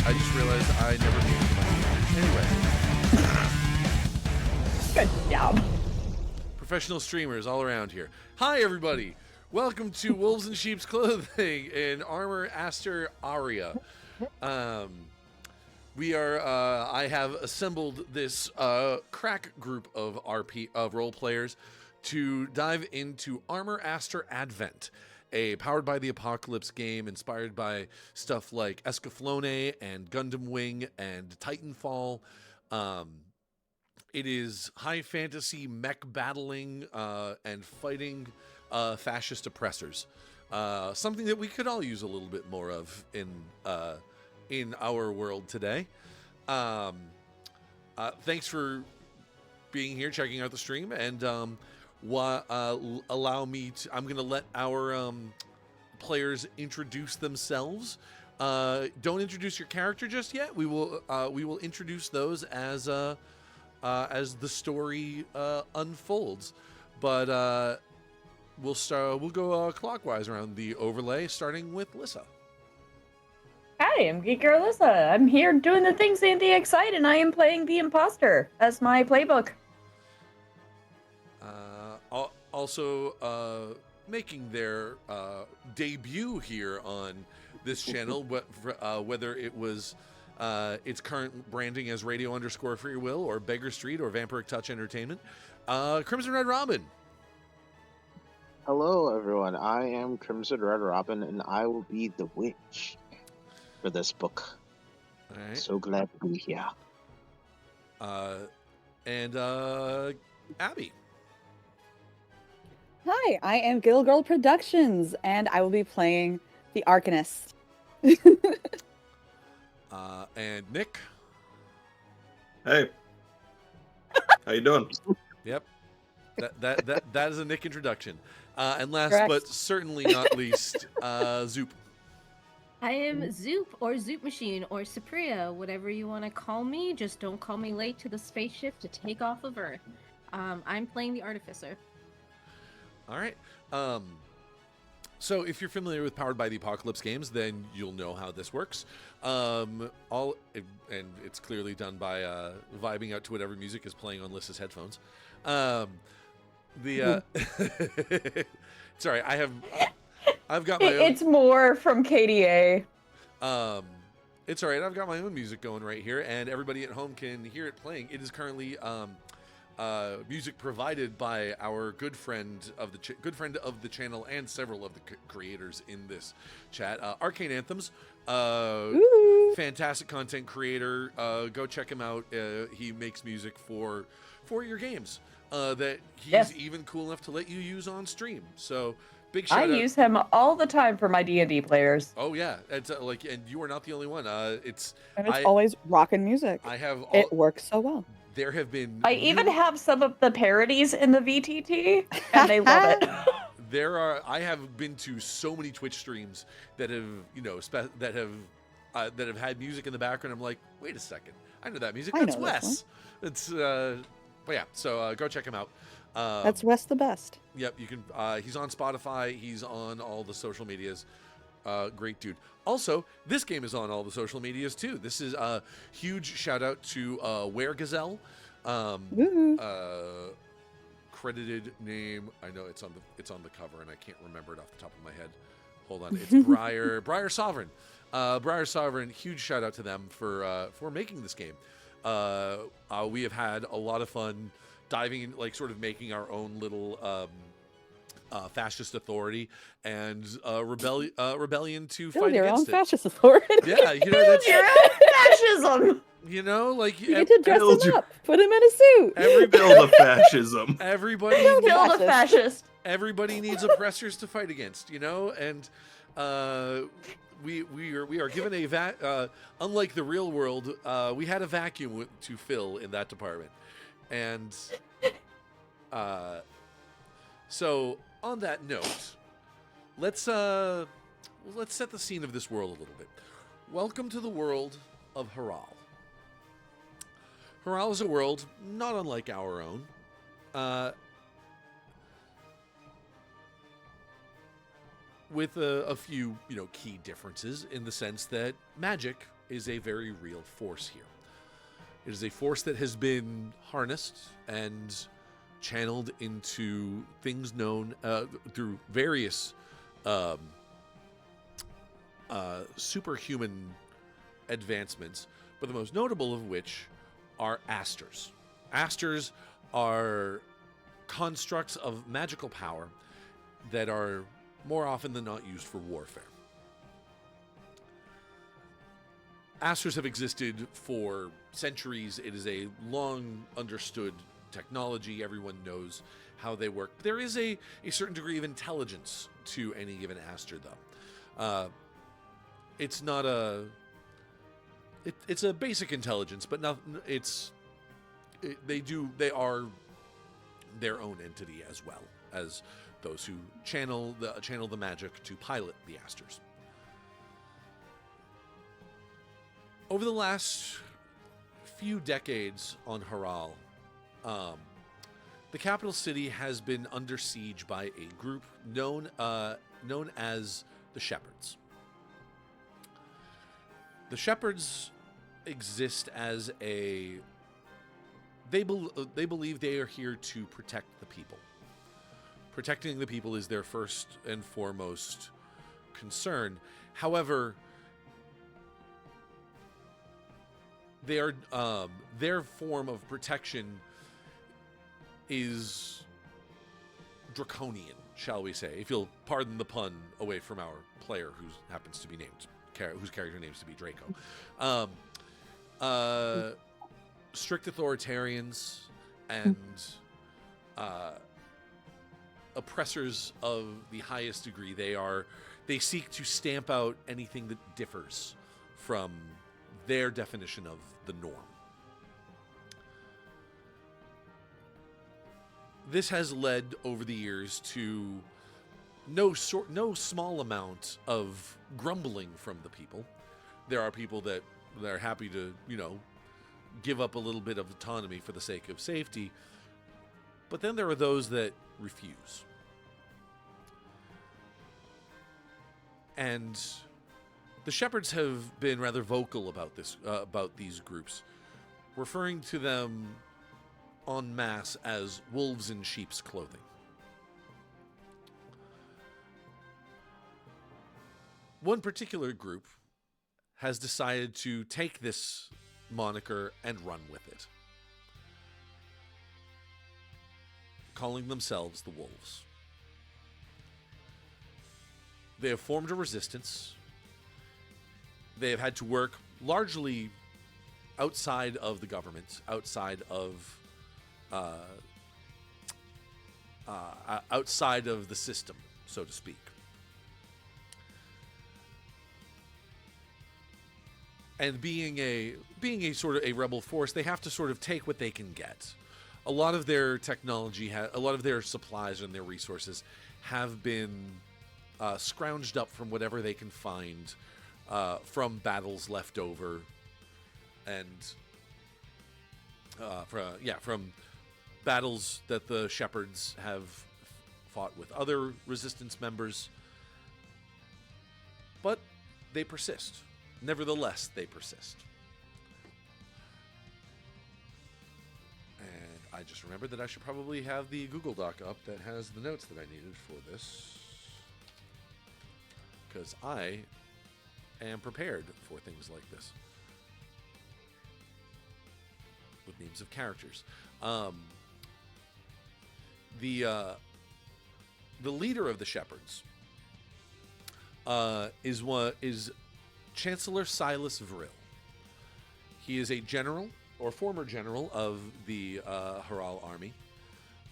I just realized I never muted my Anyway. Good job. Professional streamers all around here. Hi, everybody. Welcome to Wolves in Sheep's Clothing in Armour, Astir, Aria. I have assembled this crack group of role players to dive into Armour Astir Advent, a powered by the apocalypse game inspired by stuff like Escaflowne and Gundam Wing and Titanfall. It is high fantasy mech battling and fighting fascist oppressors. Something that we could all use a little bit more of in our world today. Thanks for being here, checking out the stream, and allow me to. I'm going to let our players introduce themselves. Don't introduce your character just yet. We will introduce those as the story unfolds. But we'll go clockwise around the overlay, starting with Lissa. Hi, I'm Geek Girl Alyssa. I'm here doing the things in the Excite, and I am playing the Imposter as my playbook. Also, making their debut here on this channel, whether it was its current branding as Radio_Free Will or Beggar Street or Vampiric Touch Entertainment, Crimson Red Robin. Hello, everyone. I am Crimson Red Robin, and I will be the witch for this book. All right. So glad to be here. And Abby. Hi, I am Gil Girl Productions, and I will be playing the Arcanist. And Nick. Hey. How you doing? Yep. That is a Nick introduction. And last Correct. but certainly not least, Zoop. I am Zoop or Zoop Machine or Cypria, whatever you want to call me. Just don't call me late to the spaceship to take off of Earth. I'm playing the Artificer. All right. So if you're familiar with Powered by the Apocalypse games, then you'll know how this works. And it's clearly done by vibing out to whatever music is playing on Lissa's headphones. Sorry, I've got my own. It's more from KDA. It's all right. I've got my own music going right here, and everybody at home can hear it playing. It is currently music provided by our good friend of the channel and several of the creators in this chat, Arcane Anthems. Fantastic content creator. Go check him out. He makes music for your games that he's even cool enough to let you use on stream. So big shout out. I use him all the time for my D&D players. Oh yeah, it's and you are not the only one. It's always rockin' music. I have. It works so well. There have been. I even have some of the parodies in the VTT, and they love it. I have been to so many Twitch streams that have, that have had music in the background. I'm like, wait a second, I know that music. That's Wes. It's but yeah. So go check him out. That's Wes the best. Yep, you can. He's on Spotify. He's on all the social medias. Great dude. Also, this game is on all the social medias too. This is a huge shout out to Weregazelle. Credited name. I know it's on the cover, and I can't remember it off the top of my head. Hold on, it's Briar Sovereign. Briar Sovereign. Huge shout out to them for making this game. We have had a lot of fun diving in, sort of making our own little fascist authority and rebellion to fight your against own it. fascist authority. Yeah, that's Your own fascism. you get to dress him up, put him in a suit. Build a fascism. Everybody Build a fascist. Everybody needs oppressors to fight against, and we are given a unlike the real world, we had a vacuum to fill in that department, and so on that note, let's set the scene of this world a little bit. Welcome to the world of Haral. Haral is a world not unlike our own. With a few, key differences in the sense that magic is a very real force here. It is a force that has been harnessed and channeled into things known through various superhuman advancements, but the most notable of which are Astirs. Astirs are constructs of magical power that are more often than not used for warfare. Astirs have existed for centuries. It is a long understood technology. Everyone knows how they work. There is a certain degree of intelligence to any given Astir, though. It's not a... it's a basic intelligence, but not, they are their own entity as well as those who channel the magic to pilot the Astirs. Over the last few decades on Haral, the capital city has been under siege by a group known as the Shepherds. The Shepherds exist as a... They believe they are here to protect the people. Protecting the people is their first and foremost concern. However, their form of protection is draconian, shall we say, if you'll pardon the pun away from our player who happens to be named, whose character names to be Draco. Strict authoritarians and oppressors of the highest degree. They seek to stamp out anything that differs from their definition of the norm. This has led over the years to no small amount of grumbling from the people. There are people that are happy to, give up a little bit of autonomy for the sake of safety. But then there are those that refuse. And the Shepherds have been rather vocal about this, about these groups, referring to them en masse as wolves in sheep's clothing. One particular group has decided to take this moniker and run with it, calling themselves the Wolves. They have formed a resistance. They have had to work largely outside of the government, outside of the system, so to speak. And being a sort of a rebel force, they have to sort of take what they can get. A lot of their technology, a lot of their supplies and their resources have been scrounged up from whatever they can find from battles left over, and from battles that the Shepherds have fought with other resistance members. But they persist. Nevertheless, they persist. And I just remembered that I should probably have the Google Doc up that has the notes that I needed for this, because I am prepared for things like this with names of characters. The leader of the Shepherds is Chancellor Silas Vril. He is a general, or former general, of the Haral army.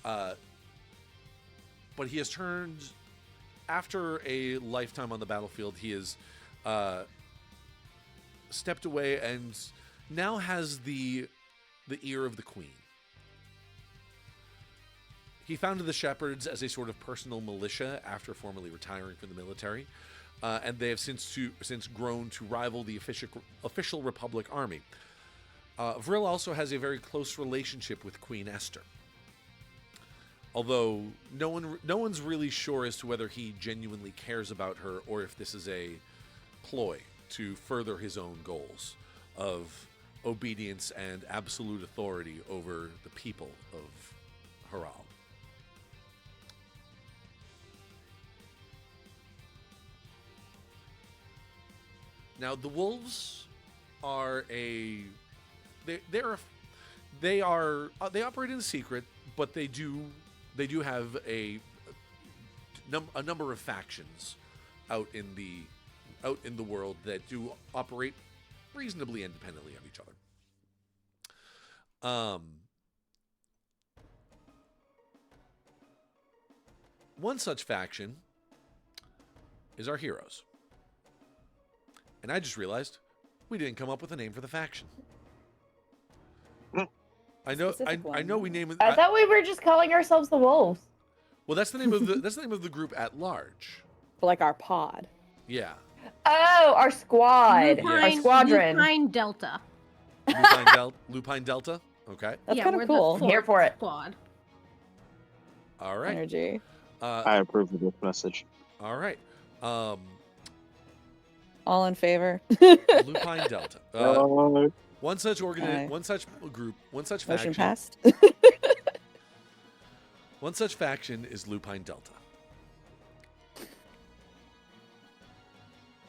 But he has turned, after a lifetime on the battlefield, he has stepped away and now has the ear of the Queen. He founded the Shepherds as a sort of personal militia after formally retiring from the military. And they have since grown to rival the official Republic army. Vril also has a very close relationship with Queen Astir, although no one's really sure as to whether he genuinely cares about her or if this is a ploy to further his own goals of obedience and absolute authority over the people of Haral. Now, the wolves are they operate in secret, but they do have a number of factions out in the world that do operate reasonably independently of each other. One such faction is our heroes. And I just realized we didn't come up with a name for the faction. I know we named it. I thought we were just calling ourselves the Wolves. Well, that's the name of the group at large. But like our pod. Yeah. Oh, our squad. Our squadron. Lupine Delta. Lupine Delta? Okay. That's Yeah, kind we're of the cool. fourth Here for it. Squad. All right. Energy. I approve of this message. All right. All in favor. Lupine Delta. One such Aye. one such group, one such Motion faction. passed. One such faction is Lupine Delta.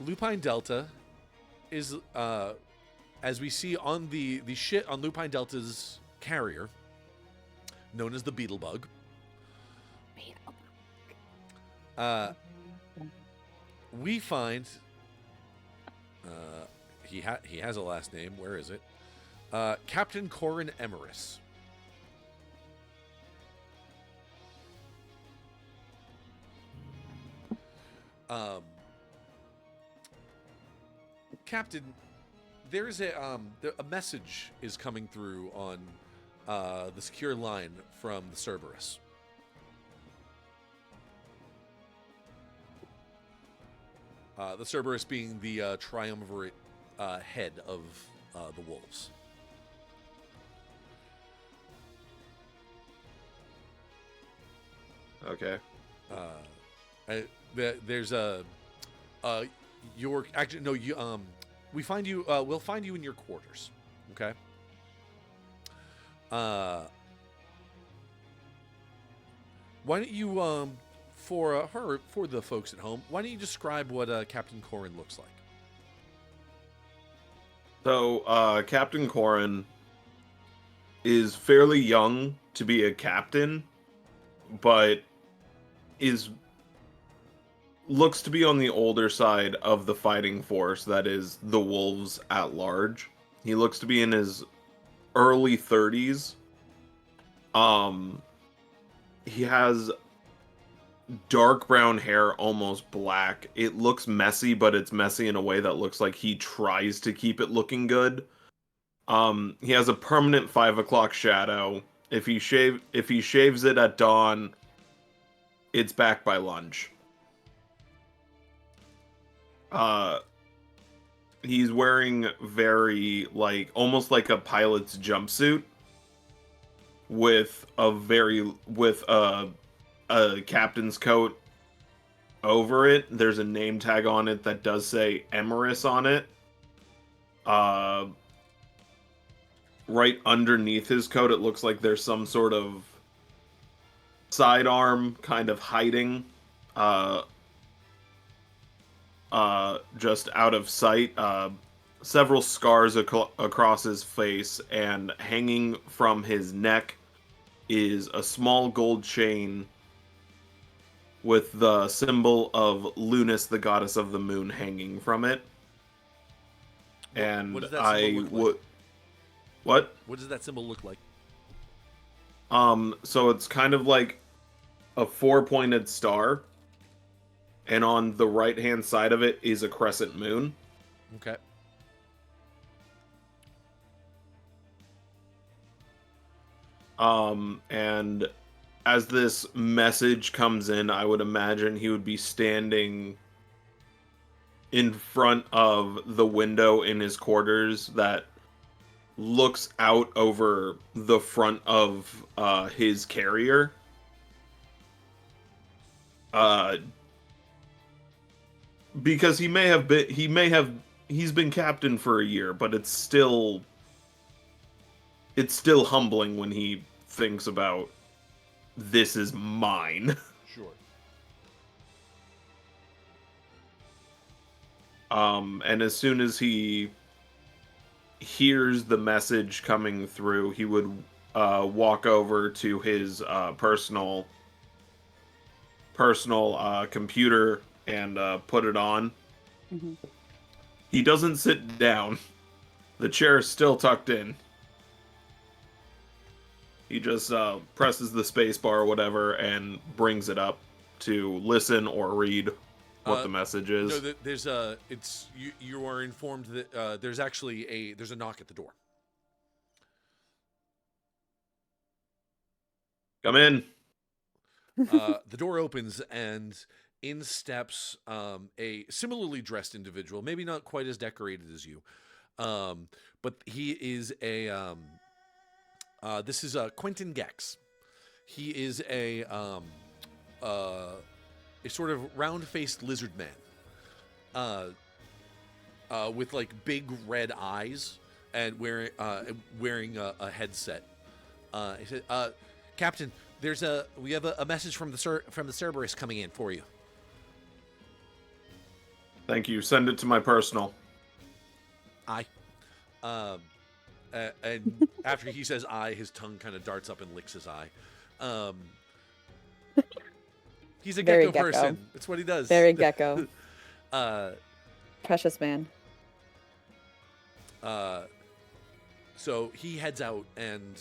Lupine Delta is, as we see on the ship on Lupine Delta's carrier, known as the Beetlebug. We find he has a last name. Where is it? Captain Cohran Emeris. Captain, there's a message is coming through on the secure line from the Cerberus. The Cerberus being the triumvirate head of the wolves. Okay. There's your actually no you we find you we'll find you in your quarters. Okay. Why don't you for the folks at home, why don't you describe what Captain Cohran looks like? So, Captain Cohran is fairly young to be a captain, but looks to be on the older side of the fighting force that is the wolves at large. He looks to be in his early 30s. He has dark brown hair, almost black. It looks messy, but it's messy in a way that looks like he tries to keep it looking good. He has a permanent 5 o'clock shadow. If he shaves it at dawn, it's back by lunch. He's wearing very almost like a pilot's jumpsuit with a captain's coat over it. There's a name tag on it that does say Emeris on it. Right underneath his coat, it looks like there's some sort of sidearm kind of hiding just out of sight. Several scars across his face, and hanging from his neck is a small gold chain with the symbol of Lunis, the goddess of the moon, hanging from it. And what does that symbol look like? What? What does that symbol look like? So it's kind of like a 4-pointed star, and on the right-hand side of it is a crescent moon. Okay. And as this message comes in, I would imagine he would be standing in front of the window in his quarters that looks out over the front of his carrier. Because he may have he's been captain for a year, but it's still humbling when he thinks about this is mine. Sure. And as soon as he hears the message coming through, he would walk over to his personal computer and put it on. Mm-hmm. He doesn't sit down. The chair is still tucked in. He just presses the space bar or whatever and brings it up to listen or read what the message is. No, there's you are informed that there's actually there's a knock at the door. Come in. The door opens and in steps a similarly dressed individual, maybe not quite as decorated as you, but he is this is Quentin Gex. He is a sort of round-faced lizard man, with like big red eyes and wearing a headset. He said, "Captain, we have a message from the Cerberus coming in for you." Thank you. Send it to my personal. Aye. And after he says "I," his tongue kind of darts up and licks his eye. He's a Very gecko person. It's what he does. Very gecko. Precious man. So he heads out and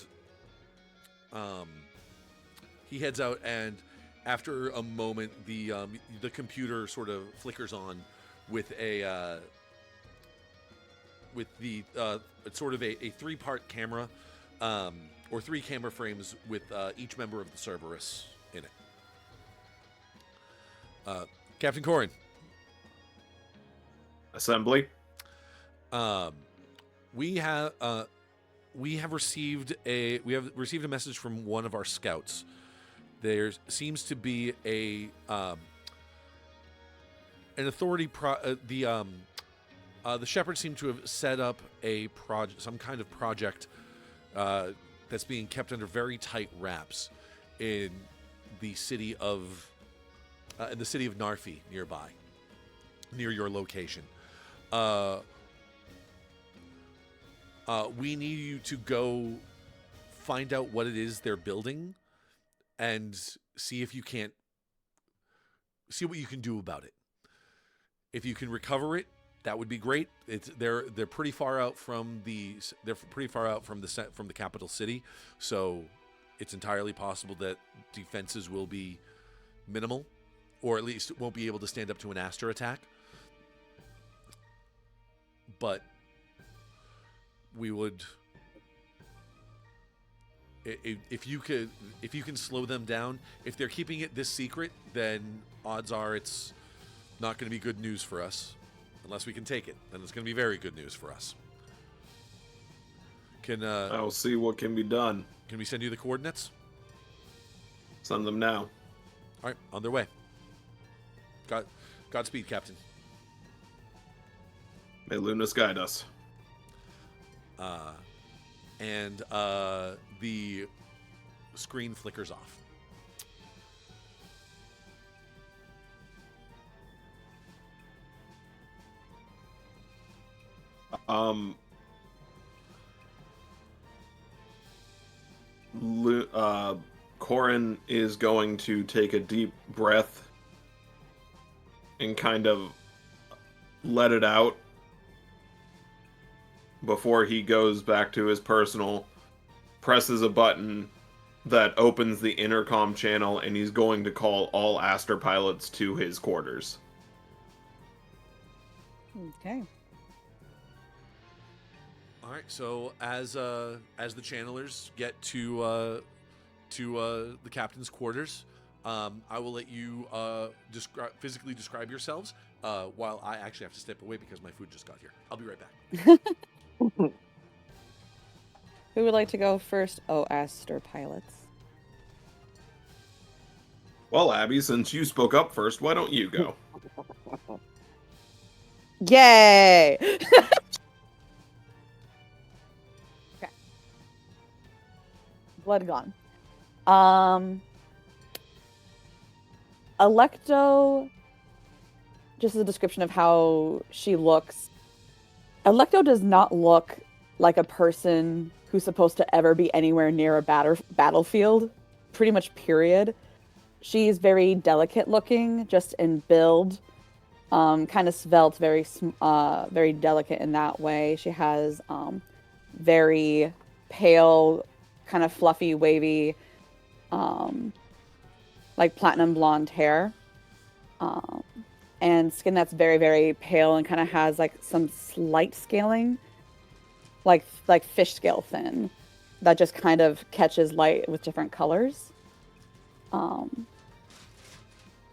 after a moment the computer sort of flickers on with it's sort of a 3-part camera, or 3 camera frames with each member of the Cerberus in it. Captain Cohran. Assembly. We have received a message from one of our scouts. There seems to be an authority. The Shepherds seem to have set up some kind of project that's being kept under very tight wraps in the city of Narfi nearby, near your location. We need you to go find out what it is they're building and see what you can do about it. If you can recover it, that would be great. They're pretty far out from the capital city, so it's entirely possible that defenses will be minimal, or at least won't be able to stand up to an Astir attack. But we would, if you can slow them down. If they're keeping it this secret, then odds are it's not going to be good news for us. Unless we can take it, then it's going to be very good news for us. I'll see what can be done. Can we send you the coordinates? Send them now. All right, on their way. Godspeed, Captain. May Lunas guide us. And the screen flickers off. Cohran is going to take a deep breath and kind of let it out before he goes back to his personal, presses a button that opens the intercom channel, and he's going to call all Astir pilots to his quarters. Okay. All right. So as the channelers get to the captain's quarters, I will let you physically describe yourselves while I actually have to step away because my food just got here. I'll be right back. Who would like to go first? Oh, Astir pilots. Well, Abby, since you spoke up first, why don't you go? Yay! Okay. Blood gone. Electo, just as a description of how she looks. Electo does not look like a person who's supposed to ever be anywhere near a battlefield, pretty much period. She's very delicate looking, just in build, kind of svelte, very delicate in that way. She has very pale, kind of fluffy, wavy, like platinum blonde hair, and skin that's very, very pale and kind of has like some slight scaling, like fish scale thin, that just kind of catches light with different colors.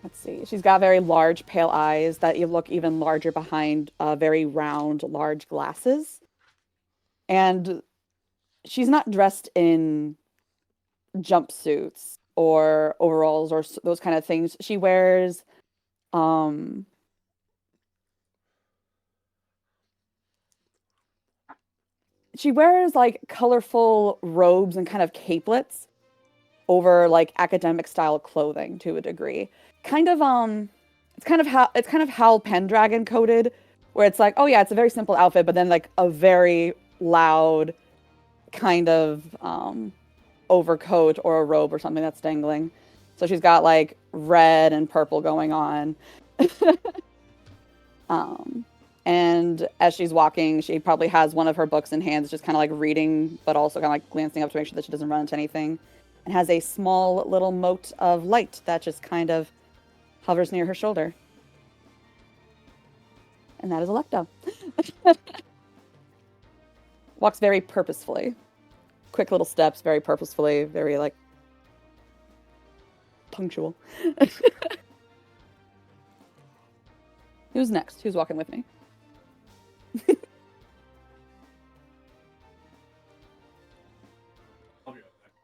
Let's see. She's got very large, pale eyes that you look even larger behind very round, large glasses. And she's not dressed in jumpsuits or overalls or those kind of things. She wears like colorful robes and kind of capelets over like academic style clothing to a degree. Kind of it's kind of Hal Pendragon coded, where it's like, oh yeah, it's a very simple outfit, but then like a very loud kind of overcoat or a robe or something that's dangling. So she's got like red and purple going on. And as she's walking, she probably has one of her books in hands, just kind of like reading, but also kind of like glancing up to make sure that she doesn't run into anything. And has a small little mote of light that just kind of hovers near her shoulder. And that is Electo. Walks very purposefully. Quick little steps, very purposefully, very like punctual. Who's next? Who's walking with me?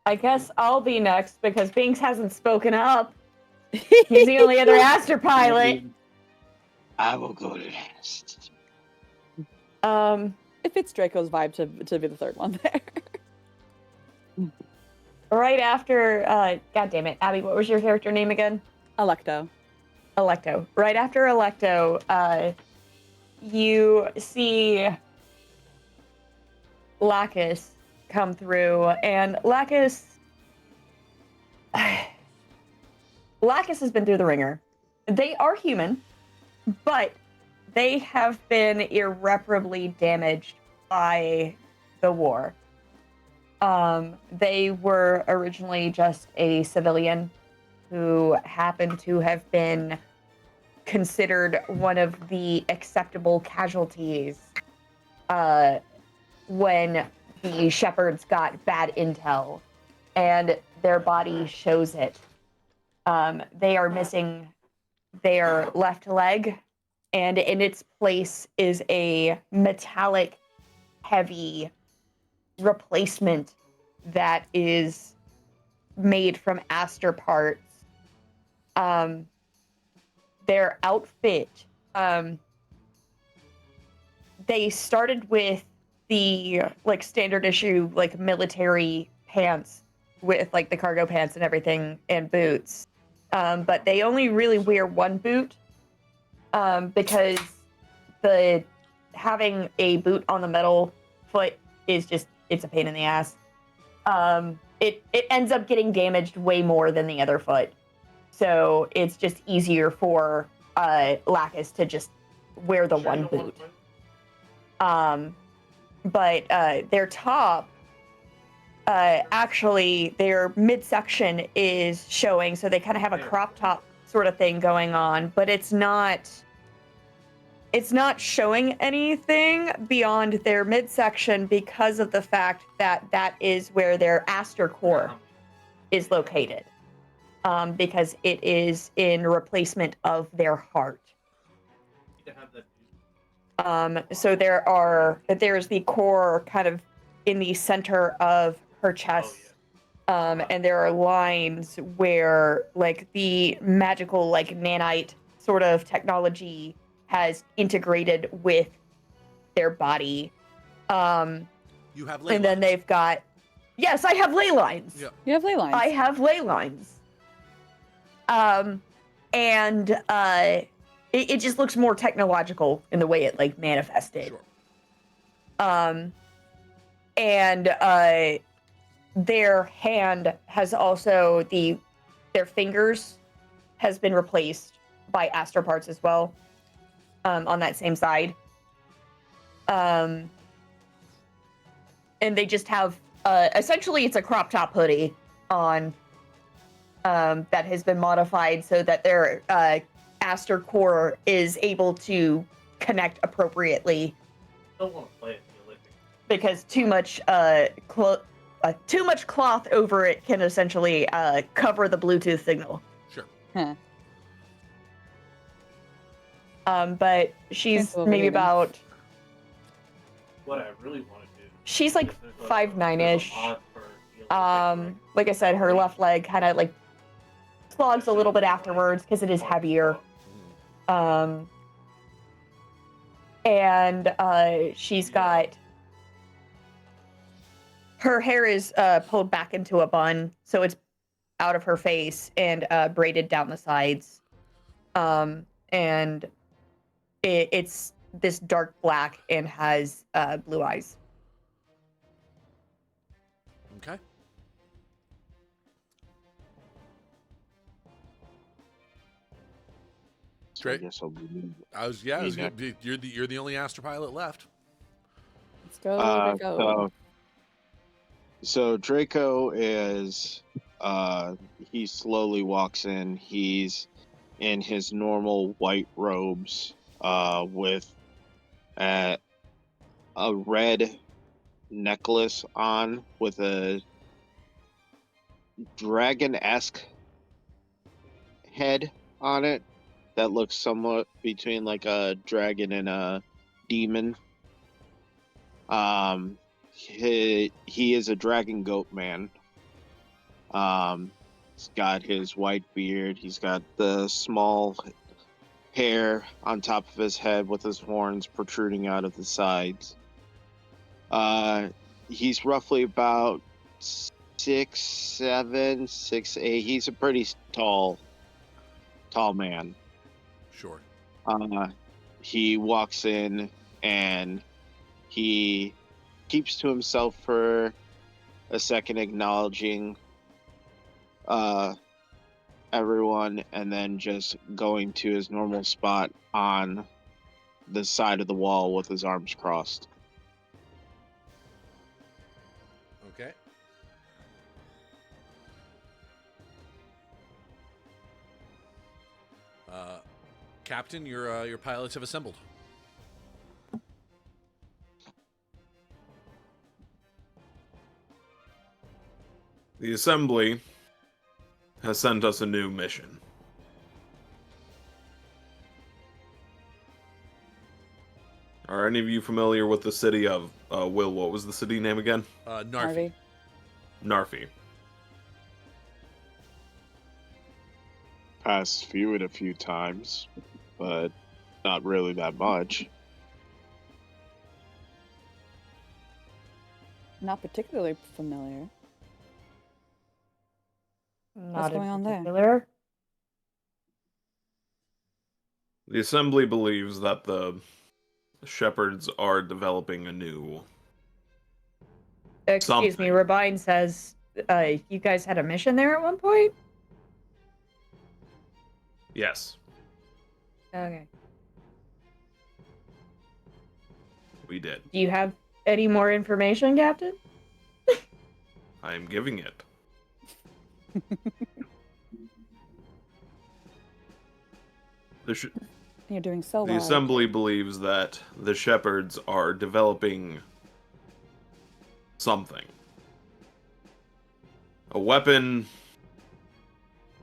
I guess I'll be next because Binks hasn't spoken up. He's the only other Astir pilot. I will go to next. It fits Draco's vibe to be the third one there. Right after, God damn it, Abby, what was your character name again? Electo. Electo. Right after Electo, you see Lacus come through, and Lacus has been through the ringer. They are human, but they have been irreparably damaged by the war. They were originally just a civilian who happened to have been considered one of the acceptable casualties when the shepherds got bad intel, and their body shows it. They are missing their left leg, and in its place is a metallic, heavy replacement that is made from Astir parts. Their outfit, they started with the like standard issue like military pants with like the cargo pants and everything and boots, but they only really wear one boot because having a boot on the metal foot is just, it's a pain in the ass. It ends up getting damaged way more than the other foot, so it's just easier for Lacus to just wear the one boot. But their top, actually, their midsection is showing, so they kind of have a crop top sort of thing going on, but it's not showing anything beyond their midsection because of the fact that that is where their Astir core is located, because it is in replacement of their heart. So there's the core kind of in the center of her chest, and there are lines where like the magical like nanite sort of technology has integrated with their body. You have ley And then lines. they've got, yes, I have ley lines. Yeah. You have ley lines. I have ley lines. It just looks more technological in the way it like manifested. Sure. Their hand has also their fingers has been replaced by Astir parts as well, on that same side. And they just have essentially it's a crop top hoodie on, that has been modified so that their Astir core is able to connect appropriately. Don't want to play it in the Olympics. Because too much cloth over it can essentially cover the Bluetooth signal. Sure. Huh. But she's Cancel maybe overheating. about, What I really want to do. she's like is there's 5'9"-ish. there's a mod for the Olympics, Like I said, her left leg kind of like clogs a little bit afterwards because it is heavier. She's got, her hair is pulled back into a bun, so it's out of her face and braided down the sides. And it's this dark black and has blue eyes. Okay. So I Great. guess I'll be You're the only Astir pilot left. Let's go. Draco. So Draco is he slowly walks in. He's in his normal white robes with a red necklace on with a dragon-esque head on it that looks somewhat between like a dragon and a demon. He is a dragon goat man. He's got his white beard. He's got the small hair on top of his head with his horns protruding out of the sides. He's roughly about 6'7", 6'8". He's a pretty tall man. Sure. He walks in and he keeps to himself for a second, acknowledging everyone, and then just going to his normal spot on the side of the wall with his arms crossed. Okay. Captain, your pilots have assembled. The Assembly has sent us a new mission. Are any of you familiar with the city of Will? What was the city name again? Narfi. Harvey. Narfi. Passed through it a few times, but not really that much. Not particularly familiar. Not in going on there? particular. The Assembly believes that the Shepherds are developing a new... Excuse me, Something. Rabine says you guys had a mission there at one point? Yes, Okay. we did. Do you have any more information, Captain? I am giving it. You're doing so The well. Assembly believes that the Shepherds are developing something. A weapon,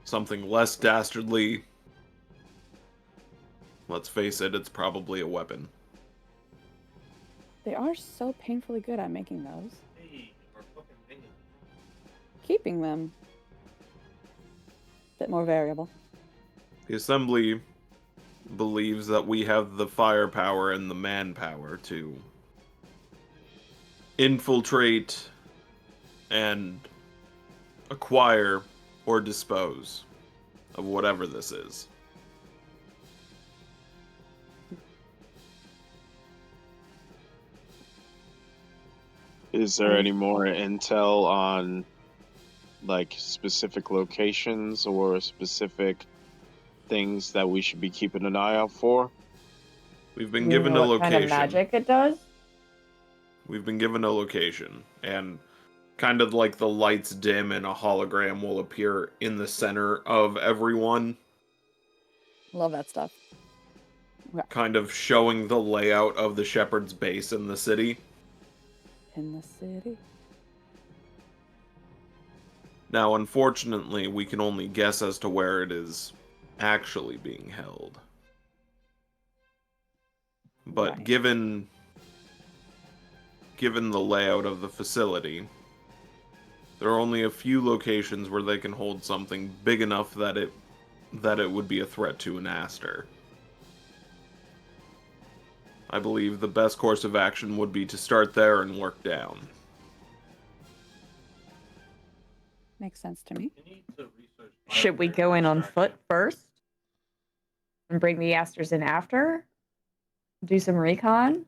something less dastardly. Let's face it, it's probably a weapon. They are so painfully good at making those. Hey, we're fucking hanging. Keeping them bit more variable. The Assembly believes that we have the firepower and the manpower to infiltrate and acquire or dispose of whatever this is. Is there any more intel on like specific locations or specific things that we should be keeping an eye out for? We've been You given know a what kind of location. magic it does? We've been given a location, and kind of like the lights dim and a hologram will appear in the center of everyone, Love that stuff. kind of showing the layout of the shepherd's base in the city. In the city. Now, unfortunately, we can only guess as to where it is actually being held. But Right. given the layout of the facility, there are only a few locations where they can hold something big enough that it would be a threat to an Astir. I believe the best course of action would be to start there and work down. Makes sense to me. You need to research Should we go in on foot first and bring the Asters in after? Do some recon?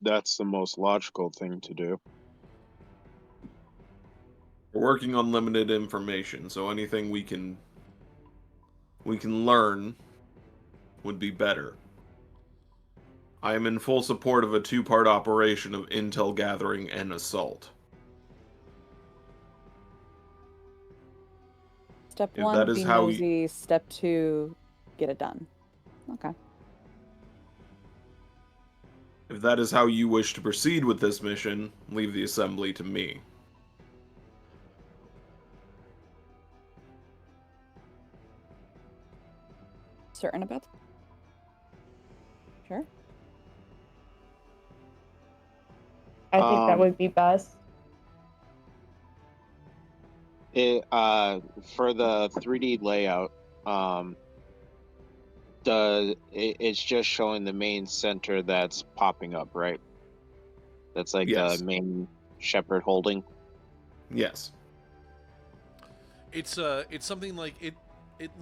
That's the most logical thing to do. We're working on limited information, so anything we can learn would be better. I am in full support of a two-part operation of intel gathering and assault. Step If 1, that is be how nosy. Step 2, get it done. Okay. If that is how you wish to proceed with this mission, leave the assembly to me. Certain about that? Sure. I think that Um, would be best. For the 3D layout, it's just showing the main center that's popping up, right? That's like Yes. the main shepherd holding. Yes. It's something like it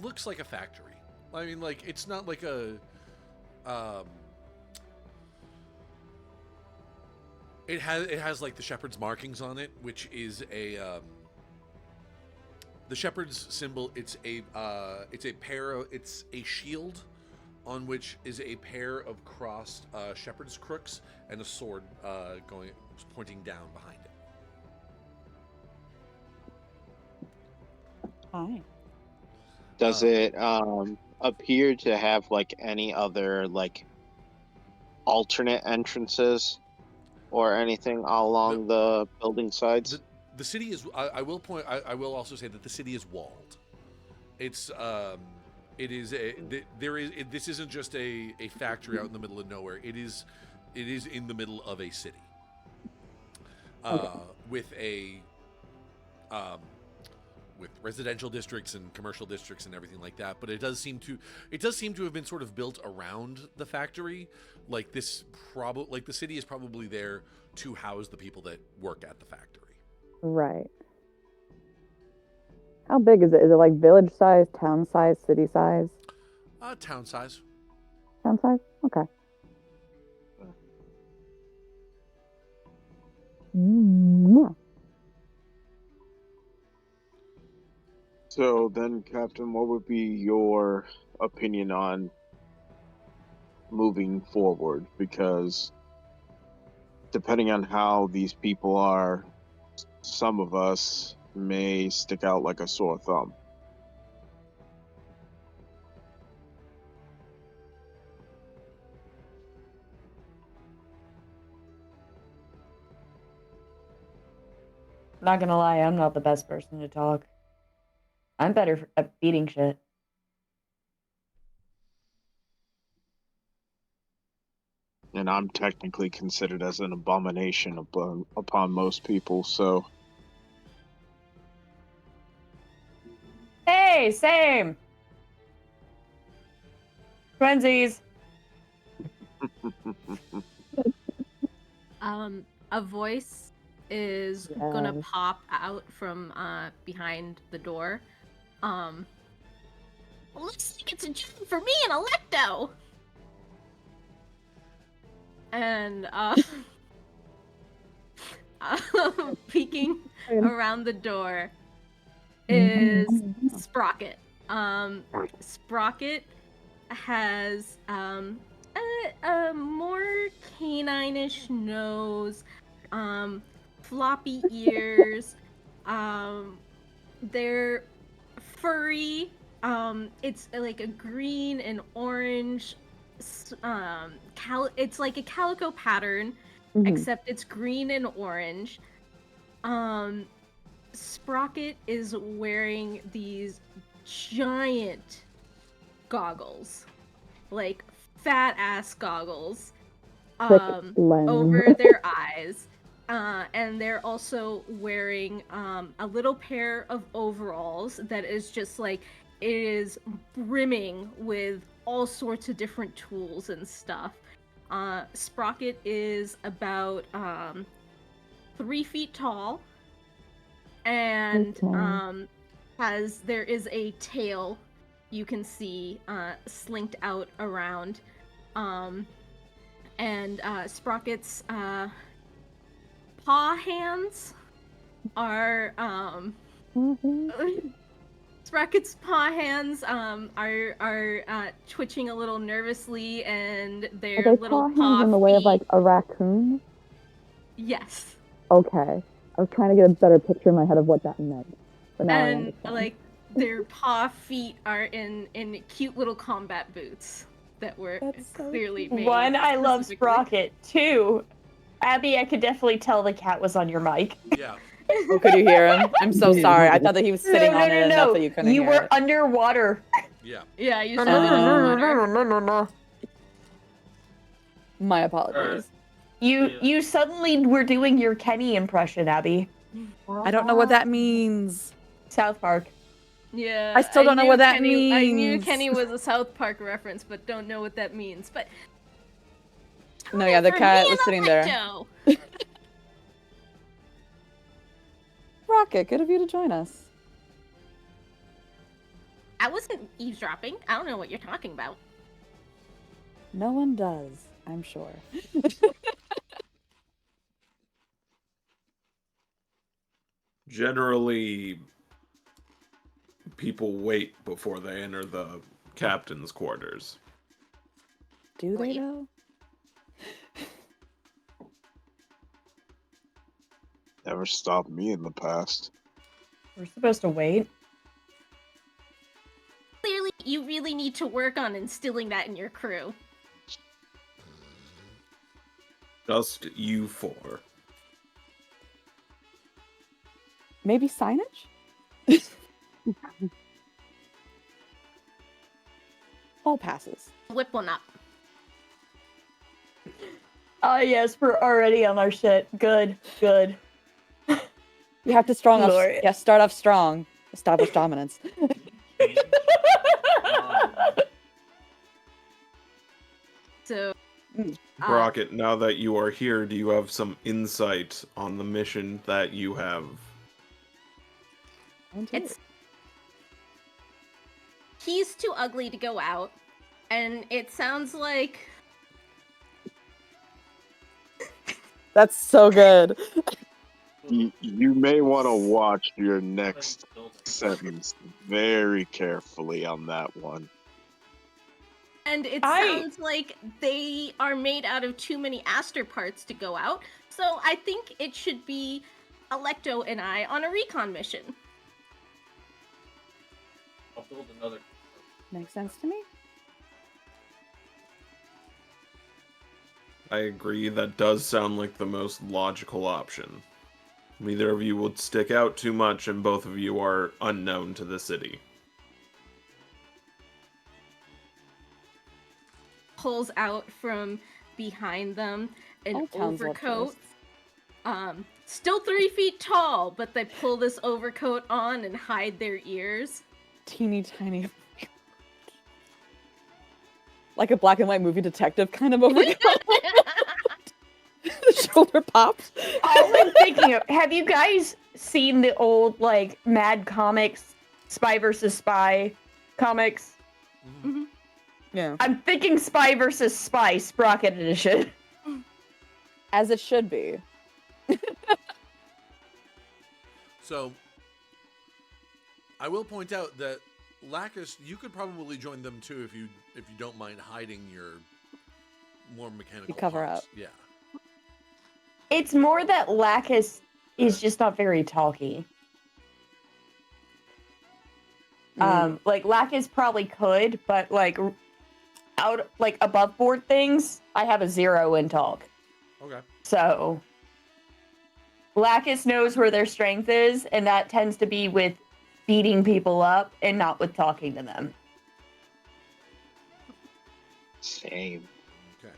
looks like a factory. I mean, like, it's not like a it has like the shepherd's markings on it, which is a the shepherd's symbol. It's a shield on which is a pair of crossed shepherd's crooks and a sword pointing down behind it. Hi. Does it appear to have like any other like alternate entrances or anything along the building sides? The city is. I will point. I will also say that the city is walled. It's it is a there is this isn't just a factory out in the middle of nowhere. It is in the middle of a city. With a with residential districts and commercial districts and everything like that, but it does seem to have been sort of built around the factory. Like the city is probably there to house the people that work at the factory. Right. How big is it? Is it like village size, town size, city size? Town size. Town size? Okay. Yeah. So then, Captain, what would be your opinion on moving forward? Because depending on how these people are, some of us may stick out like a sore thumb. Not gonna lie, I'm not the best person to talk. I'm better at beating shit. And I'm technically considered as an abomination upon most people, so Hey, same. Twinsies. A voice is gonna Yes. pop out from behind the door. Looks like it's a job for me and Electo. And peeking around the door is Sprocket. Sprocket has a more canine-ish nose, floppy ears. They're furry. It's like a green and orange. It's like a calico pattern, except it's green and orange. Sprocket is wearing these giant goggles, like fat ass goggles, lens. over their eyes. And they're also wearing a little pair of overalls that is just like, it is brimming with all sorts of different tools and stuff. Sprocket is about 3 feet tall, and there is a tail you can see slinked out around, and Sprocket's paw hands are Sprocket's paw hands are twitching a little nervously, and their Are they little paw hands in the way of feet. like a raccoon? Yes. Okay. I was trying to get a better picture in my head of what that meant. But now I And understand. like their paw feet are in cute little combat boots that were That's so clearly cute. made. One, I love specifically. Sprocket. Two, Abby, I could definitely tell the cat was on your mic. Yeah. Oh, could you hear him? I'm so sorry. I thought that he was sitting on it enough that you couldn't You hear were it. underwater. Yeah. Yeah, you sounded underwater. My apologies. You suddenly were doing your Kenny impression, Abby. I don't know what that means. South Park. Yeah. I still don't know knew what that I knew means. Kenny was a South Park reference, but don't know what that means. But No, yeah, the for cat me was and sitting there. Electo. Rocket, good of you to join us. I wasn't eavesdropping. I don't know what you're talking about. No one does, I'm sure. Generally, people wait before they enter the captain's quarters. Do they Wait. though? Never stopped me in the past. We're supposed to wait. Clearly, you really need to work on instilling that in your crew. Just you four. Maybe signage? All passes. Whip one up. Ah, yes, we're already on our shit. Good, good. You have to Glorious. start off strong. Establish dominance. So, Rocket, now that you are here, do you have some insight on the mission that you have? it's he's too ugly to go out, and it sounds like That's so good. You may want to watch your next sentence very carefully on that one. and it sounds like they are made out of too many Astir parts to go out. So I think it should be Electo and I on a recon mission. I'll build another. Makes sense to me. I agree, that does sound like the most logical option. Neither of you would stick out too much, and both of you are unknown to the city. Pulls out from behind them an All towns love overcoat. tourists. Still 3 feet tall, but they pull this overcoat on and hide their ears. Teeny tiny. like a black and white movie detective kind of overcoat. The shoulder pops. All I'm thinking of, have you guys seen the old, like, Mad Comics, Spy versus Spy comics? Mhm. Yeah. I'm thinking Spy versus Spy, Sprocket Edition. As it should be. So, I will point out that Lacus, you could probably join them too if you don't mind hiding your more mechanical cover parts. up. Yeah. It's more that Lacus is just not very talky. Like Lacus probably could, but like above board things, I have a 0 in talk. Okay. So Lacus knows where their strength is, and that tends to be with beating people up and not with talking to them. Same. Okay.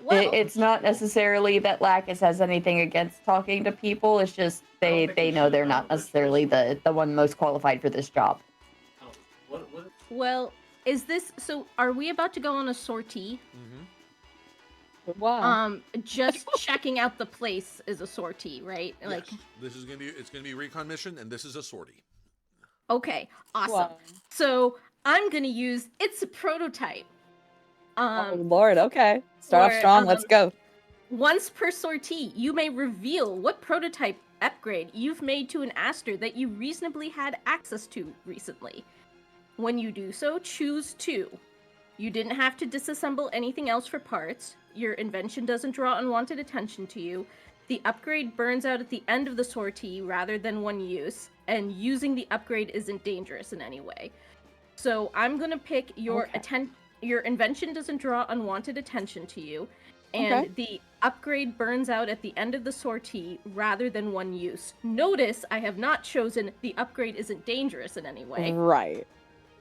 Well, It's not necessarily that Lacus has anything against talking to people. It's just they know they're not necessarily the one most qualified for this job. Oh, what? well, is this so? Are we about to go on a sortie? Mm-hmm. Wow. Just checking out the place is a sortie, right? Like, Yes. This is it's gonna be a recon mission, and this is a sortie. okay, awesome. Wow. So I'm gonna use it's a prototype. Oh Lord, okay. Start or, off strong, let's go. Once per sortie, you may reveal what prototype upgrade you've made to an Astir that you reasonably had access to recently. When you do so, choose 2. You didn't have to disassemble anything else for parts. Your invention doesn't draw unwanted attention to you. The upgrade burns out at the end of the sortie rather than one use, and using the upgrade isn't dangerous in any way. So I'm gonna pick your your invention doesn't draw unwanted attention to you, and the upgrade burns out at the end of the sortie rather than one use. Notice I have not chosen the upgrade isn't dangerous in any way. Right.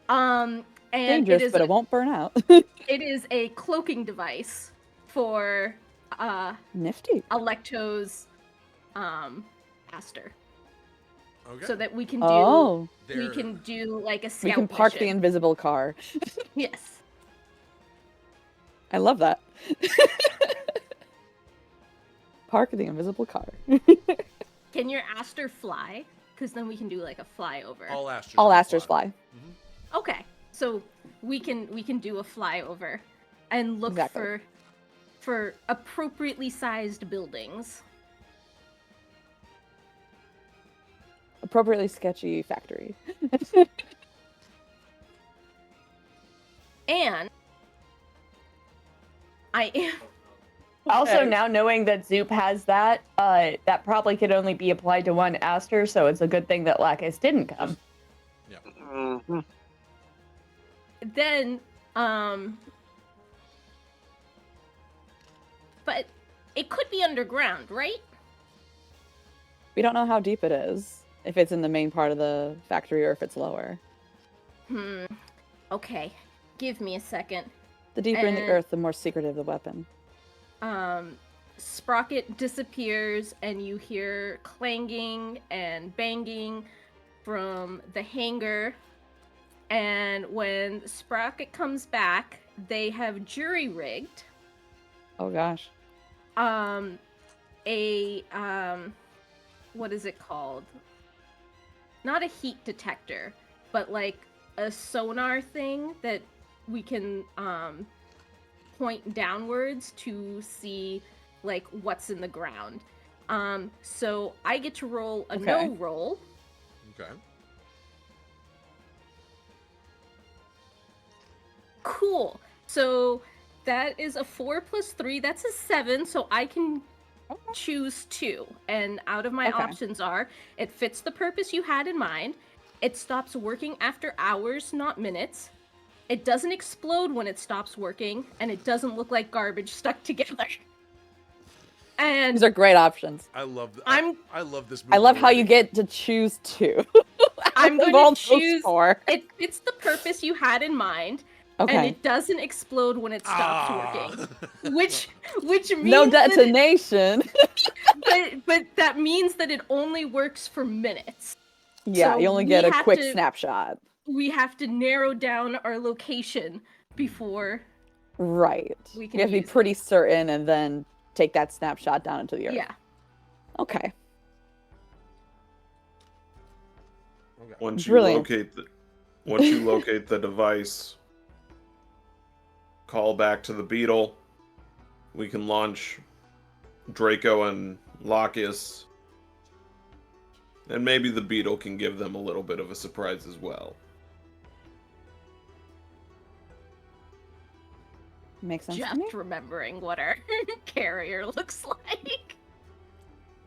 And Dangerous, but it won't burn out. it is a cloaking device for Nifty. Alecto's Astir. Okay. So that we can do Oh, like a scout we can park the mission. invisible car. Yes. I love that. Park the invisible car. Can your Astir fly? Because then we can do like a flyover. All Astors. All can Astors fly. Mhm. Okay, so we can do a flyover and look Exactly. for appropriately sized buildings. Appropriately sketchy factory. And I am Also, Okay. now knowing that Zoop has that, that probably could only be applied to one Astir, so it's a good thing that Lacus didn't come. Mhm. then but it could be underground, right? We don't know how deep it is. If it's in the main part of the factory or if it's lower. Okay. Give me a second. The deeper in the And- earth, the more secretive the weapon. Sprocket disappears and you hear clanging and banging from the hangar. And when Sprocket comes back, they have jury rigged Oh gosh. what is it called? Not a heat detector, but like a sonar thing that we can point downwards to see like what's in the ground. So I get to roll a no roll. Okay. Cool. So that is a 4 plus 3. That's a 7. So I can choose 2. And out of my Okay. options are, it fits the purpose you had in mind. It stops working after hours, not minutes. It doesn't explode when it stops working. And it doesn't look like garbage stuck together. And These are great options. I love. I love this. I movie love how already. you get to choose 2. I'm Of all going those to choose... 4. It fits the purpose you had in mind. Okay. And it doesn't explode when it stops working. Which means No that detonation. but that means that it only works for minutes. Yeah, So you only we get a have quick to- snapshot. We have to narrow down our location before. Right. We You can have to be use pretty certain and then take that snapshot down into the earth. Yeah. Okay. Okay. Once Brilliant. you locate the device, call back to the beetle. We can launch Draco and Locus, and maybe the beetle can give them a little bit of a surprise as well. Makes sense to me. Just remembering what our carrier looks like.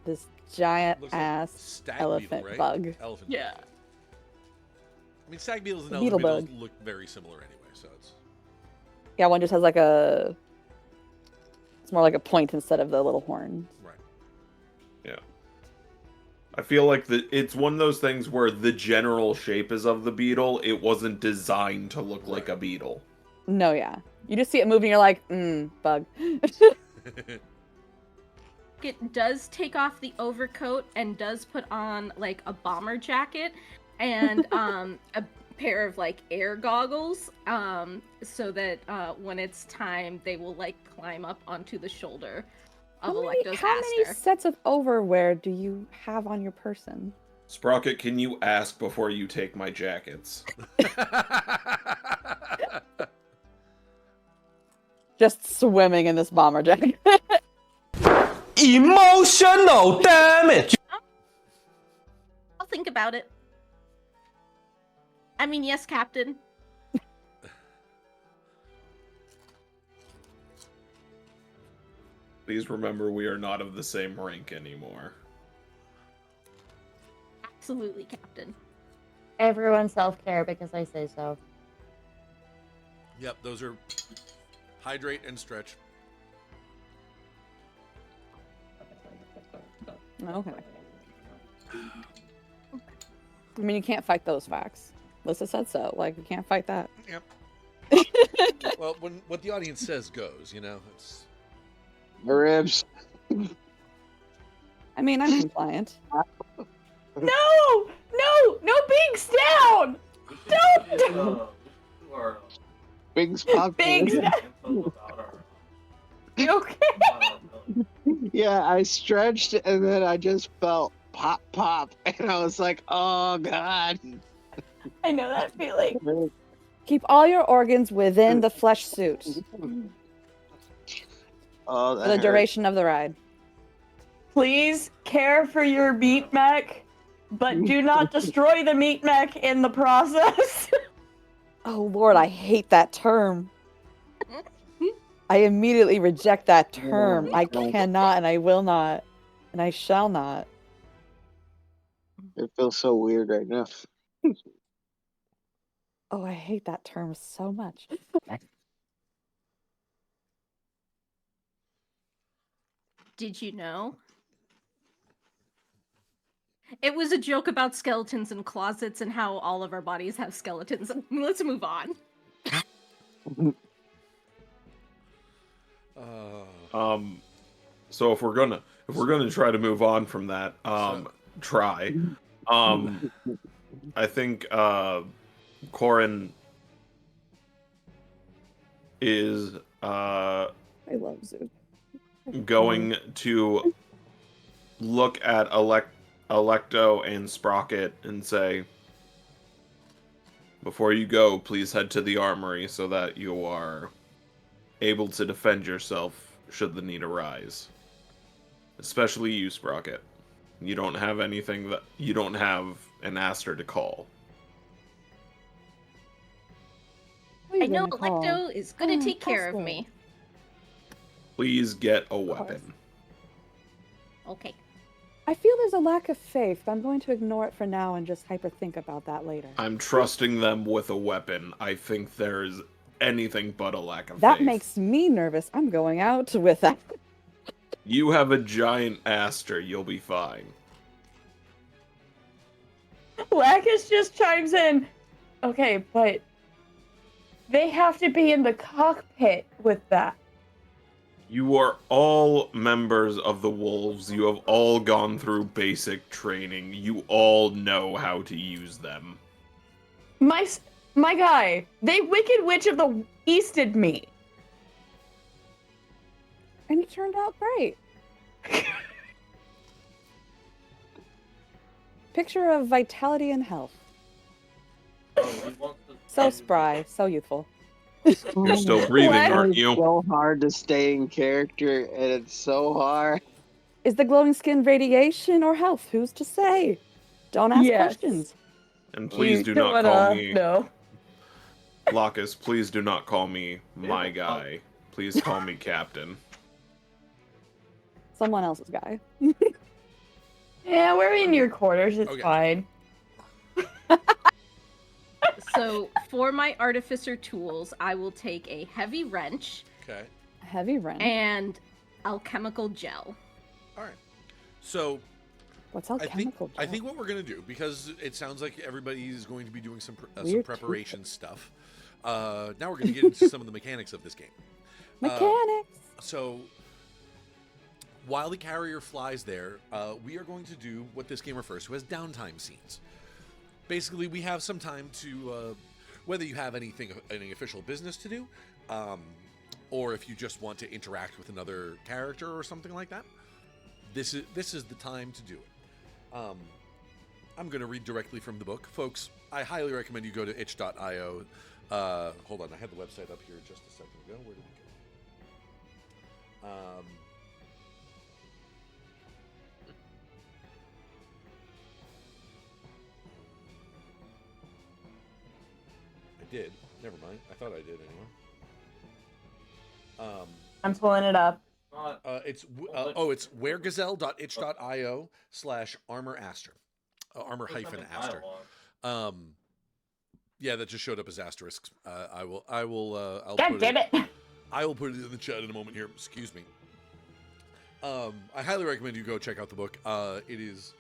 This giant Looks like ass stag elephant beetle, right? bug. Elephant Yeah. bug. I mean, stag beetles and A elephant beetles beetlebug. look very similar anyway, so it's... Yeah, one just has like a. It's more like a point instead of the little horn. Right. I feel like it's one of those things where the general shape is of the beetle. It wasn't designed to look like a beetle. No, yeah. You just see it moving, you're like, bug. It does take off the overcoat and does put on like a bomber jacket and a pair of like air goggles so that when it's time they will like climb up onto the shoulder of Electo's How many Astir. sets of overwear do you have on your person? Sprocket, can you ask before you take my jackets? Just swimming in this bomber jacket. Emotional damage. I'll think about it. I mean, yes, Captain. Please remember we are not of the same rank anymore. Absolutely, Captain. Everyone self-care because I say so. Yep, those are hydrate and stretch. Okay. I mean, you can't fight those facts. Lissa said so. Like, you can't fight that. Yep. Well, when what the audience says goes, you know. It's... My ribs. I mean, I'm compliant. No! Binks down! Don't! Big's popped. Binks down! You okay? Yeah, I stretched and then I just felt pop, pop, and I was like, oh god. I know that feeling. Keep all your organs within the flesh suit Oh, for that the hurt. duration of the ride. Please care for your meat mech, but do not destroy the meat mech in the process. Oh lord, I hate that term. I immediately reject that term. I cannot and I will not. And I shall not. It feels so weird right now. Oh, I hate that term so much. Did you know? It was a joke about skeletons in closets and how all of our bodies have skeletons. Let's move on. So if we're gonna try to move on from that, try. I think Cohran is I love Zoo. going to look at Electo and Sprocket and say, before you go, please head to the armory so that you are able to defend yourself should the need arise. Especially you, Sprocket. You don't have an Astir to call. I know Electo is gonna take care of me. Please get a weapon. Okay. I feel there's a lack of faith, but I'm going to ignore it for now and just hyperthink about that later. I'm trusting them with a weapon. I think there's anything but a lack of That faith. makes me nervous. I'm going out with that. You have a giant Astir, you'll be fine. Lacus just chimes in. Okay, but they have to be in the cockpit with that. You are all members of the Wolves. You have all gone through basic training. You all know how to use them. My My guy, they Wicked Witch of the Easted me. And it turned out great. Picture of vitality and health. Oh, he wants to So spry, so youthful. You're still breathing, What? aren't It's you? so hard to stay in character, and it's so hard. Is the glowing skin radiation or health? Who's to say? Don't ask Yes. questions. And please You do don't not call wanna me know. Locus. Please do not call me my guy. Please call me Captain. Someone else's guy. Yeah, we're in your quarters. It's Okay. fine. So for my artificer tools, I will take a heavy wrench Okay. Heavy wrench. and alchemical gel. All right. So What's I think alchemical I gel? think what we're gonna do, because it sounds like everybody is going to be doing some Weird preparation stuff. Now we're gonna get into some of the mechanics of this game. Mechanics. So while the carrier flies there, we are going to do what this game refers to as downtime scenes. Basically, we have some time to, whether you have any official business to do, or if you just want to interact with another character or something like that. This is the time to do it. I'm going to read directly from the book, folks. I highly recommend you go to itch.io. Hold on, I had the website up here just a second ago. Where did it go? I did. Never mind. I thought I did anyway. I'm pulling it up. not. It's weregazelle.itch.io/armor Astir. Armor hyphen Astir. Yeah, that just showed up as asterisks. I'll God put damn it! I will put it in the chat in a moment here. Excuse me. I highly recommend you go check out the book. It is,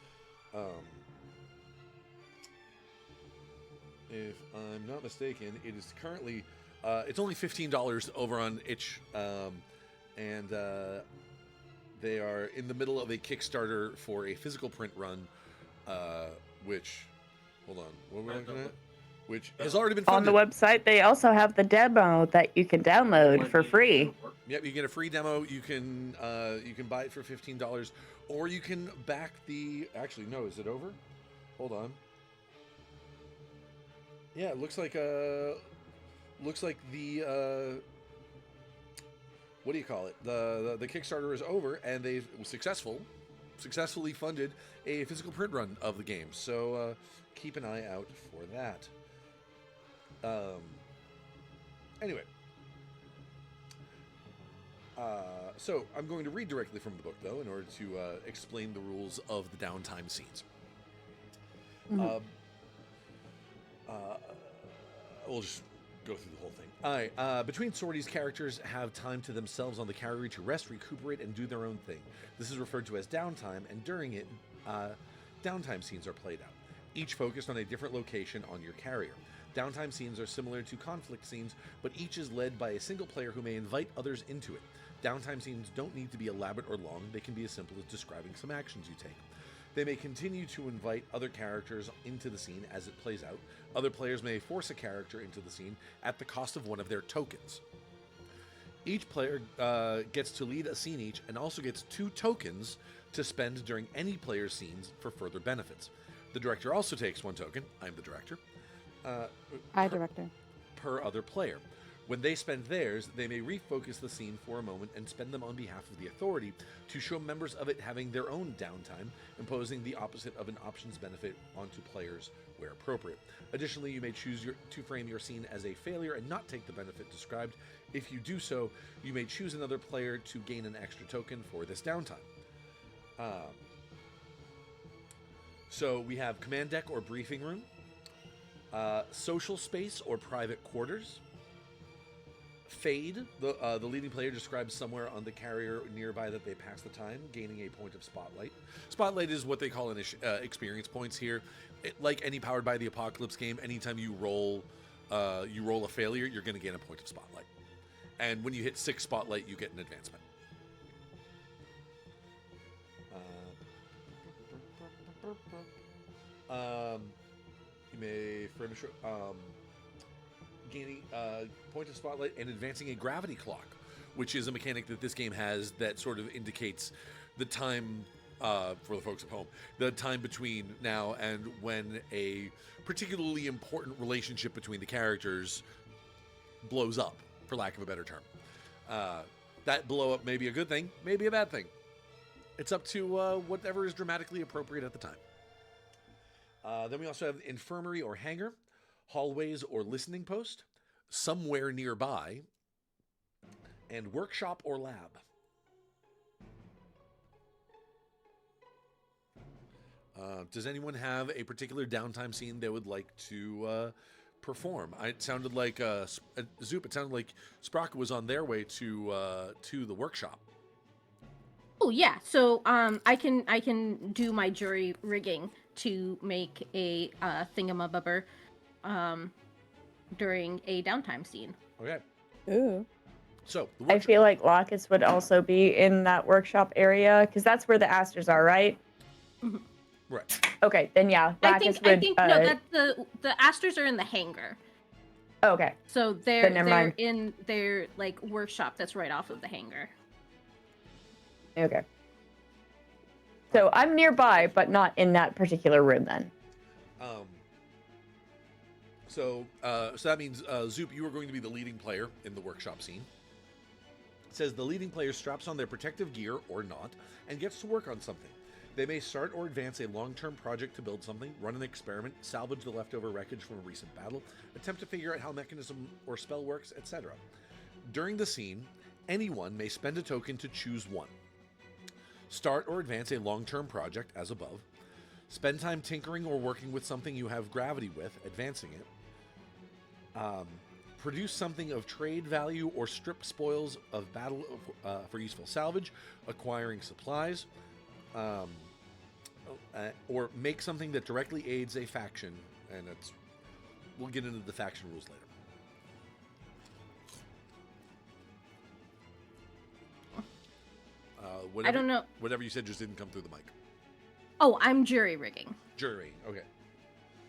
if I'm not mistaken, it is currently, it's only $15 over on itch, and they are in the middle of a Kickstarter for a physical print run, which, hold on, what were we looking at? Which has already been On funded. the website, they also have the demo that you can download for free. Yep, you get a free demo. You can buy it for $15, or you can back the. Actually, no, is it over? Hold on. Yeah, it looks like the what do you call it? The Kickstarter is over, and they've successfully funded a physical print run of the game. So keep an eye out for that. Anyway. So I'm going to read directly from the book, though, in order to explain the rules of the downtime scenes. Mhm. We'll just go through the whole thing. All right. Between sorties, characters have time to themselves on the carrier to rest, recuperate, and do their own thing. This is referred to as downtime, and during it, downtime scenes are played out, each focused on a different location on your carrier. Downtime scenes are similar to conflict scenes, but each is led by a single player who may invite others into it. Downtime scenes don't need to be elaborate or long. They can be as simple as describing some actions you take. They may continue to invite other characters into the scene as it plays out. Other players may force a character into the scene at the cost of one of their tokens. Each player gets to lead a scene each, and also gets 2 tokens to spend during any player's scenes for further benefits. The director also takes 1 token. I'm the director. Hi, director. Per other player. When they spend theirs, they may refocus the scene for a moment and spend them on behalf of the authority to show members of it having their own downtime, imposing the opposite of an options benefit onto players where appropriate. Additionally, you may choose to frame your scene as a failure and not take the benefit described. If you do so, you may choose another player to gain an extra token for this downtime. So we have command deck or briefing room, social space or private quarters. Fade, the leading player describes somewhere on the carrier nearby that they pass the time, gaining a point of spotlight. Spotlight is what they call an experience points here. Like any Powered by the Apocalypse game, anytime you roll a failure, you're going to gain a point of spotlight. And when you hit 6 spotlight, you get an advancement. You may frame gaining point of spotlight and advancing a gravity clock, which is a mechanic that this game has that sort of indicates the time, for the folks at home, the time between now and when a particularly important relationship between the characters blows up, for lack of a better term. That blow up may be a good thing, maybe a bad thing. It's up to whatever is dramatically appropriate at the time. Then we also have infirmary or hangar, hallways or listening post, somewhere nearby, and workshop or lab. Does anyone have a particular downtime scene they would like to perform? It sounded like Zoop. It sounded like Sprocket was on their way to the workshop. Oh yeah, so I can do my jury rigging to make a thingamabobber during a downtime scene. Okay. Ooh. So the I workshop. feel like Locus would also be in that workshop area because that's where the Astirs are, right? Right. Okay, then yeah, Locus would. I think no, that the Astirs are in the hangar. Okay. So Then they're never mind. in their like workshop that's right off of the hangar. Okay. So I'm nearby, but not in that particular room then. So that means Zoop, you are going to be the leading player in the workshop scene. It says the leading player straps on their protective gear or not and gets to work on something. They may start or advance a long-term project to build something, run an experiment, salvage the leftover wreckage from a recent battle, attempt to figure out how a mechanism or spell works, etc. During the scene, anyone may spend a token to choose one. Start or advance a long-term project, as above. Spend time tinkering or working with something you have gravity with, advancing it. Produce something of trade value or strip spoils of battle for useful salvage, acquiring supplies, or make something that directly aids a faction, and we'll get into the faction rules later. I don't know. Whatever you said just didn't come through the mic. Oh, I'm jury rigging. Jury, okay.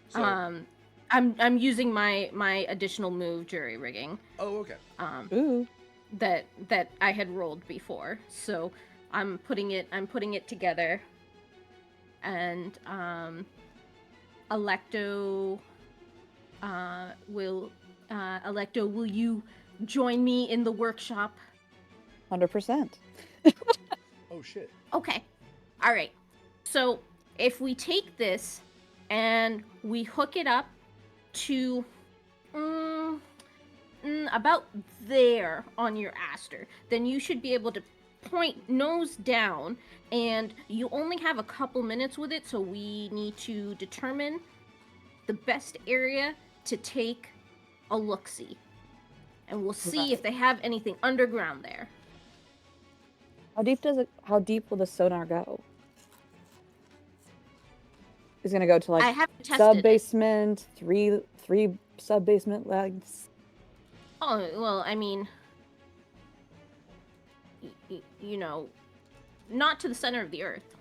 So, I'm using my additional move jury rigging. oh, okay. Ooh. That I had rolled before. So I'm putting it together. And Electo will you join me in the workshop? 100%. Oh shit. Okay. All right. So if we take this and we hook it up to about there on your Astir, then you should be able to point nose down, and you only have a couple minutes with it, so we need to determine the best area to take a look-see. And we'll see if they have anything underground there. How deep will the sonar go? Is it gonna go to I like haven't tested sub it. basement, three sub basement legs? Oh, well, I mean, you know, not to the center of the earth.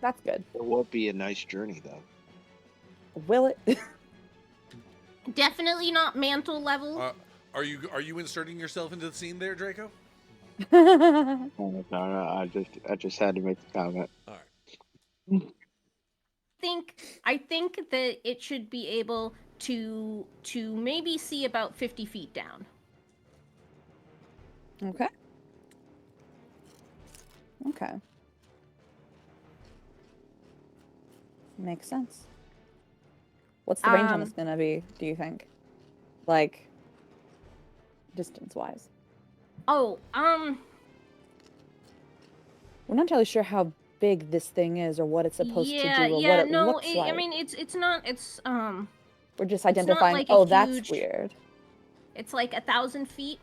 That's good. It will be a nice journey, though. Will it? Definitely not mantle level. Are you inserting yourself into the scene there, Draco? No, I just had to make the comment. All right. I think that it should be able to maybe see about 50 feet down. Okay. Okay. Makes sense. What's the range on this gonna be, do you think? Like, distance-wise? Oh, We're not entirely sure how big this thing is or what it's supposed to do or what it looks like. I mean, it's not, We're just not identifying, like a oh, that's huge- weird. it's like 1,000 feet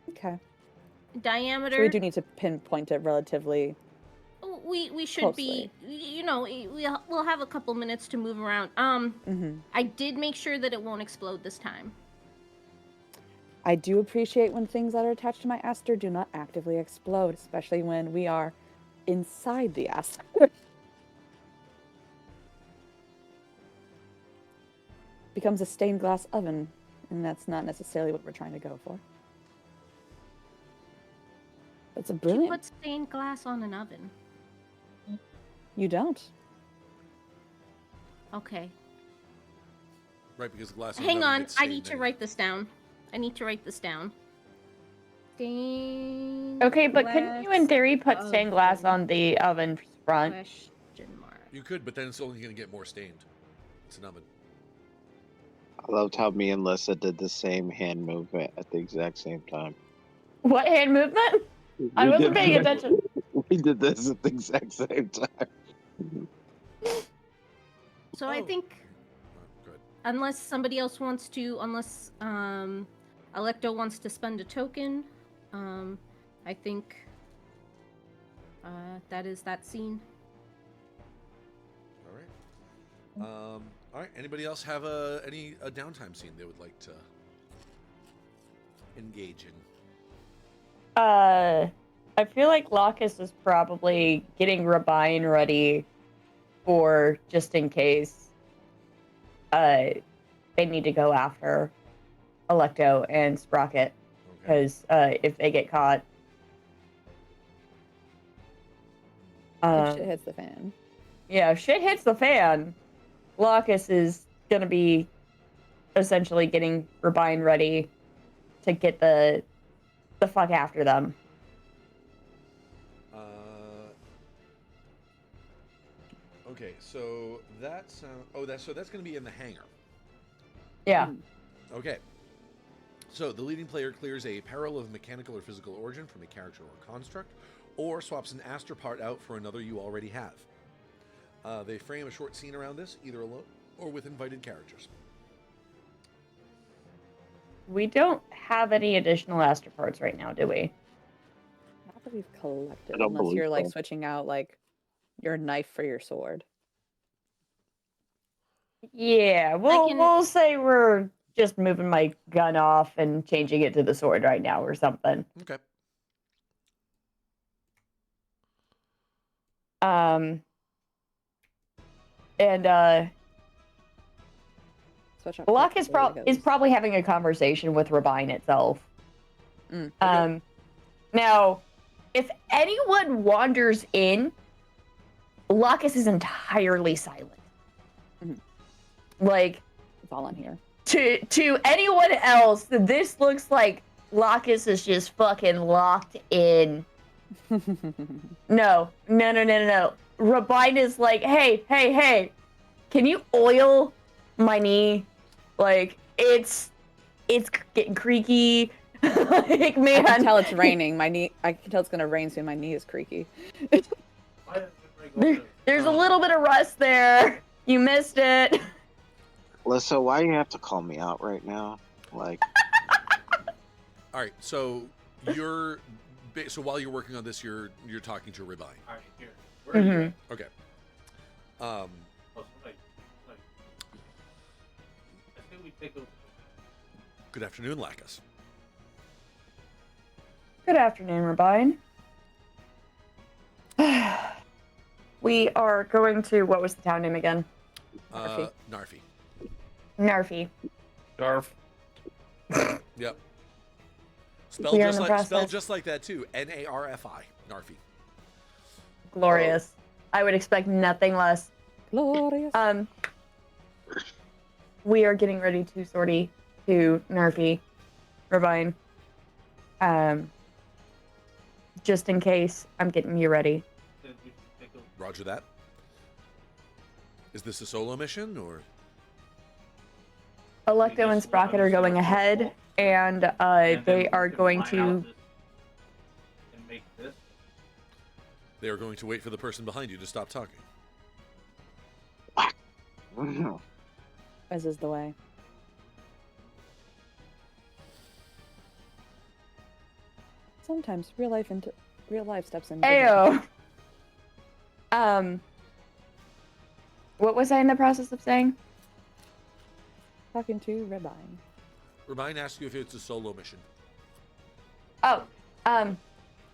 Okay. diameter. So we do need to pinpoint it relatively. We should be, you know, we'll have a couple minutes to move around. I did make sure that it won't explode this time. I do appreciate when things that are attached to my Astir do not actively explode, especially when we are inside the Astir. becomes a stained glass oven, and that's not necessarily what we're trying to go for. It's a You brilliant. put stained glass on an oven. You don't. Okay. Right, because glass. Hang on, I need to write this down. Stained Okay, but couldn't you in theory put stained glass oven. on the oven front? Question mark. You could, but then it's only going to get more stained. It's an oven. I loved how me and Lissa did the same hand movement at the exact same time. What hand movement? I We wasn't did- paying attention. We did this at the exact same time. So I Oh. think Good. unless somebody else wants to, Electo wants to spend a token, I think that is that scene. All right. All right. Anybody else have a downtime scene they would like to engage in? I feel like Locus is probably getting Rabine ready for just in case they need to go after Electo and Sprocket, Okay. because if they get caught, If shit hits the fan. yeah, if shit hits the fan, Locus is gonna be essentially getting Rabine ready to get the fuck after them. Okay, so that's that's going to be in the hangar. Yeah. Okay. So the leading player clears a peril of mechanical or physical origin from a character or construct, or swaps an Astir part out for another you already have. They frame a short scene around this, either alone or with invited characters. We don't have any additional Astir parts right now, do we? Not that we've collected, I don't unless you're believe like so. switching out like your knife for your sword. Yeah, we'll can- we'll say we're just moving my gun off and changing it to the sword right now or something. Okay. And Switch out Block quick is before it goes. probably having a conversation with Rabine itself. Mm. Now, if anyone wanders in, Locus is entirely silent. Mhm. Like, It's all in here. to anyone else, this looks like Locus is just fucking locked in. No. Rabine is like, hey, can you oil my knee? Like, it's getting creaky. Like, man. I can tell it's raining. My knee. I can tell it's gonna rain soon. My knee is creaky. There's a little bit of rust there. You missed it. Lissa, why you have to call me out right now? Like, All right. So so while you're working on this, you're talking to Rabine. Alright, here. Where are you Mhm. at? Okay. Oh, wait. I think we take over. Good afternoon, Lacus. Good afternoon, Rabine. We are going to, what was the town name again? Narfi. Narfi. Darf. Yep. We are in the Spelled process. just like that too. Narfi. Narfi. Glorious. I would expect nothing less. Glorious. We are getting ready to sortie to Narfi, Rabine. Just in case, I'm getting you ready. Then we should take over. Roger that. Is this a solo mission or? Electo and Sprocket are going ahead, and And then they we are can going line to. out this and make this. They are going to wait for the person behind you to stop talking. As is the way. Sometimes real life steps in. Ayo. What was I in the process of saying? Talking to Rabine. Rabine asked you if it's a solo mission. Oh,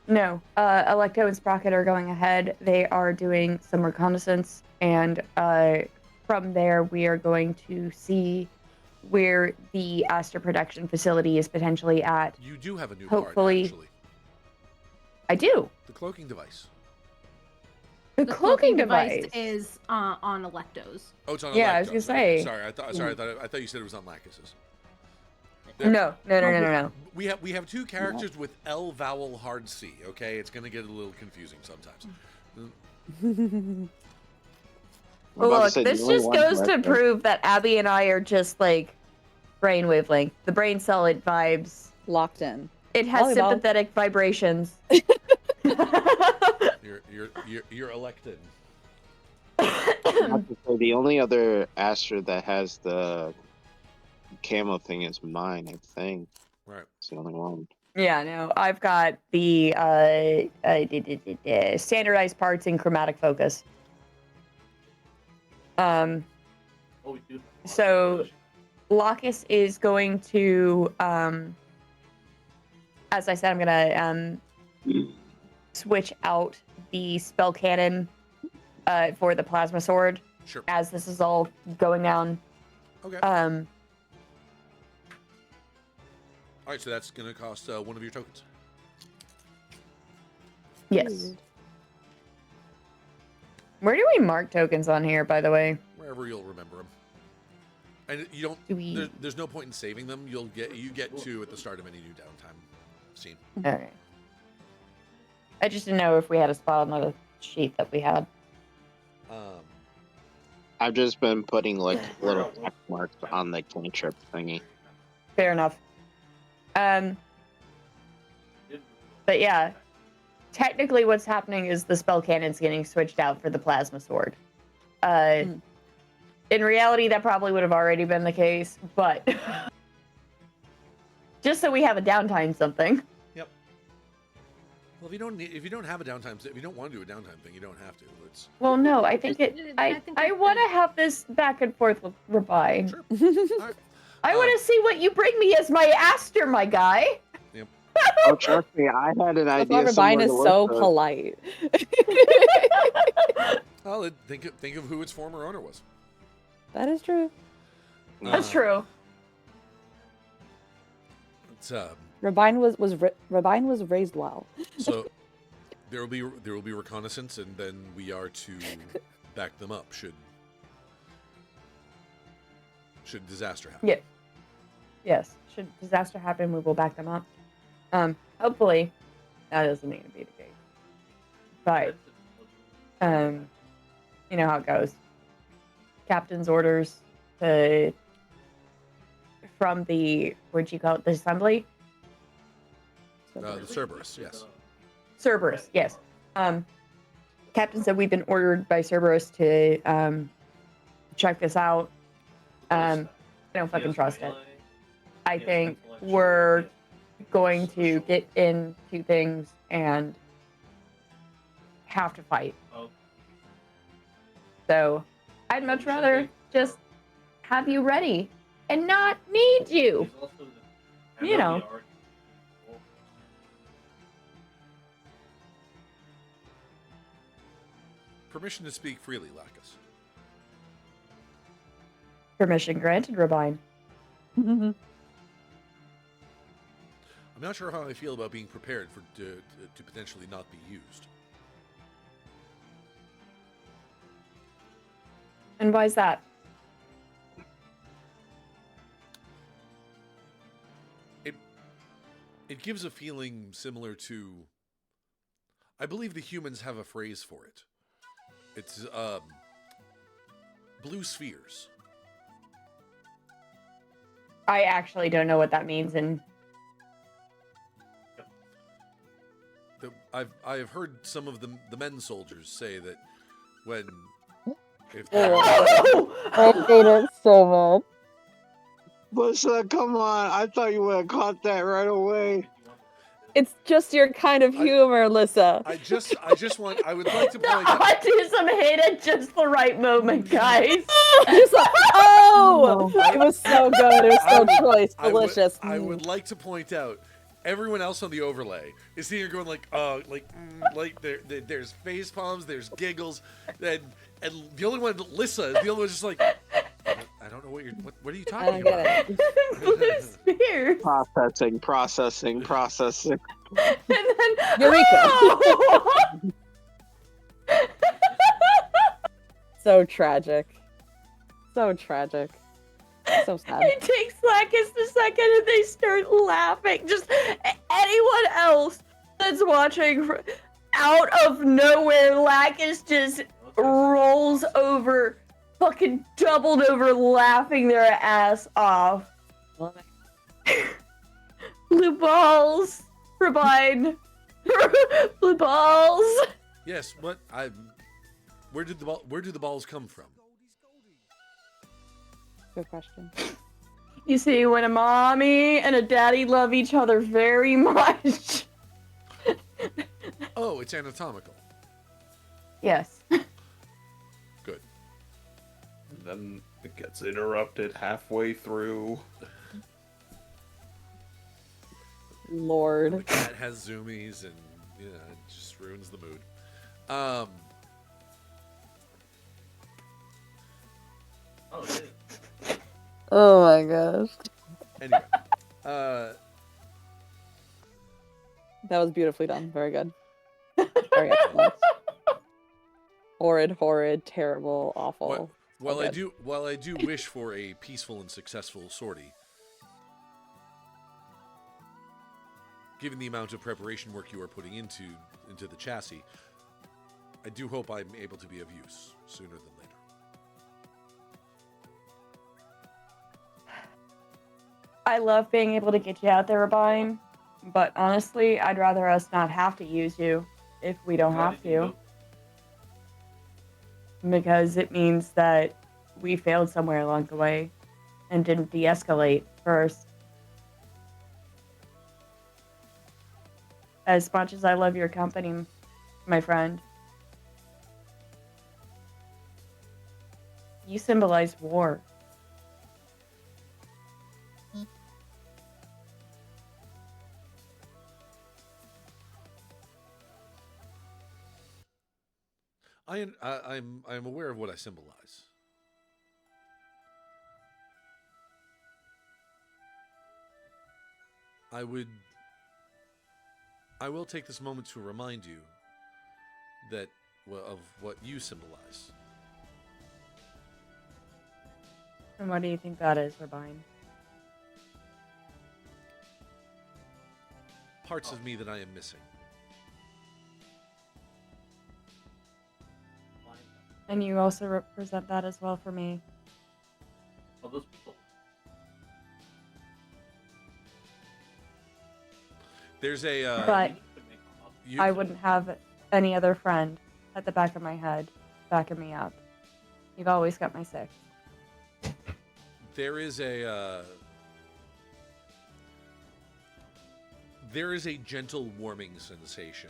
no. Electo and Sprocket are going ahead. They are doing some reconnaissance, and from there we are going to see where the Astir production facility is potentially at. You do have a new Hopefully- part, actually. I do. The cloaking device. The cloaking device is on Electos. Oh, it's on Yeah, I was Electos. gonna say. Sorry, I thought you said it was on Lacus's. No. We have two characters with L vowel hard C. Okay, it's gonna get a little confusing sometimes. I'm about to Look, say, this the only just one goes to director- prove that Abby and I are just like brain wavelength. The brain solid vibes. Locked in. It has Volleyball. sympathetic vibrations. You're elected. I have to say, the only other Astir that has the camo thing is mine, I think. Right. It's the only one. Yeah, no, I've got the standardized parts in chromatic focus. Oh, we do. So Lacus is going to, as I said, I'm gonna switch out the spell cannon for the plasma sword Sure. as this is all going down. Okay. Um, All right, so that's gonna cost one of your tokens. yes. Where do we mark tokens on here, by the way? Wherever you'll remember them. And you don't. Do we? There's no point in saving them. You get two at the start of any new downtime scene. Okay. I just didn't know if we had a spot on the sheet that we had. I've just been putting like little check marks on the cantrip thingy. Fair enough. But yeah, technically what's happening is the spell cannon's getting switched out for the plasma sword. In reality, that probably would have already been the case, but just so we have a downtime something. Yep. Well, if you don't have a downtime, if you don't want to do a downtime thing, you don't have to. It's Well, no, I think I want to have this back and forth with Rabai. sure. All right. I want to see what you bring me as my Astir, my guy. Oh, trust me, I had an That's idea. why Rabine somewhere is to so look for. polite. Well, think of who its former owner was. That is true. That's true. It's Rabine was raised well. so there will be reconnaissance, and then we are to back them up should disaster happen. Yeah. Yes. Should disaster happen, we will back them up. Hopefully, that doesn't need to be the case. But, you know how it goes. Captain's orders from the, what'd you call it, the assembly? The Cerberus, yes. Cerberus, yes. Captain said we've been ordered by Cerberus to check this out. I don't fucking trust it. I think we're going to get into things and have to fight. So I'd much rather just have you ready and not need you. You know. Permission to speak freely, Lacus. Permission granted, Rabine. I'm not sure how I feel about being prepared to potentially not be used. And why is that? It gives a feeling similar to. I believe the humans have a phrase for it. It's blue spheres. I actually don't know what that means, and I have heard some of the men soldiers say that when if I hate it so much. But come on, I thought you would have caught that right away. It's just your kind of humor, Lissa. I would like to the point out, autism hit at just the right moment, guys. Just like, oh, it was so good. It was so choice, delicious. I would like to point out everyone else on the overlay is sitting here going like there's face palms, there's giggles, and the only one, Lissa, is the only one just like, I don't know what you're. What are you I talking don't get about? it. Blue spears. Processing. And then Eureka. Oh! So tragic. So tragic. So sad. It takes Lacus a second and they start laughing. Just anyone else that's watching out of nowhere, Lacus just rolls over, fucking doubled over, laughing their ass off. Blue balls, Rabine. Blue balls. Yes. What? Where do the balls come from? Good question. You see, when a mommy and a daddy love each other very much. Oh, it's anatomical. Yes. Good. And then it gets interrupted halfway through. The Lord. cat has zoomies, and it just ruins the mood. Oh, it is. Oh my gosh. Anyway, That was beautifully done. Very good. Very excellent. Horrid, terrible, awful. while So I good. do wish for a peaceful and successful sortie, given the amount of preparation work you are putting into the chassis, I do hope I'm able to be of use sooner than later. I love being able to get you out there, Rabine, but honestly, I'd rather us not have to use you if we don't Why have did you to, go? because it means that we failed somewhere along the way and didn't de-escalate first. As much as I love your company, my friend, you symbolize war. I'm aware of what I symbolize. I will take this moment to remind you that of what you symbolize. And what do you think that is, Rabine? Parts of me that I am missing. And you also represent that as well for me. All those people. There's a But you- I wouldn't have any other friend at the back of my head backing me up. You've always got my six. there is a gentle warming sensation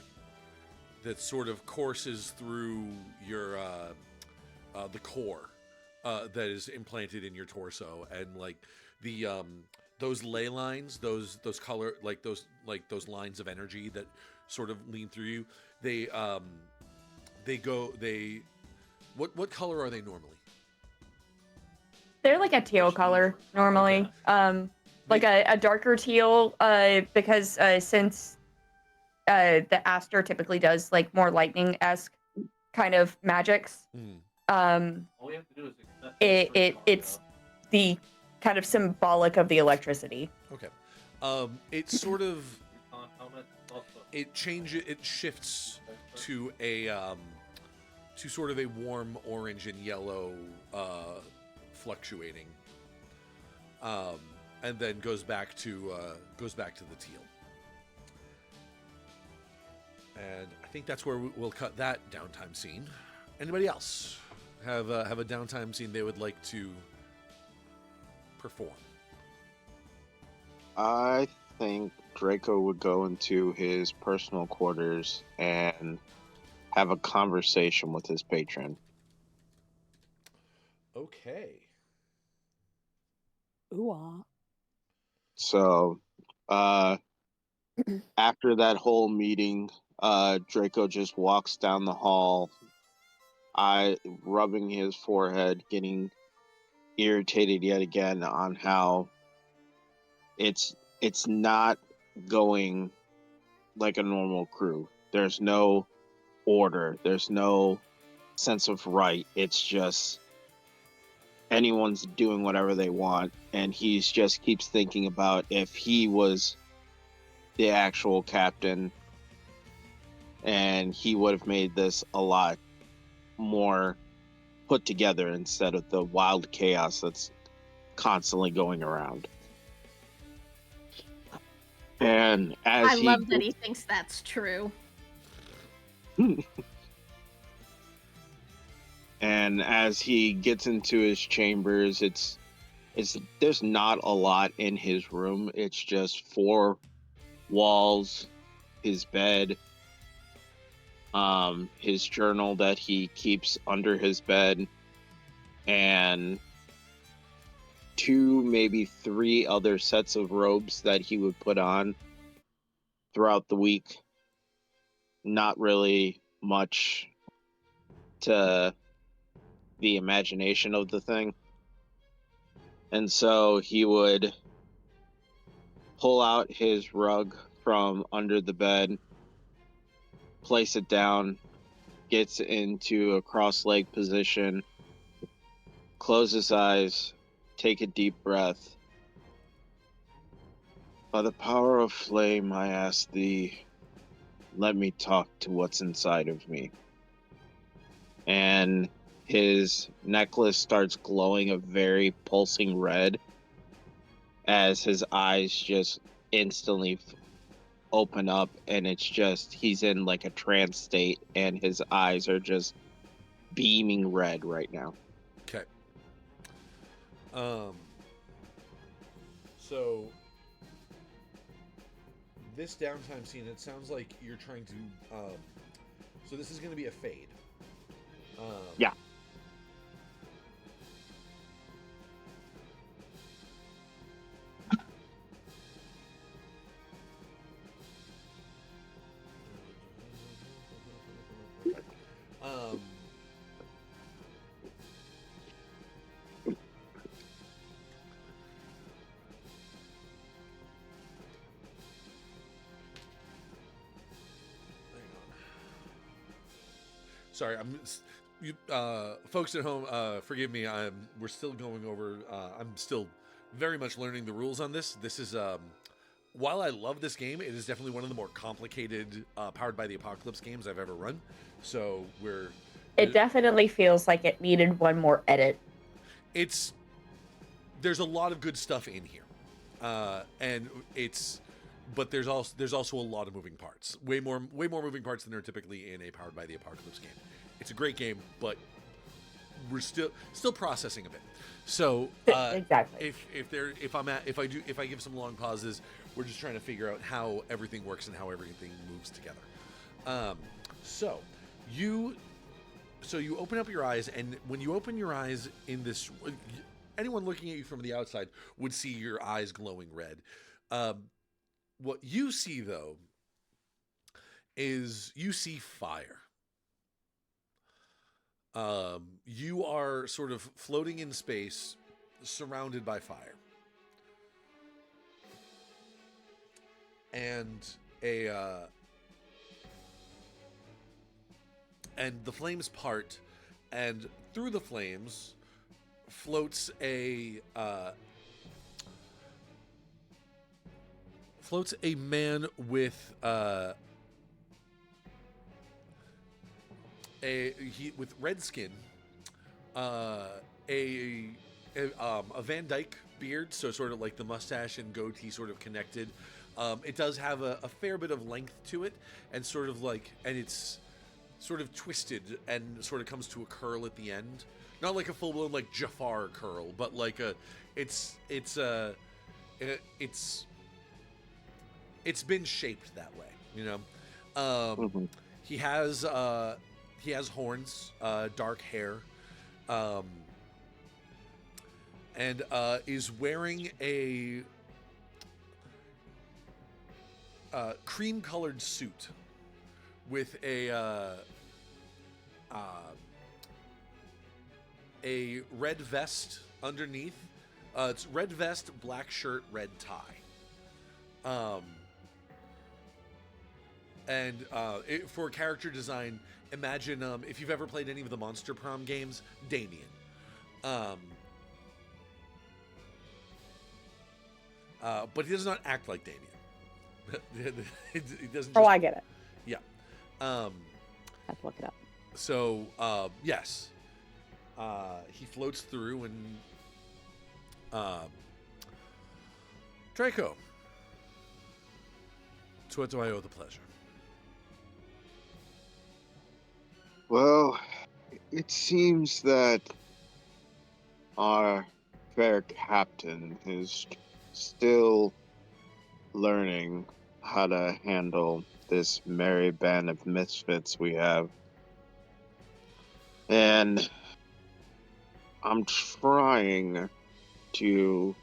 that sort of courses through your the core that is implanted in your torso, and like the those ley lines, those color those lines of energy that sort of lean through you. What color are they normally? They're like a teal color normally. Like a darker teal, because since the Astir typically does like more lightning-esque kind of magics. All we have to do is accept It's the kind of symbolic of the electricity. Okay. It sort of recon helmet. Also, it shifts to a to sort of a warm orange and yellow fluctuating, and then goes back to the teal. And I think that's where we'll cut that downtime scene. Anybody else have a downtime scene they would like to perform? I think Draco would go into his personal quarters and have a conversation with his patron. Okay. Ooh-ah. So, after that whole meeting, Draco just walks down the hall, rubbing his forehead, getting irritated yet again on how it's not going like a normal crew. There's no order. There's no sense of right. It's just anyone's doing whatever they want, and he's just keeps thinking about if he was the actual captain, and he would have made this a lot more put together instead of the wild chaos that's constantly going around. And as I love that he thinks that's true. And as he gets into his chambers, it's there's not a lot in his room. It's just 4 walls, his bed, his journal that he keeps under his bed, and 2, maybe 3 other sets of robes that he would put on throughout the week. Not really much to the imagination of the thing. And so he would pull out his rug from under the bed, place it down, gets into a cross-leg position, close his eyes, take a deep breath. By the power of flame, I ask thee, let me talk to what's inside of me. And his necklace starts glowing a very pulsing red as his eyes just instantly open up, and it's just he's in like a trance state, and his eyes are just beaming red right now. Okay. So this downtime scene, it sounds like you're trying to. So this is going to be a fade. Yeah. Sorry, you folks at home. Forgive me. We're still going over. I'm still very much learning the rules on this. This is while I love this game, it is definitely one of the more complicated Powered by the Apocalypse games I've ever run. So It definitely feels like it needed one more edit. There's a lot of good stuff in here, and but there's also a lot of moving parts. Way more moving parts than there are typically in a Powered by the Apocalypse game. It's a great game, but we're still processing a bit. So exactly. If I give some long pauses, we're just trying to figure out how everything works and how everything moves together. So you open up your eyes, and when you open your eyes in this, anyone looking at you from the outside would see your eyes glowing red. What you see, though, is you see fire. You are sort of floating in space, surrounded by fire. And the flames part, and through the flames floats a man with with red skin, a Van Dyke beard, so sort of like the mustache and goatee sort of connected. It does have a fair bit of length to it, and it's sort of twisted and sort of comes to a curl at the end. Not like a full blown like Jafar curl, but like it's been shaped that way, you know. Mm-hmm. He has horns, dark hair, and is wearing a cream-colored suit with a red vest underneath. It's red vest, black shirt, red tie. For character design, imagine if you've ever played any of the Monster Prom games, Damien. But he does not act like Damien. He doesn't. Oh, I get it. Yeah. Have to look it up. So yes, he floats through and Draco. To what do I owe the pleasure? Well, it seems that our fair captain is still learning how to handle this merry band of misfits we have. And I'm trying to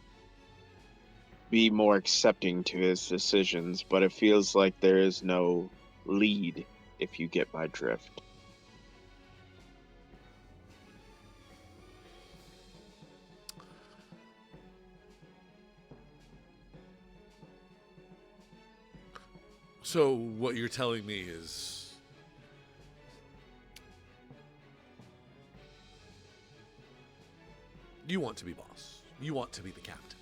be more accepting to his decisions, but it feels like there is no lead, if you get my drift. So what you're telling me is you want to be boss. You want to be the captain.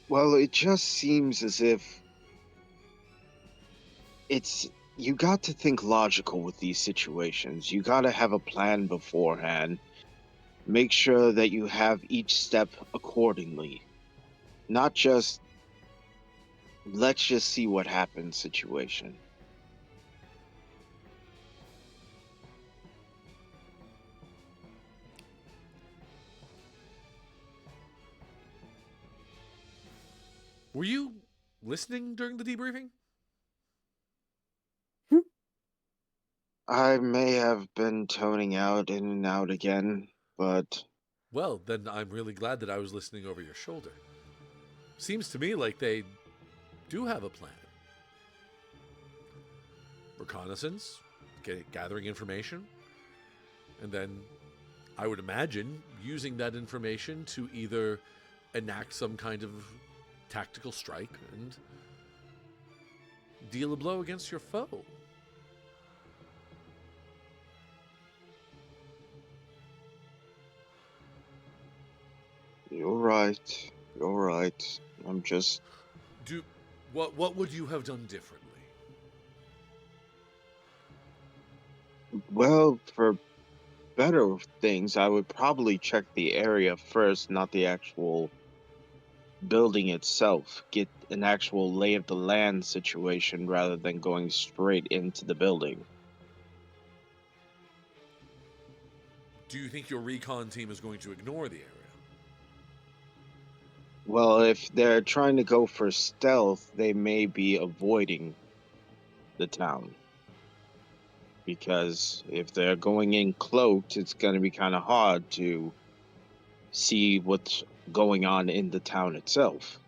Well, it just seems as if you got to think logical with these situations. You got to have a plan beforehand. Make sure that you have each step accordingly. Not just let's just see what happens situation. Were you listening during the debriefing? I may have been toning out in and out again, but Well, then I'm really glad that I was listening over your shoulder. Seems to me like they do have a plan. Reconnaissance, gathering information, and then I would imagine using that information to either enact some kind of tactical strike and deal a blow against your foe. you're right. You're right. I'm just What would you have done differently? well, for better things, I would probably check the area first, not the actual building itself. Get an actual lay of the land situation rather than going straight into the building. Do you think your recon team is going to ignore the area? Well, if they're trying to go for stealth, they may be avoiding the town. Because if they're going in cloaked, it's going to be kind of hard to see what's going on in the town itself.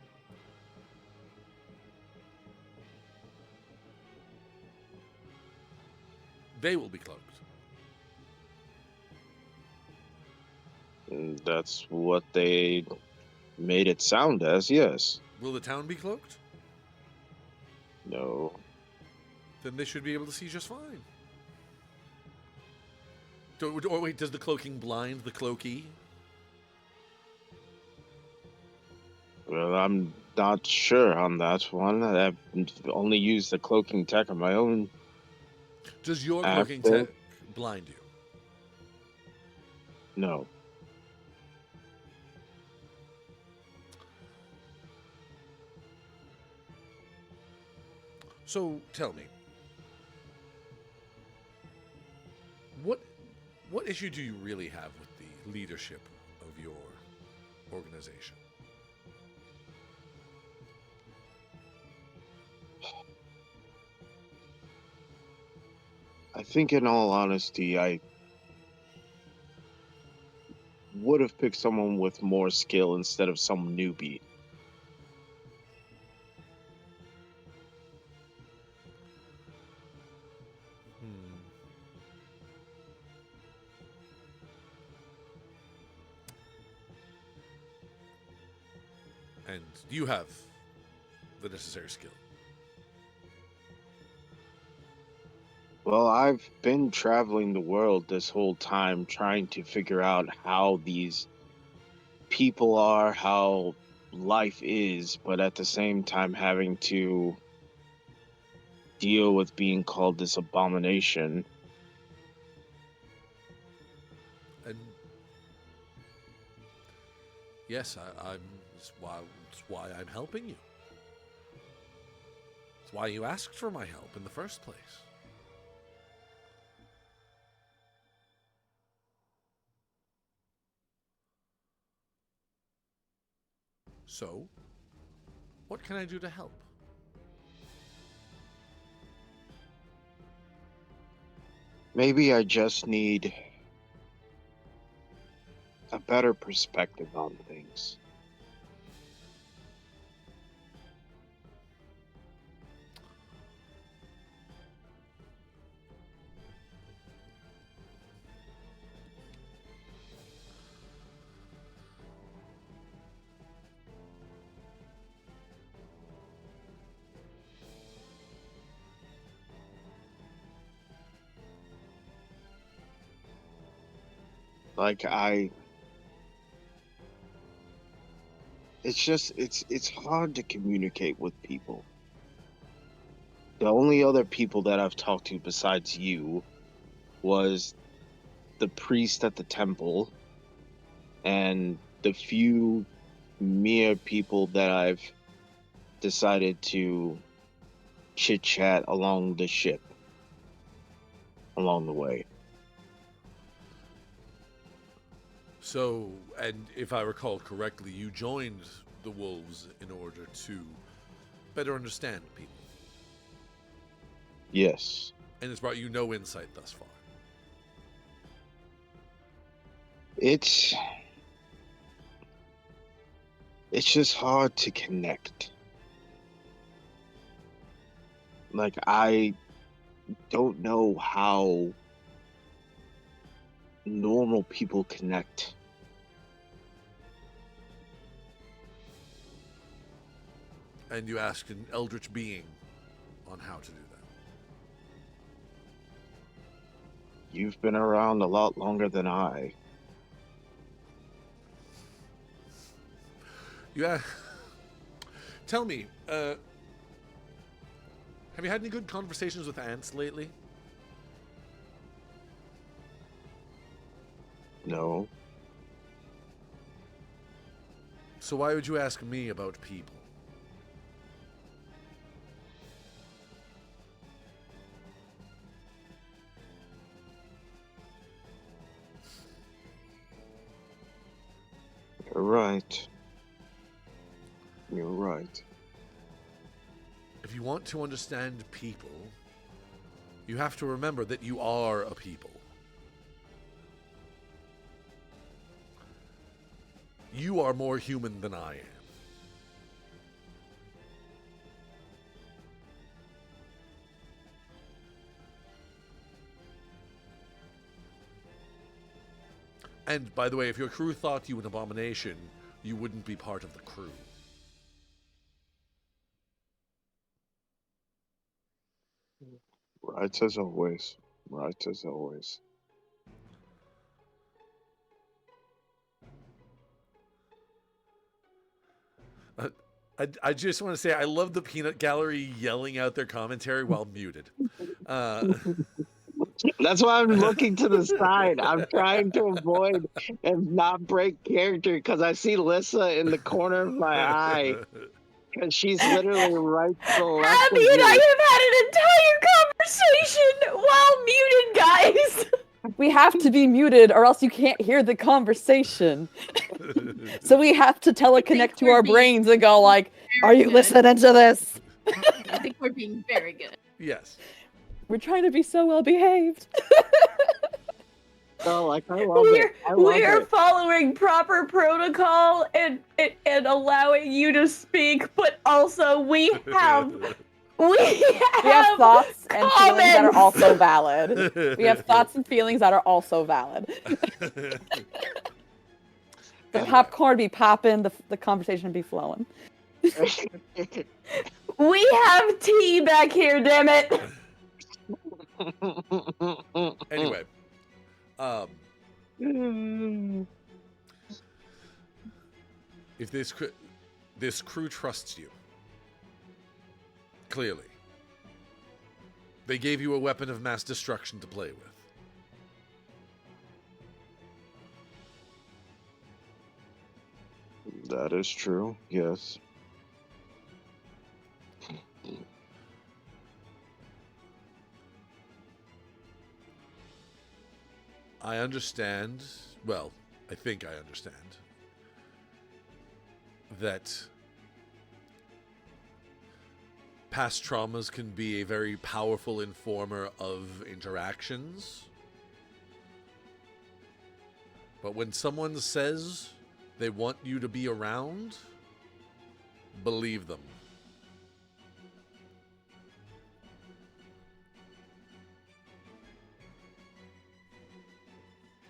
They will be cloaked. And that's what they made it sound as, yes. Will the town be cloaked? No. Then they should be able to see just fine. Or wait, does the cloaking blind the cloaky? Well, I'm not sure on that one. I've only used the cloaking tech on my own. Does your cloaking After- tech blind you? No. So tell me, what issue do you really have with the leadership of your organization? I think, in all honesty, I would have picked someone with more skill instead of some newbie. And you have the necessary skill. Well, I've been traveling the world this whole time trying to figure out how these people are, how life is, but at the same time having to deal with being called this abomination. And yes, I'm. It's why I'm helping you. It's why you asked for my help in the first place. So, what can I do to help? Maybe I just need a better perspective on things. Like it's hard to communicate with people. The only other people that I've talked to besides you was the priest at the temple and the few mere people that I've decided to chit chat along the ship along the way. So, and if I recall correctly, you joined the Wolves in order to better understand people. Yes. And it's brought you no insight thus far. It's just hard to connect. Like, I don't know how normal people connect. And you ask an eldritch being on how to do that. You've been around a lot longer than I. Yeah. Tell me, have you had any good conversations with ants lately? No. So why would you ask me about people? You're right. You're right. If you want to understand people, you have to remember that you are a people. You are more human than I am. And by the way, if your crew thought you an abomination, you wouldn't be part of the crew. Right as always. Right as always. I just want to say I love the peanut gallery yelling out their commentary while muted. That's why I'm looking to the side. I'm trying to avoid and not break character because I see Lissa in the corner of my eye. Because she's literally right to the left of Abby and me. I have had an entire conversation while muted, guys. We have to be muted or else you can't hear the conversation. So we have to teleconnect to our brains and go like, are you listening to this? I think we're being very good. Yes. We're trying to be so well behaved. Oh, like I love it. I love We are it. following proper protocol and allowing you to speak, but also we have We have thoughts and feelings that are also valid. We have thoughts and feelings that are also valid. The Anyway. popcorn be popping, the conversation be flowing. We have tea back here, damn it. Anyway, if this crew trusts you, clearly, they gave you a weapon of mass destruction to play with. That is true, yes. I understand, well, I think I understand, that past traumas can be a very powerful informer of interactions. But when someone says they want you to be around, believe them.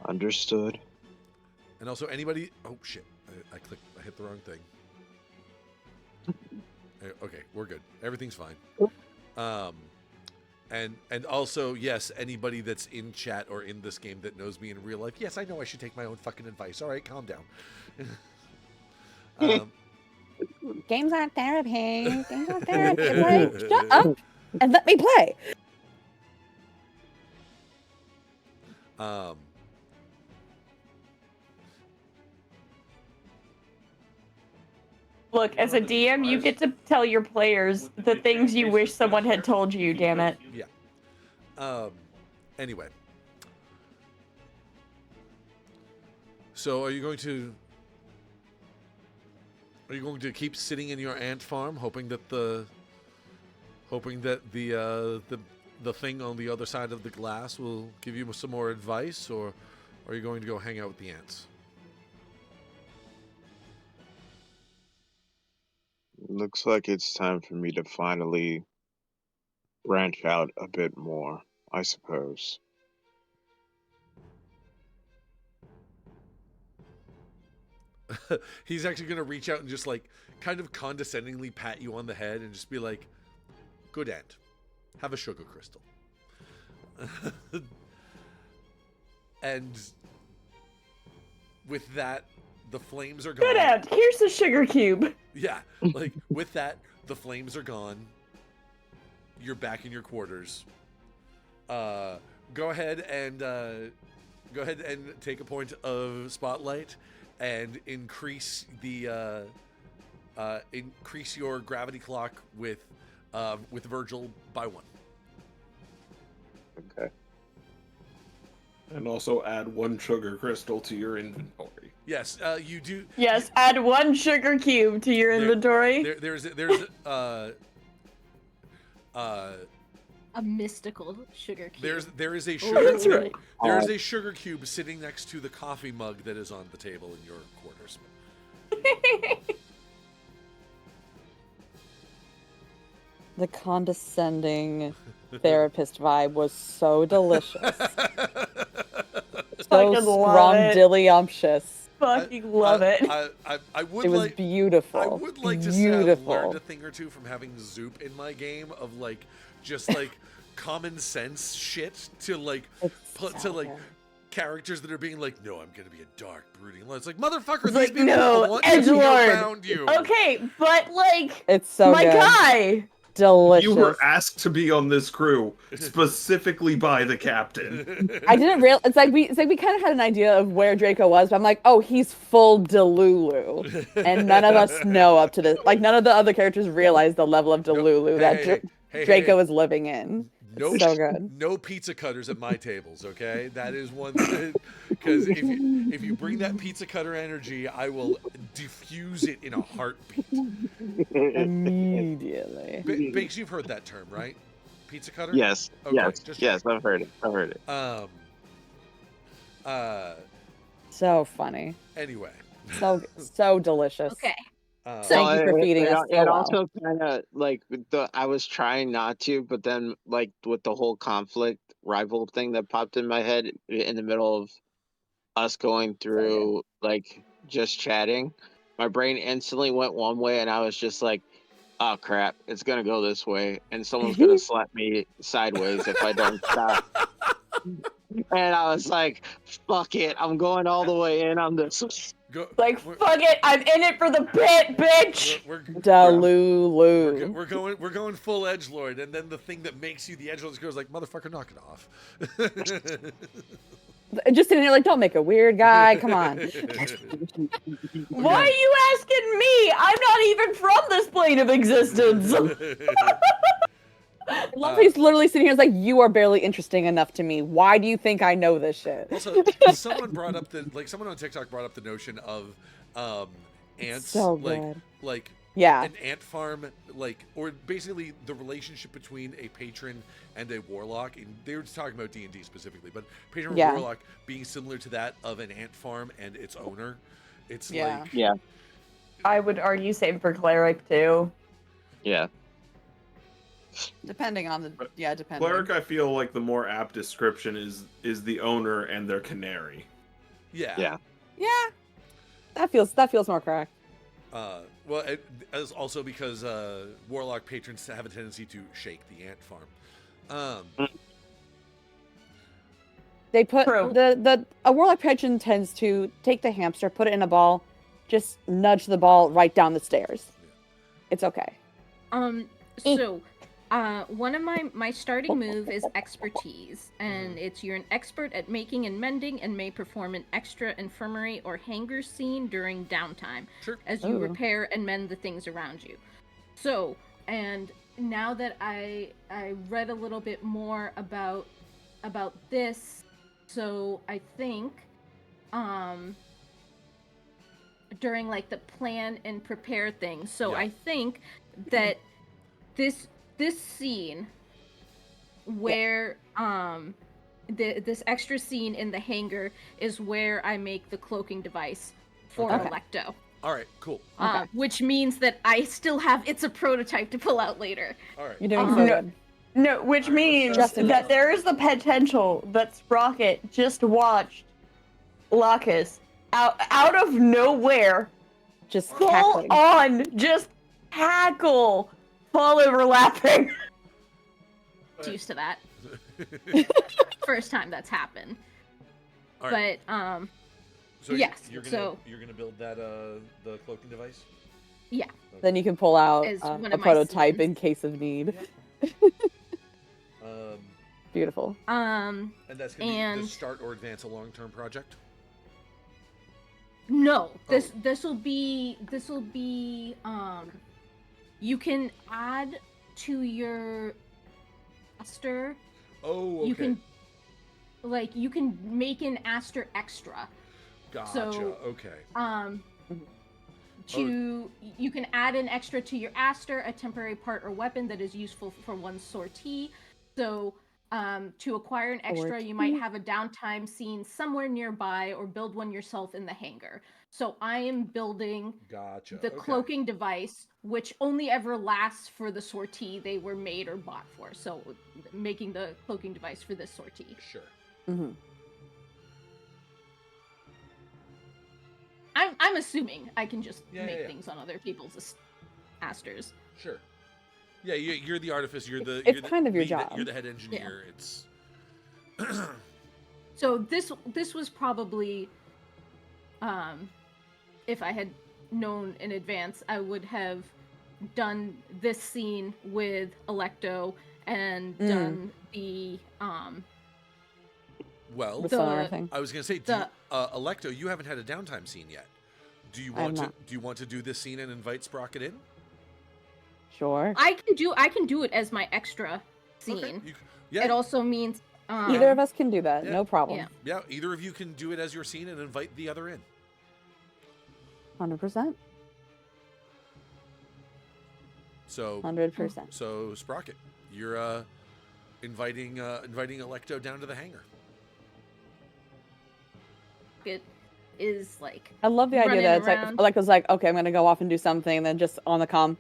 Understood. And also, anybody... Oh, shit. I hit the wrong thing. Okay, we're good. Everything's fine. And also, yes, anybody that's in chat or in this game that knows me in real life, yes, I know I should take my own fucking advice. All right, calm down. Games aren't therapy. Games aren't therapy. Like, shut up and let me play. Look, as a DM, you get to tell your players the things you wish someone had told you, damn it. Yeah. Anyway. So are you going to keep sitting in your ant farm hoping that the thing on the other side of the glass will give you some more advice, or are you going to go hang out with the ants? Looks like it's time for me to finally branch out a bit more, I suppose. He's actually going to reach out and just like kind of condescendingly pat you on the head and just be like, "Good ant. Have a sugar crystal." And with that, the flames are gone. Good ant, here's the sugar cube. Yeah, like with that, the flames are gone. You're back in your quarters. Go ahead and take a point of spotlight and increase the increase your gravity clock with Virgil by 1. Okay. And also add 1 sugar crystal to your inventory. Yes, you do. Yes, add 1 sugar cube to your inventory. There's A mystical sugar cube. There is a Oh, sugar that's right. there is a sugar cube sitting next to the coffee mug that is on the table in your quarters. The condescending therapist vibe was so delicious. So Fucking love it. scrumdiddlyumptious. Fucking love it. I would It was like beautiful. I would like to say I've Beautiful. learned a thing or two from having Zoop in my game of like just like common sense shit to like It's put so to like good. characters that are being like, no, I'm gonna be a dark, brooding. It's like, motherfucker, It's these like, people no, want you to be edgelord. around you. Okay, but like, It's so my good. guy. Delicious. You were asked to be on this crew specifically by the captain. I didn't realize. It's like we kind of had an idea of where Draco was, but I'm like, oh, he's full Delulu, and none of us know up to this. Like, none of the other characters realize the level of Delulu that Draco is living in. No, It's so good. No pizza cutters at my tables, okay? That is one thing. Because if you bring that pizza cutter energy, I will diffuse it in a heartbeat. Immediately. Bakes, you've heard that term, right? Pizza cutter? Yes, Okay, yes, just yes, I've heard it. So funny. Anyway. So delicious. Okay. Thank you for feeding us so It well. also kind of like I was trying not to, but then like with the whole conflict rival thing that popped in my head in the middle of us going through like just chatting, my brain instantly went one way, and I was just like, "Oh crap, it's gonna go this way, and someone's gonna slap me sideways if I don't stop." And I was like, "Fuck it, I'm going all the way in on this." Go, Like, we're, fuck it, I'm in it for the bit, bitch. Delulu. we're going full edgelord, and then the thing that makes you the edgelord goes like, motherfucker, knock it off. Just sitting there like, don't make a weird guy. Come on. Why are you asking me? I'm not even from this plane of existence. I love he's literally sitting here. It's like, you are barely interesting enough to me. Why do you think I know this shit? Also, someone on TikTok brought up the notion of ants, So like good. like Yeah. an ant farm, like, or basically the relationship between a patron and a warlock. And they were just talking about D&D specifically, but patron Yeah. and warlock being similar to that of an ant farm and its owner. It's Yeah. like, Yeah, I would argue same for cleric too. yeah. Depending on the depending. Cleric, I feel like the more apt description is the owner and their canary. yeah. Yeah. Yeah. That feels more correct. Well, as also because warlock patrons have a tendency to shake the ant farm. They put True. a warlock patron tends to take the hamster, put it in a ball, just nudge the ball right down the stairs. It's okay. So, one of my starting move is expertise, and it's you're an expert at making and mending, and may perform an extra infirmary or hanger scene during downtime Sure. as you Ooh. repair and mend the things around you. So, and now that I read a little bit more about this, so I think during like the plan and prepare thing. So Yeah. I think that this scene where this extra scene in the hangar is where I make the cloaking device for Okay. Electo. All right, cool. Okay. Which means that I still have it's a prototype to pull out later. All right. You're doing Oh, so no. good. No, which means Just in that case. there is the potential that Sprocket just watched Lacus out of nowhere, Just full cackling. on, just cackle, fall overlapping. It's used to that. First time that's happened. All right. But So yes, you're gonna so- you're gonna build that the cloaking device. yeah. Then you can pull out Is one a of my prototype scenes. in case of need. Beautiful. And that's gonna be And- the start or advance a long-term project. No, Oh. this will be you can add to your Astir. Oh, okay. You can make an Astir extra. Gotcha. so- Okay. You can add an extra to your Astir, a temporary part or weapon that is useful for one sortie. So to acquire an extra, you might have a downtime scene somewhere nearby or build one yourself in the hangar. So I am building Gotcha. the okay. cloaking device, which only ever lasts for the sortie they were made or bought for. So making the cloaking device for this sortie. Sure. Mm-hmm. I'm assuming I can just Yeah, make yeah. things on other people's Astirs. Sure. Yeah, you're the artificer. You're the. It's you're the kind of your lead- job. You're the head engineer. It's. So this was probably, if I had known in advance, I would have done this scene with Electo and done the Well, With The- some other thing. I was gonna say, Electo, you haven't had a downtime scene yet. Do you I have want to? not. Do you want to do this scene and invite Sprocket in? Sure. I can do it as my extra scene. Okay. Yeah. It also means Either of us can do that. Yeah. No problem. Yeah. Yeah. Either of you can do it as your scene and invite the other in. 100%. So 100%. So Sprocket, you're inviting Electo down to the hangar. it is like I love the idea running that it's around. like was like, okay, I'm gonna go off and do something, and then just on the comm.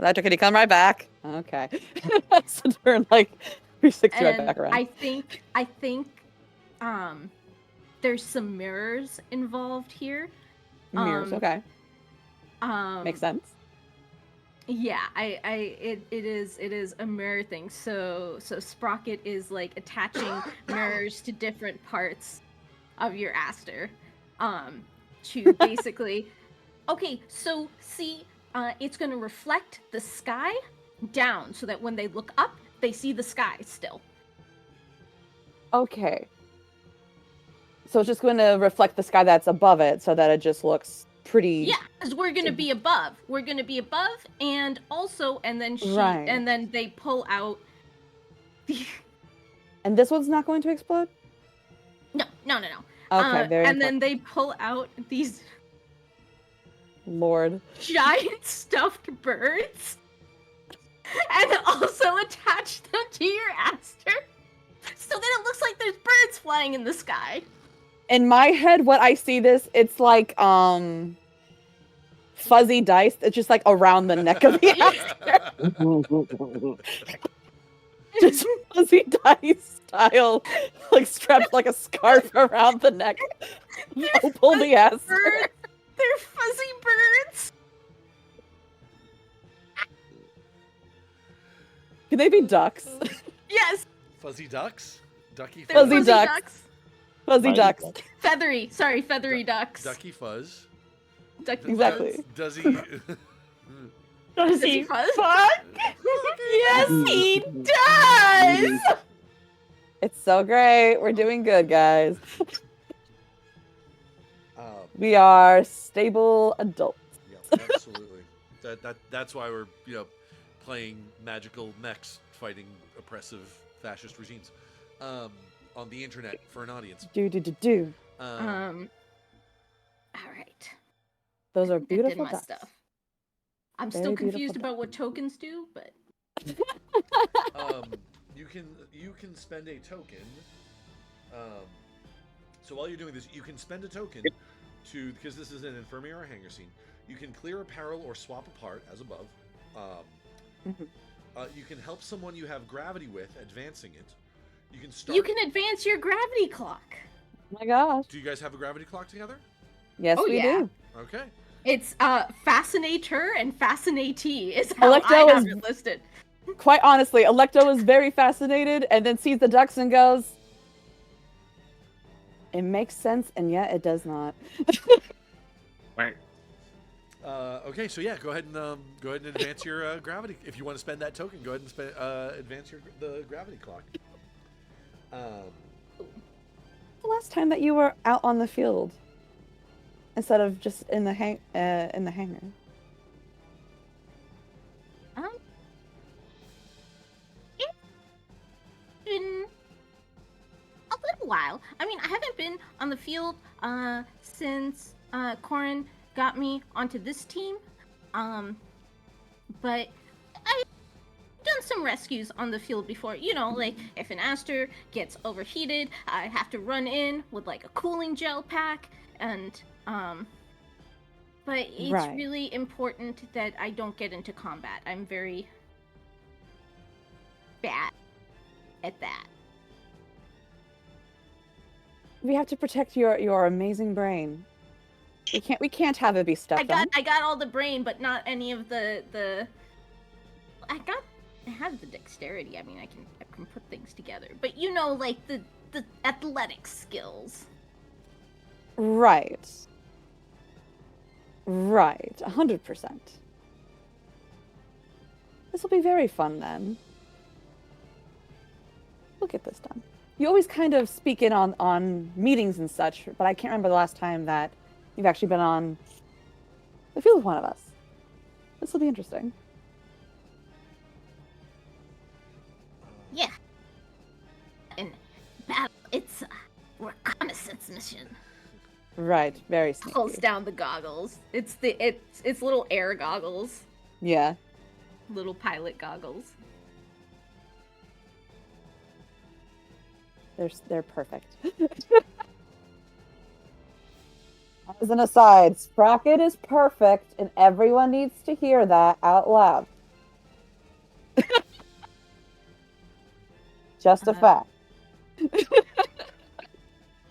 Electric, can you come right back? Okay. So turn like 360 right and back around. I think there's some mirrors involved here. Mirrors, okay. Makes sense. Yeah, it is a mirror thing. So Sprocket is like attaching mirrors to different parts of your Astir, to basically. Okay, so see, it's gonna reflect the sky down so that when they look up, they see the sky still. Okay. So it's just going to reflect the sky that's above it, so that it just looks pretty. Yeah, because we're gonna be above. We're gonna be above, and also, and then Right. and then they pull out. And this one's not going to explode? No. Okay, very And then important. they pull out these Lord. giant stuffed birds, and also attach them to your Astir, so that it looks like there's birds flying in the sky. In my head, what I see this, it's like fuzzy dice. It's just like around the neck of the Astir. Just fuzzy dice style, like strapped like a scarf around the neck. Opal the Astir. Birds. They're fuzzy birds. Can they be ducks? Yes. Fuzzy ducks? Ducky They're fuzz? Fuzzy ducks. Fuzzy Fuzzy ducks. ducks. Feathery. Sorry, feathery ducks. Ducky fuzz. Ducky Exactly. fuzz. Does he... Does he fuzz? Yes, he does. It's so great. We're doing good, guys. um, We are stable adults. yeah, absolutely. That's why we're, playing magical mechs fighting oppressive fascist regimes on the internet for an audience. Do. All right. Those are That did beautiful my ducks. stuff. I'm Very still beautiful confused duck. about what tokens do, but You can spend a token. So while you're doing this, you can spend a token because this is an infirmary or a hangar scene. You can clear apparel or swap a part as above. You can help someone you have gravity with, advancing it. You can start. you can advance your gravity clock. Oh my gosh. Do you guys have a gravity clock together? Yes, Oh, we yeah. do. Okay. It's Fascinator and Fascinatee is how Electo I have is- it listed. Quite honestly, Electo is very fascinated and then sees the ducks and goes, it makes sense, and yet it does not. Okay, so yeah, go ahead and advance your gravity. If you want to spend that token, go ahead and advance the gravity clock. The last time that you were out on the field instead of just in the hangar. It's been a little while. I mean, I haven't been on the field since Cohran got me onto this team. But I've done some rescues on the field before. You know, like if an Astir gets overheated, I have to run in with like a cooling gel pack and but it's Right. really important that I don't get into combat. I'm very bad at that. We have to protect your amazing brain. We can't have it be stuck on. I got all the brain, but not any of the. I have the dexterity. I mean, I can put things together, but you know, like the athletic skills. Right. 100%. This will be very fun then. We'll get this done. You always kind of speak in on meetings and such, but I can't remember the last time that you've actually been on the field with one of us. This will be interesting. Yeah. And battle. It's a reconnaissance mission. Right, very sneaky. Pulls down the goggles. It's little air goggles, Yeah. little pilot goggles. They're perfect. As an aside, Sprocket is perfect, and everyone needs to hear that out loud. Just a fact.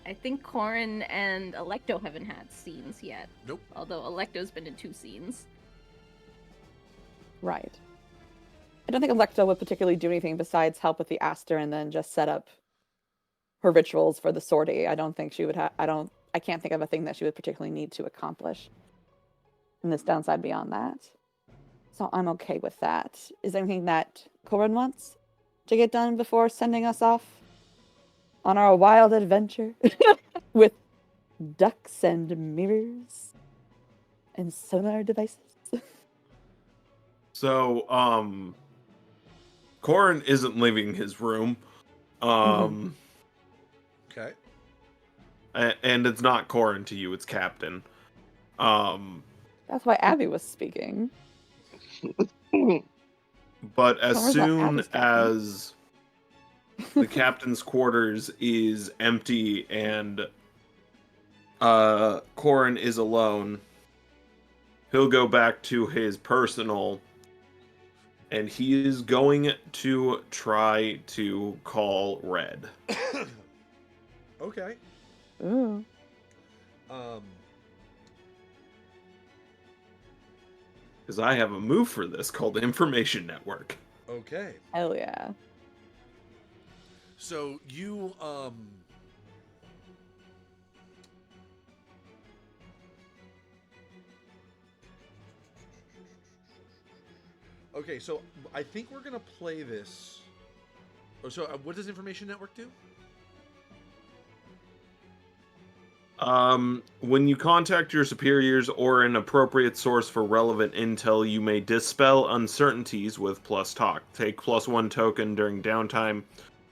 I think Cohran and Electo haven't had scenes yet. Nope. Although Electo's been in 2 scenes. Right. I don't think Electo would particularly do anything besides help with the Astir and then just set up her rituals for the sortie. I don't think she would have. I can't think of a thing that she would particularly need to accomplish in this downside beyond that. So I'm okay with that. Is there anything that Cohran wants to get done before sending us off on our wild adventure with ducks and mirrors and sonar devices? So, Cohran isn't leaving his room. Okay. And it's not Cohran to you, it's Captain. That's why Abby was speaking. But as Cohran's not soon Abby's captain. as the captain's quarters is empty and Cohran is alone, he'll go back to his personal, and he is going to try to call Red. Okay. Ooh. Because I have a move for this called Information Network. Okay. Hell yeah. So you Okay, so I think we're gonna play this. Oh, so what does Information Network do? When you contact your superiors or an appropriate source for relevant intel, you may dispel uncertainties with plus talk. Take +1 token during downtime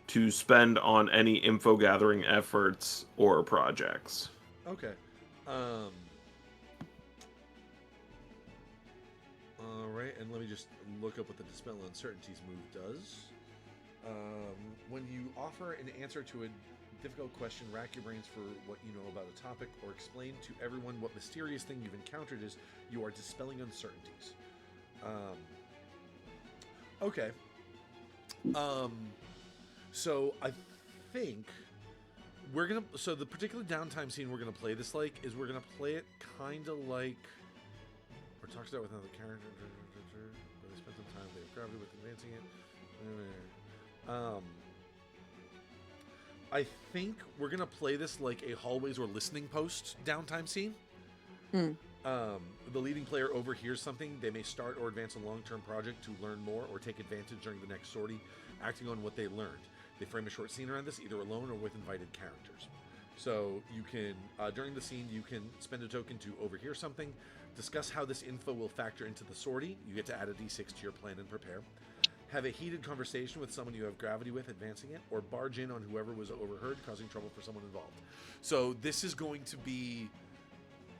to spend on any info gathering efforts or projects. Okay. All right, and let me just look up what the Dispel Uncertainties move does. When you offer an answer to a difficult question, rack your brains for what you know about a topic, or explain to everyone what mysterious thing you've encountered is, you are dispelling uncertainties. Okay. So I think we're gonna. So the particular downtime scene we're gonna play this like is we're gonna play it kind of like. Or talks about with another character. Where they spend some time with gravity with advancing it. I think we're gonna play this like a hallways or listening post downtime scene. The leading player overhears something. They may start or advance a long-term project to learn more or take advantage during the next sortie, acting on what they learned. They frame a short scene around this, either alone or with invited characters. So you can, during the scene, you can spend a token to overhear something, discuss how this info will factor into the sortie. You get to add a d6 to your plan and prepare. Have a heated conversation with someone you have gravity with, advancing it, or barge in on whoever was overheard, causing trouble for someone involved. So this is going to be...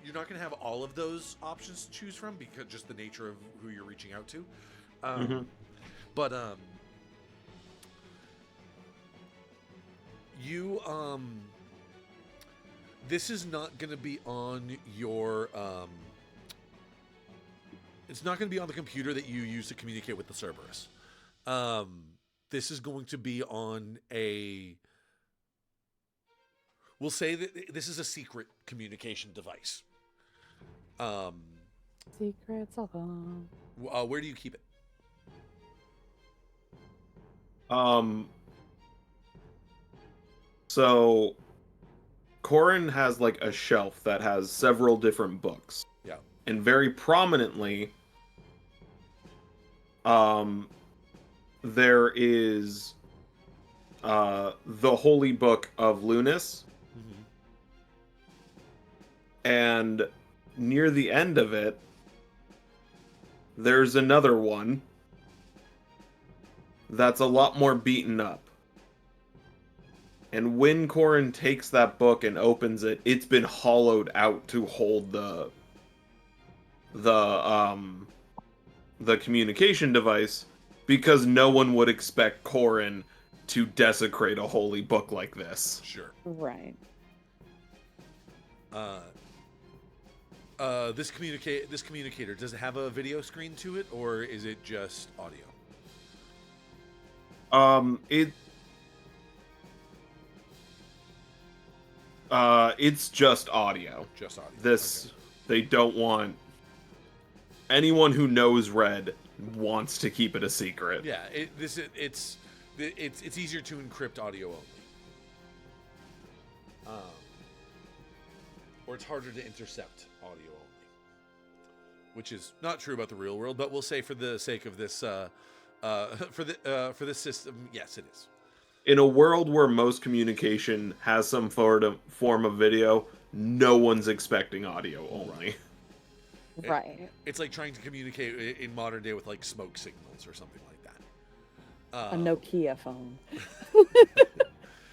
You're not going to have all of those options to choose from, because just the nature of who you're reaching out to. But you this is not going to be on your it's not going to be on the computer that you use to communicate with the Cerberus. This is going to be on a... We'll say that this is a secret communication device. Secrets of home. Where do you keep it? So Cohran has like a shelf that has several different books. Yeah. And very prominently, there is the Holy Book of Lunas. And near the end of it, there's another one that's a lot more beaten up. And when Cohran takes that book and opens it, it's been hollowed out to hold the communication device, because no one would expect Cohran to desecrate a holy book like this. Sure. Right. This communicator, does it have a video screen to it, or is it just audio? It's just audio. Just audio. This Okay. they don't want. Anyone who knows Red wants to keep it a secret. Yeah, it's easier to encrypt audio only. Or it's harder to intercept audio only, which is not true about the real world. But we'll say for the sake of this, for this system, yes, it is. In a world where most communication has some form of video, no one's expecting audio only. Right. It's like trying to communicate in modern day with like smoke signals or something like that. A Nokia phone.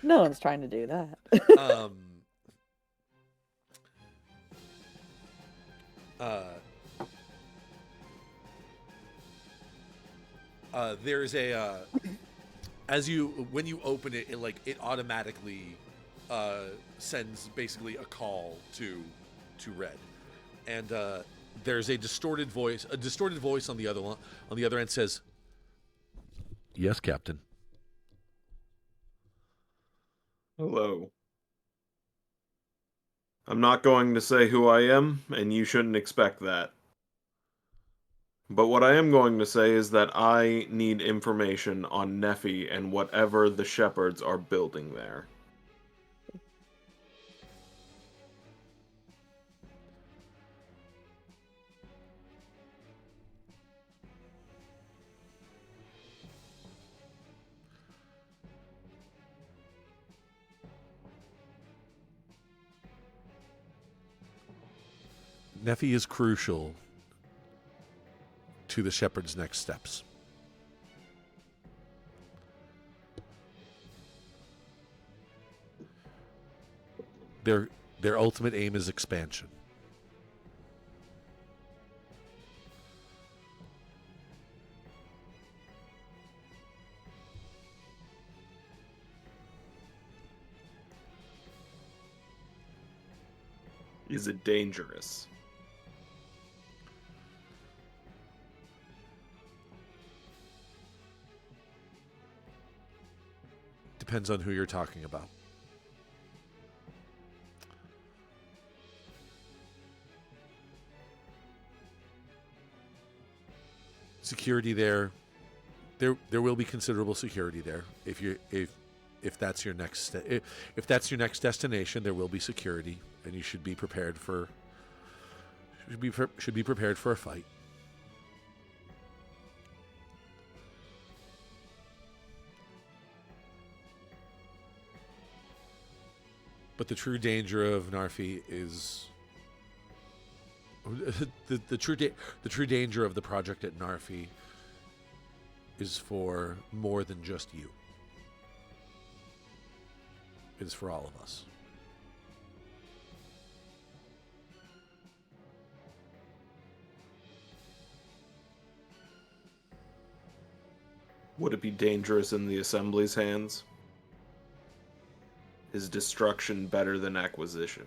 No one's trying to do that. There's a when you open it, it automatically sends basically a call to Red, and there's a distorted voice on the other end says, "Yes, Captain." Hello. I'm not going to say who I am, and you shouldn't expect that. But what I am going to say is that I need information on Nephi and whatever the shepherds are building there. Nephi is crucial to the shepherd's next steps. Their ultimate aim is expansion. Is it dangerous? Depends on who you're talking about. Security there will be considerable security there. If that's your next if that's your next destination, there will be security, and you should be prepared for should be prepared for a fight. But the true danger of Narfi is the true danger of the project at Narfi is for more than just you. It is for all of us. Would it be dangerous in the Assembly's hands? Is destruction better than acquisition?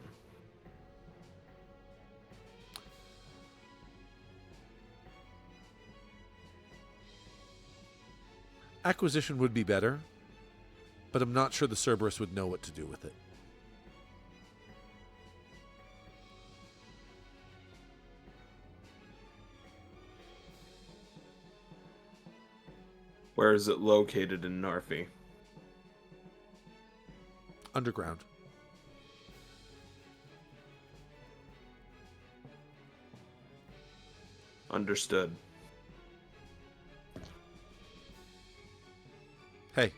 Acquisition would be better, but I'm not sure the Cerberus would know what to do with it. Where is it located in Narfi? Underground. Understood. Hey.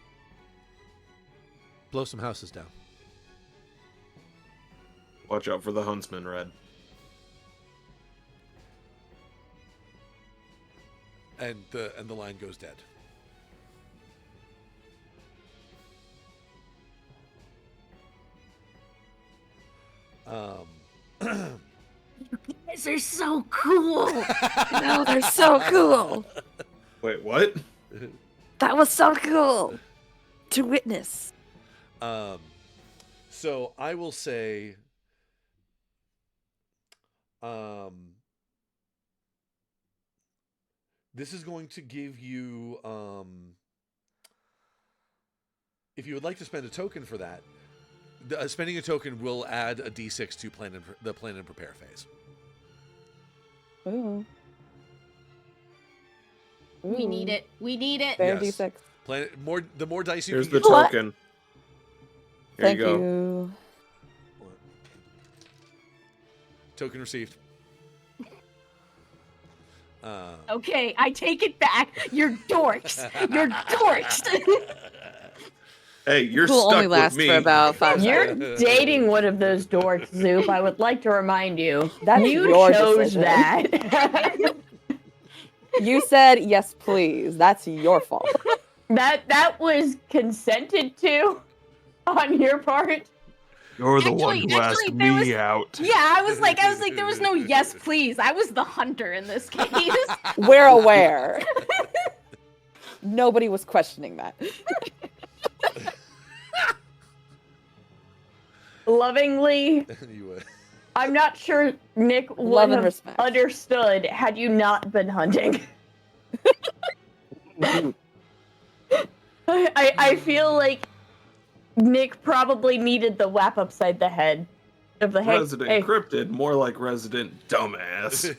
Blow some houses down. Watch out for the huntsman, Red. And the line goes dead. You guys are so cool. No, they're so cool. Wait, what? That was so cool to witness. So I will say, this is going to give you, if you would like to spend a token for that, spending a token will add a d6 to the plan and prepare phase. Ooh. We need it. We need it. Spare Yes. D6. The more dice you Here's can the get. What? token. Here Thank you go. you. Token received. Okay, I take it back. You're dorks. You're dorks. Hey, you're Will only stuck last with me. for about 5 You're seconds. dating one of those dorks, Zoop. I would like to remind you. That's you your chose decision. that. You said yes, please. That's your fault. that was consented to on your part. You're the one Actually- who actually, asked there me was- out. Yeah, I was like, there was no yes, please. I was the hunter in this case. We're aware. Nobody was questioning that. Lovingly, You, I'm not sure Nick would Love and have respect. understood had you not been hunting. I feel like Nick probably needed the whap upside the head of the head. Resident cryptid, more like resident dumbass.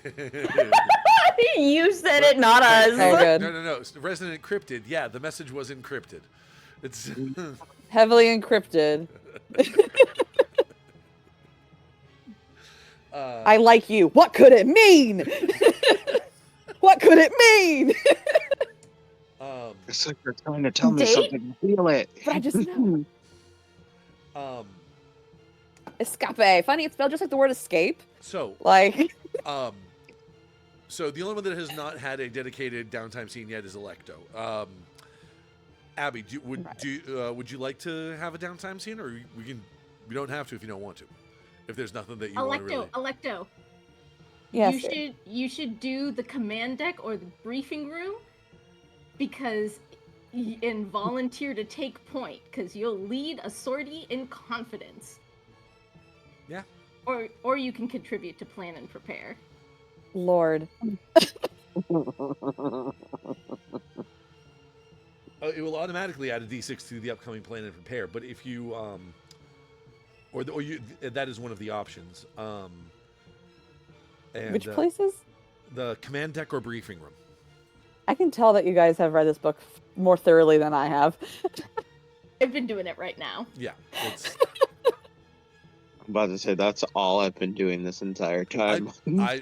You said it, not us. Oh, good. No. Resident encrypted. Yeah, the message was encrypted. It's Heavily encrypted. I like you. What could it mean? What could it mean? It's like you're trying to tell me Date? something. Feel it. But I just know. Escape. Funny, it's spelled just like the word escape. So Like, so the only one that has not had a dedicated downtime scene yet is Electo. Abby, would you like to have a downtime scene, or we don't have to if you don't want to. If there's nothing that you want to really. Electo. yes. You should do the command deck or the briefing room, because and volunteer to take point, because you'll lead a sortie in confidence. Yeah. Or you can contribute to plan and prepare. Lord. It will automatically add a d6 to the upcoming plan and prepare. But if you that is one of the options. And, Which places? The command deck or briefing room. I can tell that you guys have read this book more thoroughly than I have. I've been doing it right now. Yeah. It's, I'm about to say that's all I've been doing this entire time. I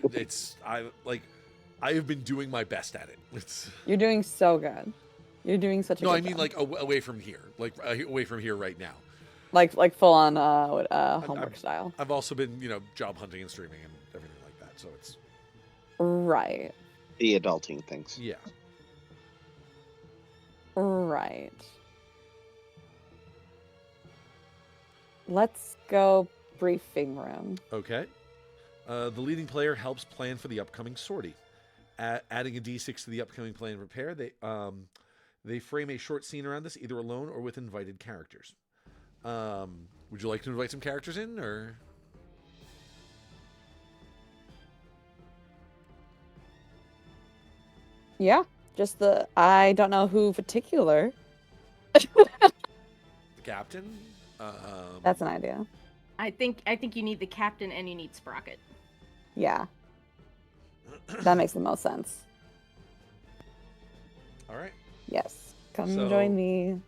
have been doing my best at it. It's, You're doing so good. You're doing such a no, good I mean job. like away from here, away from here right now. like full on homework style. I've also been job hunting and streaming and everything like that. So it's Right. The adulting things. yeah. Right. Let's go briefing room. Okay. The leading player helps plan for the upcoming sortie. Adding a d6 to the upcoming plan and prepare, they frame a short scene around this, either alone or with invited characters. Would you like to invite some characters in, or? Yeah. Just I don't know who particular. The captain? That's an idea. I think you need the captain and you need Sprocket. Yeah. That makes the most sense. All right. Yes. Come So- join me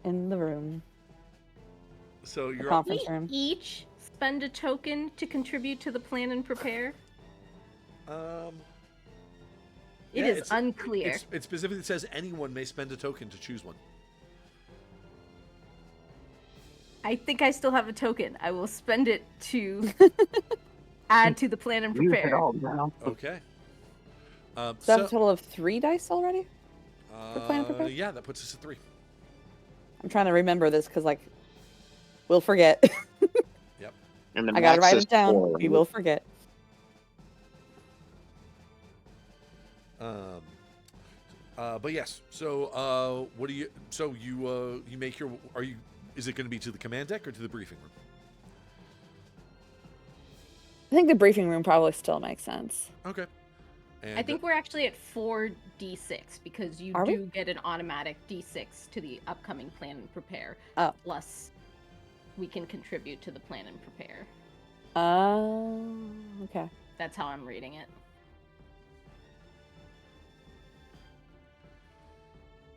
in the room. So The you're conference We room. each spend a token to contribute to the plan and prepare. It yeah, is it's- unclear. It specifically says anyone may spend a token to choose one. I think I still have a token. I will spend it to add to the plan and Use it prepare. all now. Okay. So that's a total of 3 dice already? plan and prepare? Yeah, that puts us at 3. I'm trying to remember this because, like, we'll forget. And the I gotta max write is it down. 4. We will forget. But yes. So, what do you? So you make your? Are you? Is it going to be to the command deck or to the briefing room? I think the briefing room probably still makes sense. Okay. And, I think we're actually at 4d6 because you Are we? do get an automatic d6 to the upcoming plan and prepare. Oh. Plus. we can contribute to the plan and prepare. Okay. That's how I'm reading it.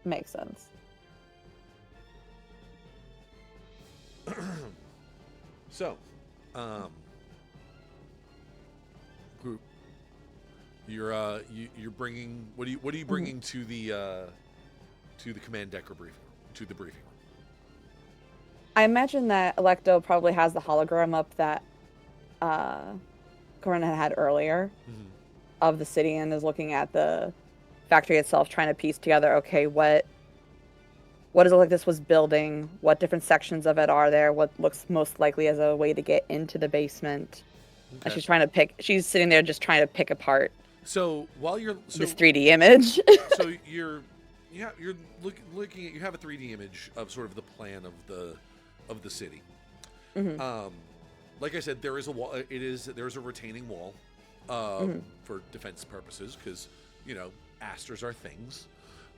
Makes sense. So, group, you're bringing what are you bringing to the command deck or briefing to the briefing room? I imagine that Electo probably has the hologram up that Cohran had earlier of the city and is looking at the factory itself, trying to piece together, okay, what does it look like this was building? What different sections of it are there? What looks most likely as a way to get into the basement? Okay. And she's sitting there just trying to pick apart So while you're this 3D image. so you're looking at, you have a 3D image of sort of the plan of the city. Like I said, there is a wall. There's a retaining wall for defense purposes, because Astirs are things.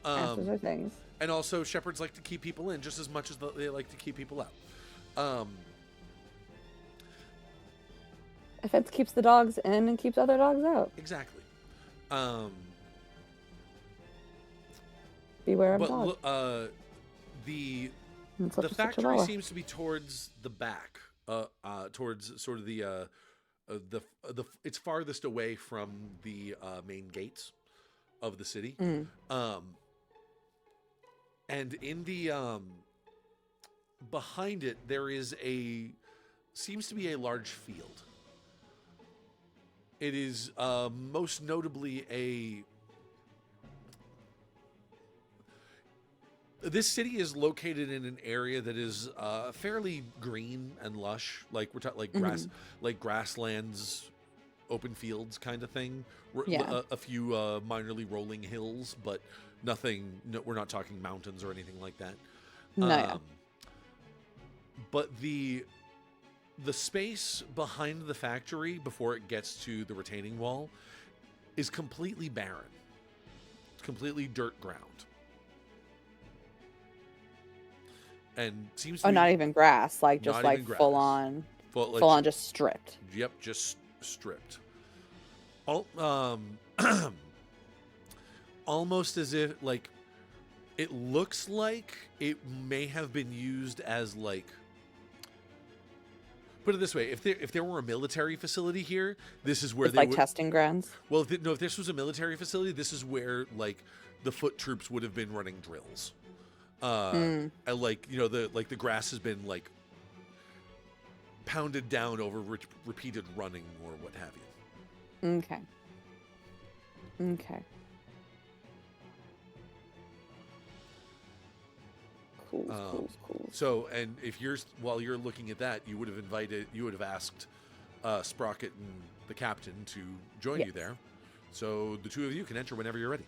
Astirs are things. And also, shepherds like to keep people in just as much as they like to keep people out. A fence keeps the dogs in and keeps other dogs out. Exactly. Beware of dogs. The That's what factory Chihuahua. seems to be towards the back, towards sort of the it's farthest away from the main gates of the city. And in the behind it, there is seems to be a large field. It is most notably this city is located in an area that is fairly green and lush, like we're talking like grasslands, open fields kind of thing. Yeah. A few minorly rolling hills, but nothing. No, we're not talking mountains or anything like that. No. But the space behind the factory before it gets to the retaining wall is completely barren. It's completely dirt ground. And seems to be not even grass, like just not like even grass. full on just stripped. Yep, just stripped. Almost as if like it looks like it may have been used as like, put it this way, if there were a military facility here, this is where It's they like would, testing grounds. well, if this was a military facility, this is where like the foot troops would have been running drills. And like the grass has been like pounded down over repeated running or what have you. Okay. Cool. So, and if while you're looking at that, you would have asked Sprocket and the captain to join you there. So the two of you can enter whenever you're ready.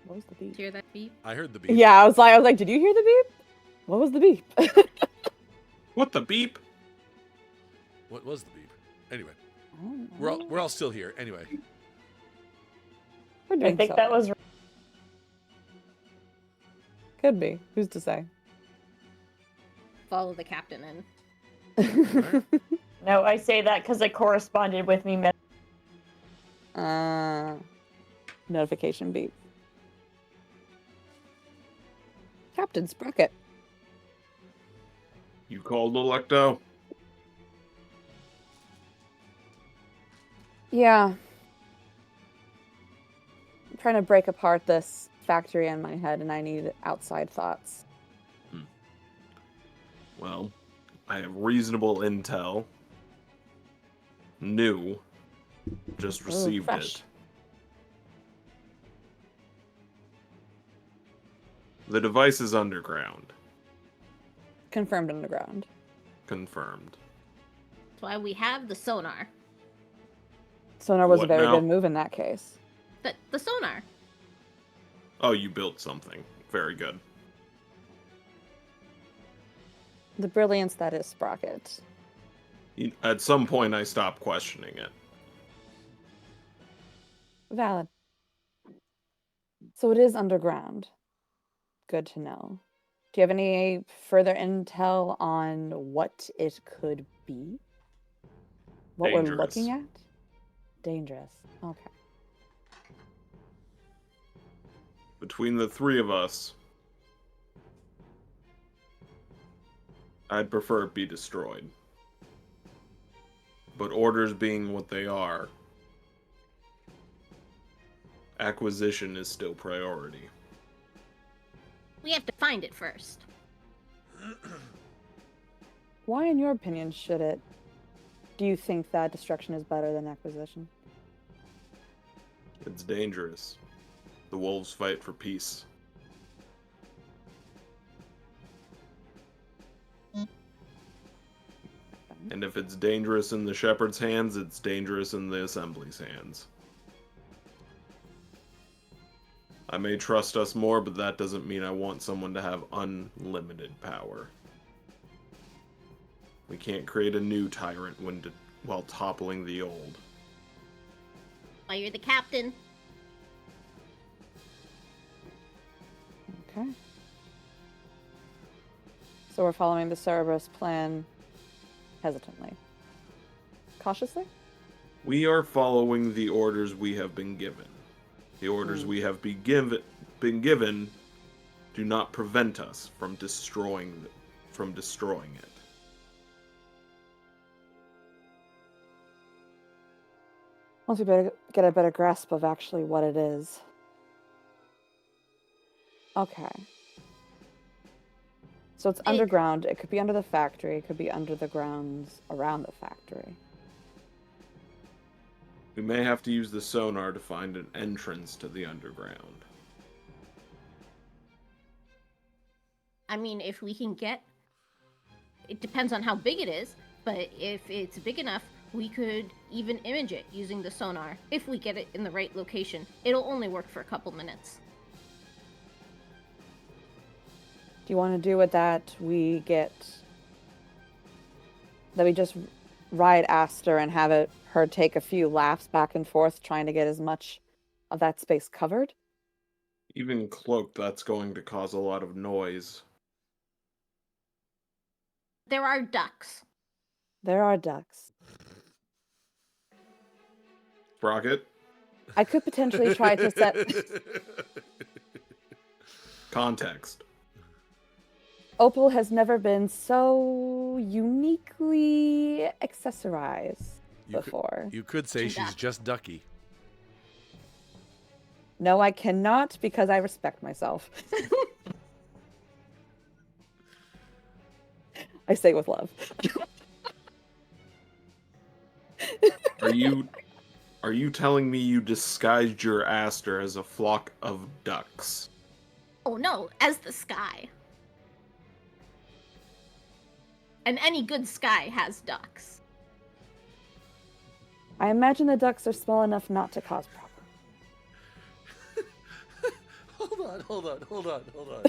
What was the beep? Hear that beep? I heard the beep. Yeah, I was like, did you hear the beep? What was the beep? What the beep? What was the beep? Anyway, we're all still here. Anyway, We're doing I think so that well. was Could be. Who's to say? Follow the captain in. no. I say that because it corresponded with me. Notification beep. Captain Sprocket. You called Electo? Yeah. I'm trying to break apart this factory in my head, and I need outside thoughts. Well, I have reasonable intel. New. Just received fresh. it. The device is underground. Confirmed underground. Confirmed. That's why we have the sonar. Sonar was a What very now? good move in that case. The sonar. Oh, you built something. Very good. The brilliance that is Sprocket. At some point, I stopped questioning it. Valid. So it is underground. Good to know. Do you have any further intel on what it could be? What we're looking at? Dangerous. Okay. Between the three of us, I'd prefer it be destroyed. But orders being what they are, acquisition is still priority. We have to find it first. Why, in your opinion, should it? Do you think that destruction is better than acquisition? It's dangerous. The wolves fight for peace. And if it's dangerous in the shepherd's hands, it's dangerous in the assembly's hands. I may trust us more, but that doesn't mean I want someone to have unlimited power. We can't create a new tyrant while toppling the old. Why, you're the captain. Okay. So we're following the Cerberus plan hesitantly. Cautiously? We are following the orders we have been given. The orders we have been given do not prevent us from destroying it. Once we better get a better grasp of actually what it is. Okay. So it's underground. It could be under the factory. It could be under the grounds around the factory. We may have to use the sonar to find an entrance to the underground. I mean, if we can get... It depends on how big it is, but if it's big enough, we could even image it using the sonar. If we get it in the right location, it'll only work for a couple minutes. Do you want to do with that? We just ride Astir and have her take a few laps back and forth, trying to get as much of that space covered? Even cloaked, that's going to cause a lot of noise. There are ducks. There are ducks. Sprocket? I could potentially try to set... Context. Opal has never been so uniquely accessorized before. You could say she's just ducky. No, I cannot, because I respect myself. I say with love. Are you telling me you disguised your Astir as a flock of ducks? Oh no, as the sky. And any good sky has ducks. I imagine the ducks are small enough not to cause problems. Hold on.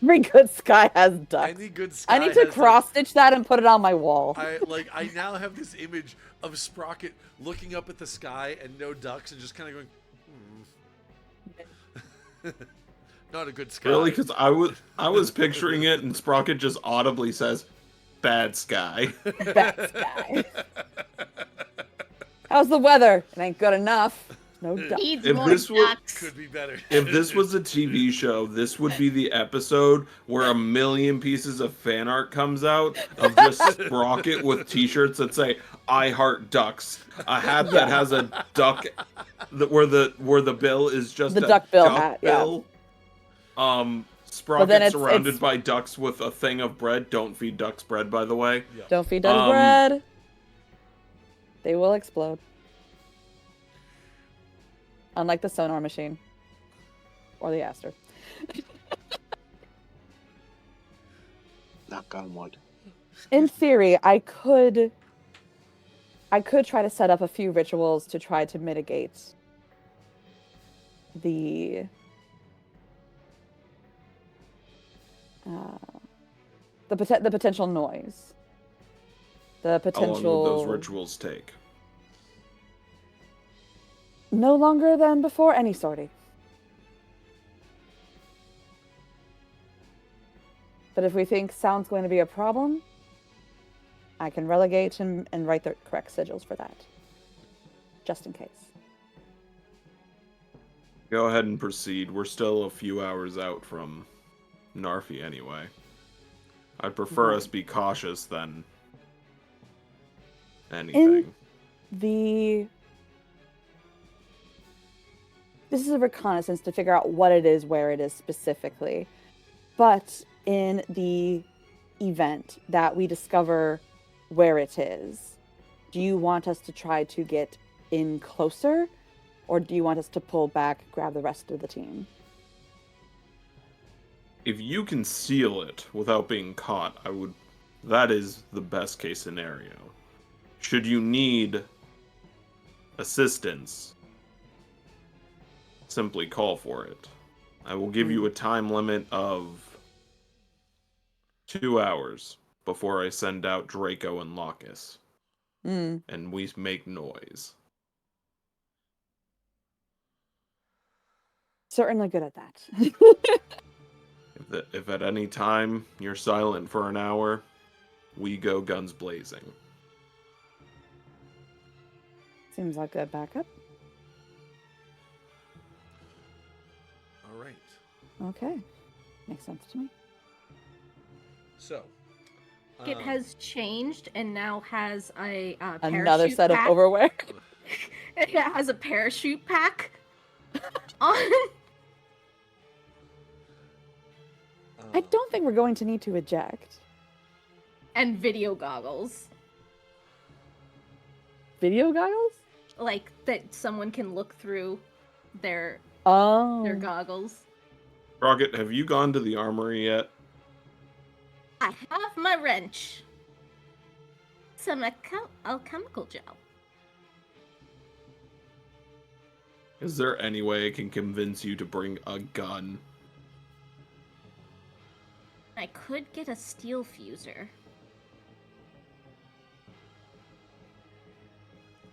Every good sky has ducks. Any good sky I need to cross-stitch that and put it on my wall. I now have this image of Sprocket looking up at the sky and no ducks and just kind of going, Not a good sky. Really? Because I was picturing it and Sprocket just audibly says, bad sky. Bad sky. How's the weather? It ain't good enough. No ducks. Could be better. If this was a TV show, this would be the episode where 1 million pieces of fan art comes out of just Sprocket with t-shirts that say "I heart ducks," a hat that has a duck, where the bill is just the a duck bill hat. Bill. Yeah. Sprocket surrounded by ducks with a thing of bread. Don't feed ducks bread, by the way. Yeah. Don't feed ducks bread. They will explode. Unlike the sonar machine. Or the Astir. Knock on wood. In theory, I could try to set up a few rituals to try to mitigate the potential noise. The potential. How long would those rituals take? No longer than before any sortie. But if we think sound's going to be a problem, I can relegate and write the correct sigils for that. Just in case. Go ahead and proceed. We're still a few hours out from Narfi anyway. I'd prefer us be cautious than anything. This is a reconnaissance to figure out what it is, where it is specifically. But in the event that we discover where it is, do you want us to try to get in closer? Or do you want us to pull back, grab the rest of the team? If you can seal it without being caught, that is the best case scenario. Should you need assistance, simply call for it. I will give you a time limit of 2 hours before I send out Draco and Locus. And we make noise. Certainly good at that. If at any time you're silent for an hour, we go guns blazing. Seems like a backup. All right. Okay. Makes sense to me. So. It has changed and now has a Another parachute set pack. of overwear. It has a parachute pack on. I don't think we're going to need to eject. And video goggles. Video goggles? Like that someone can look through their goggles. Rocket, have you gone to the armory yet? I have my wrench. Some alchemical gel. Is there any way I can convince you to bring a gun? I could get a steel fuser.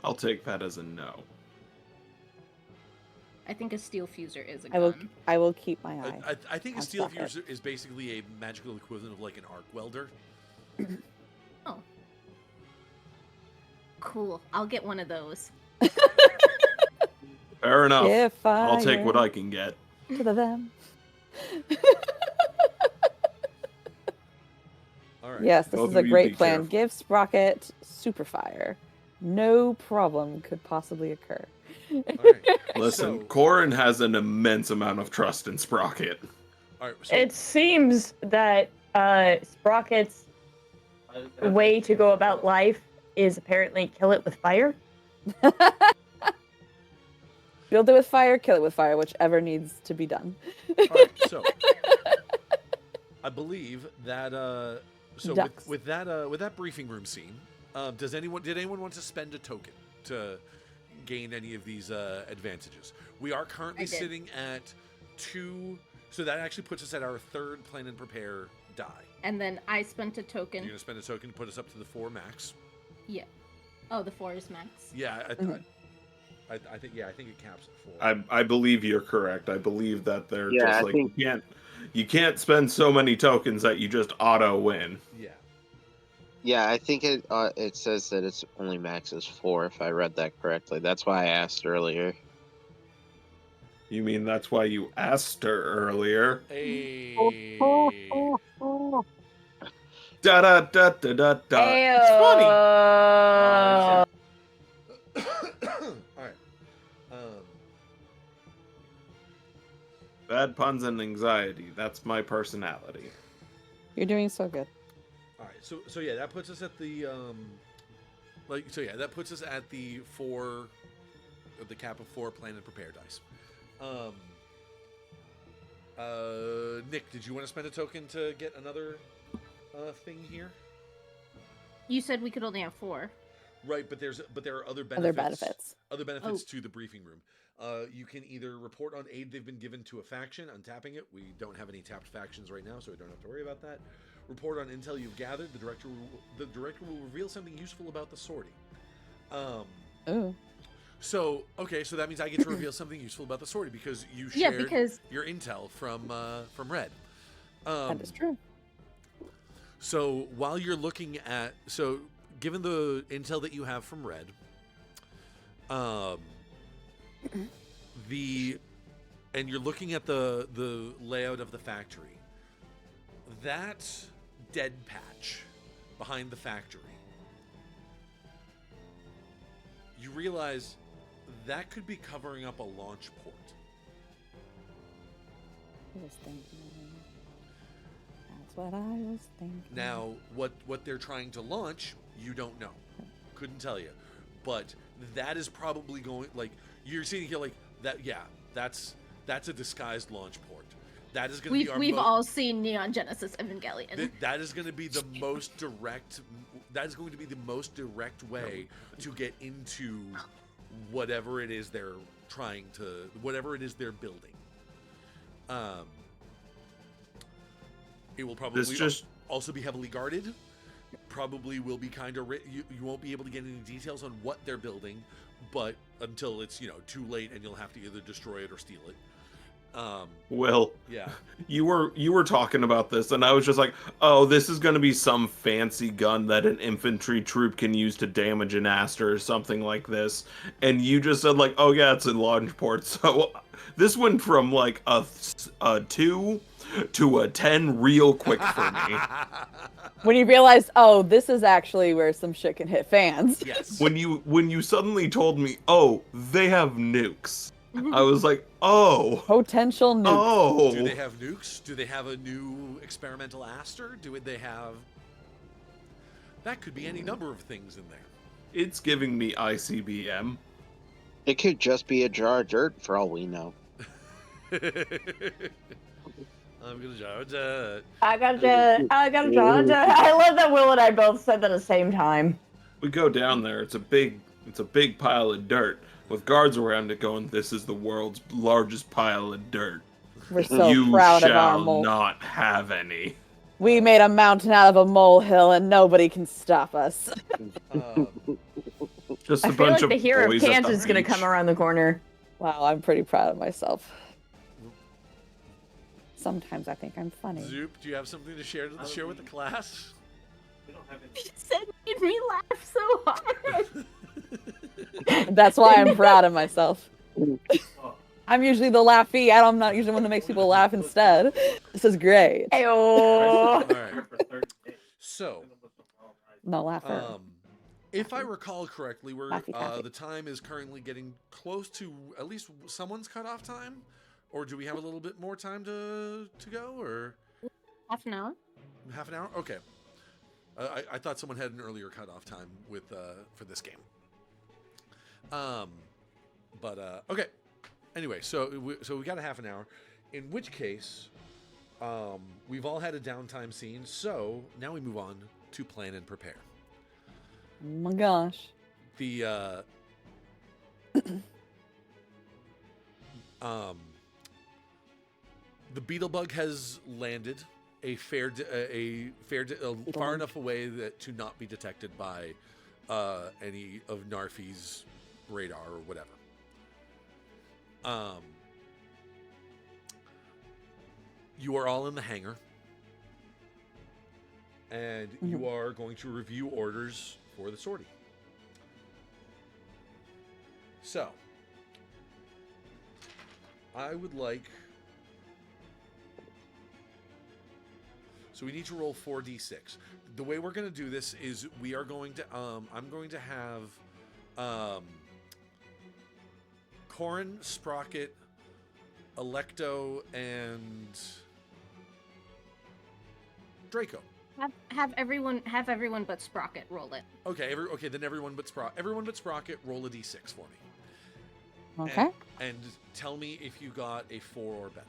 I'll take that as a no. I think a steel fuser is a gun. I will keep my eye. I think a on steel Sprocket. fuser is basically a magical equivalent of like an arc welder. Oh. Cool. I'll get one of those. Fair enough. If I'll take I what I can get. to the them. All right. Yes, this Both is of a you great be plan. careful. Give Sprocket super fire. No problem could possibly occur. All right. Listen, So- Cohran has an immense amount of trust in Sprocket. All right. So, It seems that Sprocket's way to go about life is apparently kill it with fire. Build it with fire, kill it with fire, whichever needs to be done. all right. So I believe that so Ducks. with that briefing room scene, did anyone want to spend a token to gain any of these advantages? We are currently I did. sitting at 2, so that actually puts us at our 3rd plan and prepare die. And then I spent a You're token. gonna spend a token to put us up to the 4 max. Yeah. Oh, the 4 is max. Yeah, Mhm. I think it caps at 4. I believe you're correct. I believe that they're Yeah, just I like think- you can't spend so many tokens that you just auto win. Yeah. Yeah, I think it says that it's only max is 4, if I read that correctly. That's why I asked earlier. You mean that's why you asked her earlier? Hey. Da da da da da da. It's funny. All right. Bad puns and anxiety. That's my personality. You're doing so good. All right. So yeah, that puts us at the that puts us at the 4, the cap of 4 plan and prepare dice. Nick, did you want to spend a token to get another thing here? You said we could only have 4. Right, but there are other benefits. Other benefits. Other benefits Oh. to the briefing room. You can either report on aid they've been given to a faction, untapping it. We don't have any tapped factions right now, so we don't have to worry about that. Report on intel you've gathered. The director will reveal something useful about the sortie. Ooh. So that means I get to reveal something useful about the sortie because you Yeah, shared because your intel from Red. That is true. So while you're looking at, given the intel that you have from Red, and you're looking at the layout of the factory, that dead patch behind the factory, you realize that could be covering up a launch port. I was thinking. That's what I was thinking. Now, what they're trying to launch, you don't know. Couldn't tell you. But that is probably going, like, you're seeing here, like, that, yeah, that's a disguised launch port. That is going to be our We've all seen Neon Genesis Evangelion. That is going to be the most direct, that is going to be the most direct way to get into whatever it is they're trying to, whatever it is they're building. It will probably also be heavily guarded. Probably will be kind of you won't be able to get any details on what they're building, but until it's too late and you'll have to either destroy it or steal it. Will, yeah, you were talking about this, and I was just like, oh, this is going to be some fancy gun that an infantry troop can use to damage an Astir or something like this, and you just said like, oh yeah, it's a launch port. So this went from like a 2 to a 10 real quick for me. When you realized, oh, this is actually where some shit can hit fans. Yes. When you suddenly told me, oh, they have nukes, I was like, oh. Potential nukes. Oh. Do they have nukes? Do they have a new experimental Astir? Do they have... That could be any number of things in there. It's giving me ICBM. It could just be a jar of dirt for all we know. I'm gonna jar of dirt. I got a jar of dirt. I love that Will and I both said that at the same time. We go down there, it's a big pile of dirt with guards around it going, this is the world's largest pile of dirt. We're so you proud of our shall mole. not have any. We made a mountain out of a molehill and nobody can stop us. Just a I feel bunch like the of hero of boys at the Kansas is going to beach. come around the corner. Wow, I'm pretty proud of myself. Sometimes I think I'm funny. Zoop, do you have something to share with the class? We don't have any. You said made me laugh so hard. That's why I'm proud of myself. Oh, I'm usually the laughy. I'm not usually the one that makes people laugh instead. This is great. Ayo. All right. for 30 days. So, No laugher. if I recall correctly, Laffy taffy. the time is currently getting close to at least someone's cutoff time, or do we have a little bit more time to go, or Half an hour. half an hour? Okay. I thought someone had an earlier cutoff time with for this game. Okay. Anyway, so we got a half an hour, in which case, we've all had a downtime scene. So now we move on to plan and prepare. Oh my gosh. The Beetlebug has landed far enough away to not be detected by any of Narfi's radar or whatever. You are all in the hangar, and you are going to review orders for the sortie. So, I would like... So we need to roll 4d6. The way we're going to do this is we are going to... I'm going to have... Cohran, Sprocket, Electo, and Draco. Have everyone but Sprocket roll it. Okay, then everyone but Sprocket roll a d6 for me. Okay. And tell me if you got a 4 or better.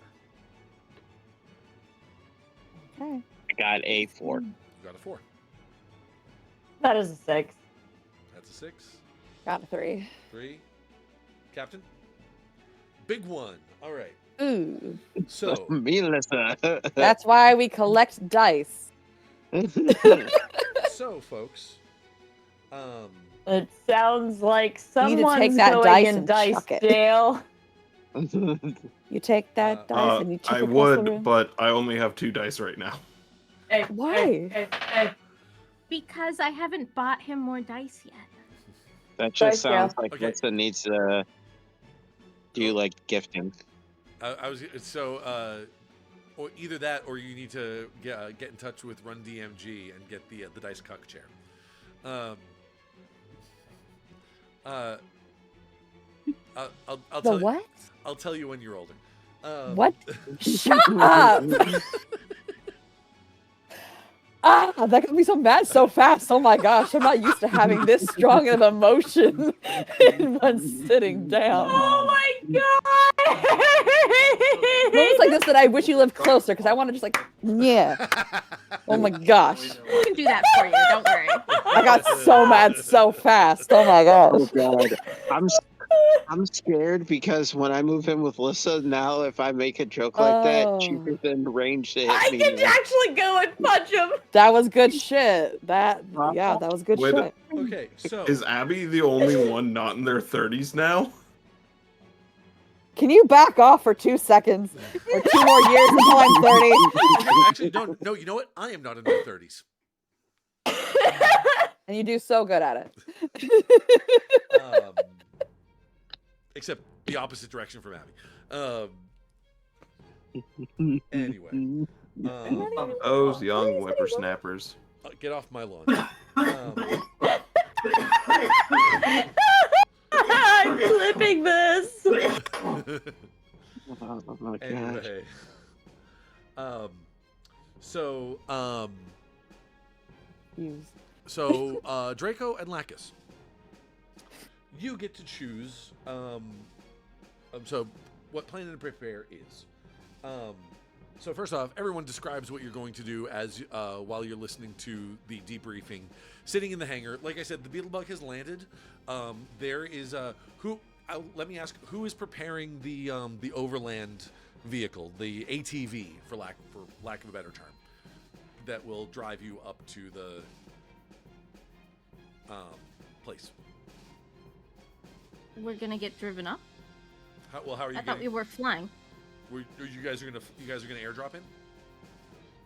Okay. I got a 4. You got a 4. That is a 6. That's a 6. Got a 3. 3. Captain? Big one. All right. Ooh. So, Me, Alyssa. That's why we collect dice. so folks, It sounds like need to someone's take that going dice in and dice chuck it. jail. You take that dice and you chuck I it across the would, room. but I only have 2 dice right now. Why? Because I haven't bought him more dice yet. That Dice just sounds jail. like Okay. Lissa needs to do like gifting. I was or either that, or you need to get in touch with Run DMG and get the dice cuck chair. I'll The tell what? You, I'll tell you when you're older. What? Shut up! That got me so mad so fast. Oh my gosh, I'm not used to having this strong of emotion in one sitting down. Oh my Moments like this that I wish you lived closer because I want to just like, yeah. Oh my gosh. We can do that for you. Don't worry. I got so mad so fast. Oh my Oh gosh. God, I'm scared because when I move in with Lissa now, if I make a joke like that, she's Oh. within range to hit I me. can actually go and punch him. That was good shit. That was good Wait, shit. Okay, so Is Abby the only one not in their 30s now? Can you back off for 2 seconds? Or 2 more years until I'm 30? actually no. You know what? I am not in my 30s. And you do so good at it. Except the opposite direction from Abby. Anyway, Those young whippersnappers. get off my lawn. I'm clipping this. Oh my God. Anyway, so Draco and Lacus, you get to choose. So what plan and prepare is. So first off, everyone describes what you're going to do as while you're listening to the debriefing, sitting in the hangar. Like I said, the Beetlebug has landed. There is let me ask, who is preparing the overland vehicle, the ATV, for lack of a better term, that will drive you up to the place? We're gonna get driven up. How are you? I thought we were flying. You guys are gonna airdrop in?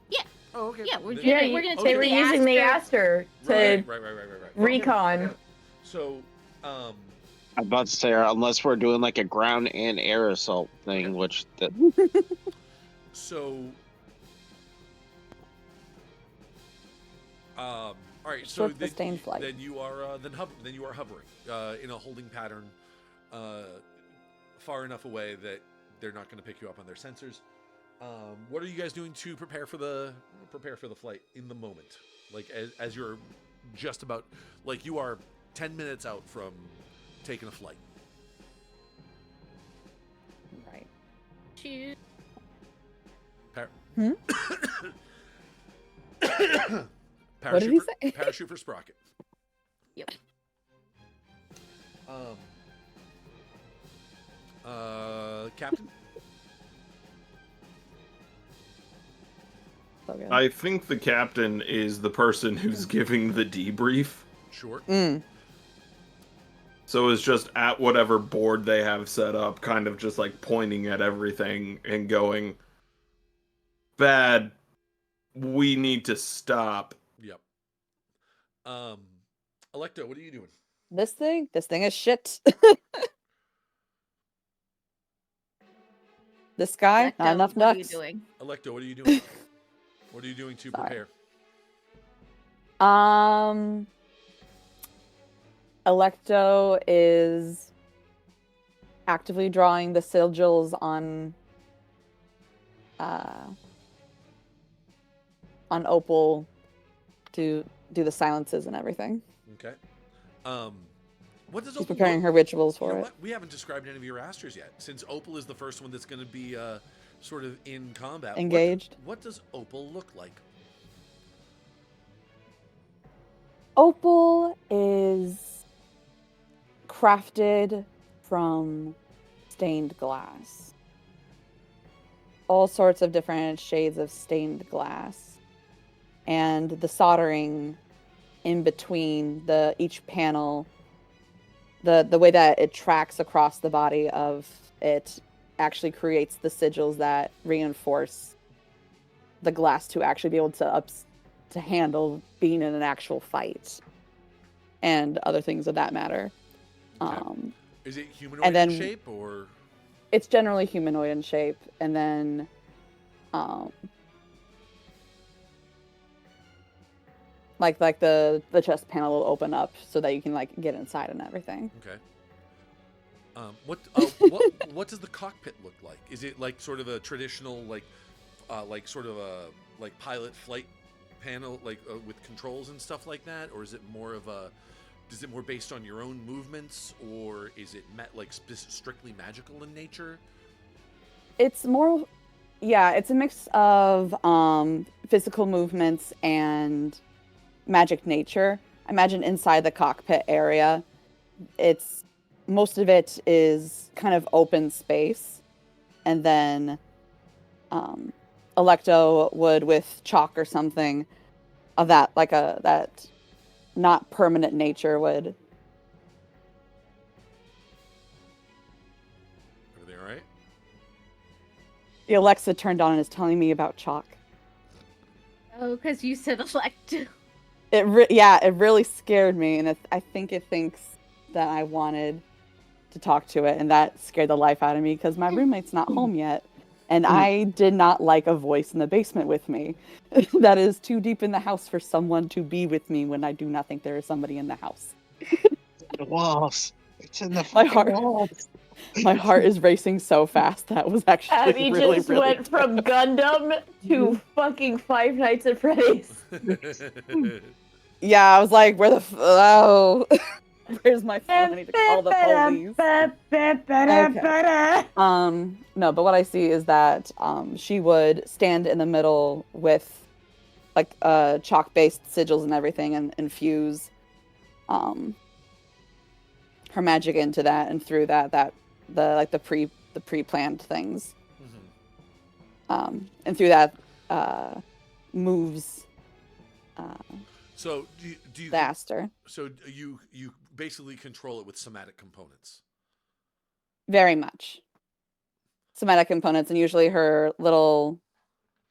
Yeah. Oh, okay. Yeah, we're Then- gonna They take were the using the Astir to Right. recon. So, I'm about to say, unless we're doing like a ground and air assault thing, which all right. So Short sustained flight. then you are hovering in a holding pattern, far enough away that they're not going to pick you up on their sensors. What are you guys doing to prepare for the flight in the moment? Like as you're just about, like you are 10 minutes out from taking a flight. Right. Choose. What did he say? Parachute for Sprocket. Yep. Captain. So good. I think the captain is the person who's giving the debrief. Sure. So it's just at whatever board they have set up, kind of just like pointing at everything and going, bad, we need to stop. Yep. Electo, what are you doing? This thing is shit. This guy, not enough What are you nuts. doing? Electo, what are you doing? What are you doing to Sorry. prepare? Electo is actively drawing the sigils on Opal to do the silences and everything. Okay. What does She's Opal preparing look- her rituals You for know it. what? We haven't described any of your Astirs yet. Since Opal is the first one that's going to be sort of in combat. Engaged. What does Opal look like? Opal is crafted from stained glass. All sorts of different shades of stained glass. And the soldering in between each panel, the way that it tracks across the body of it actually creates the sigils that reinforce the glass to actually be able to handle being in an actual fight and other things of that matter. Okay. Is it humanoid and then in shape or? It's generally humanoid in shape, and then like the chest panel will open up so that you can like get inside and everything. Okay. What does the cockpit look like? Is it like sort of a traditional like sort of a like pilot flight panel like with controls and stuff like that, or is it more of a? Is it more based on your own movements, or is it strictly magical in nature? It's more, yeah, it's a mix of physical movements and magic nature. Imagine inside the cockpit area, most of it is kind of open space, and then Electo would, with chalk or something of that, like that not permanent nature, would. Everything all right? The Alexa turned on and is telling me about chalk. Oh, because you said elect. It really scared me, and I think it thinks that I wanted to talk to it, and that scared the life out of me because my roommate's not home yet, and I did not like a voice in the basement with me. That is too deep in the house for someone to be with me when I do not think there is somebody in the house. The walls. It's in the My fucking heart. walls. My heart is racing so fast. That was actually Abby really, just really went from Gundam to fucking Five Nights at Freddy's. Yeah, I was like, where the oh, where's my phone? I need to call the police. Okay. No, but what I see is that she would stand in the middle with like chalk-based sigils and everything, and infuse her magic into that, and through that the pre-planned things, and through that moves. So do you the Astir. So you basically control it with somatic components. Very much somatic components, and usually her little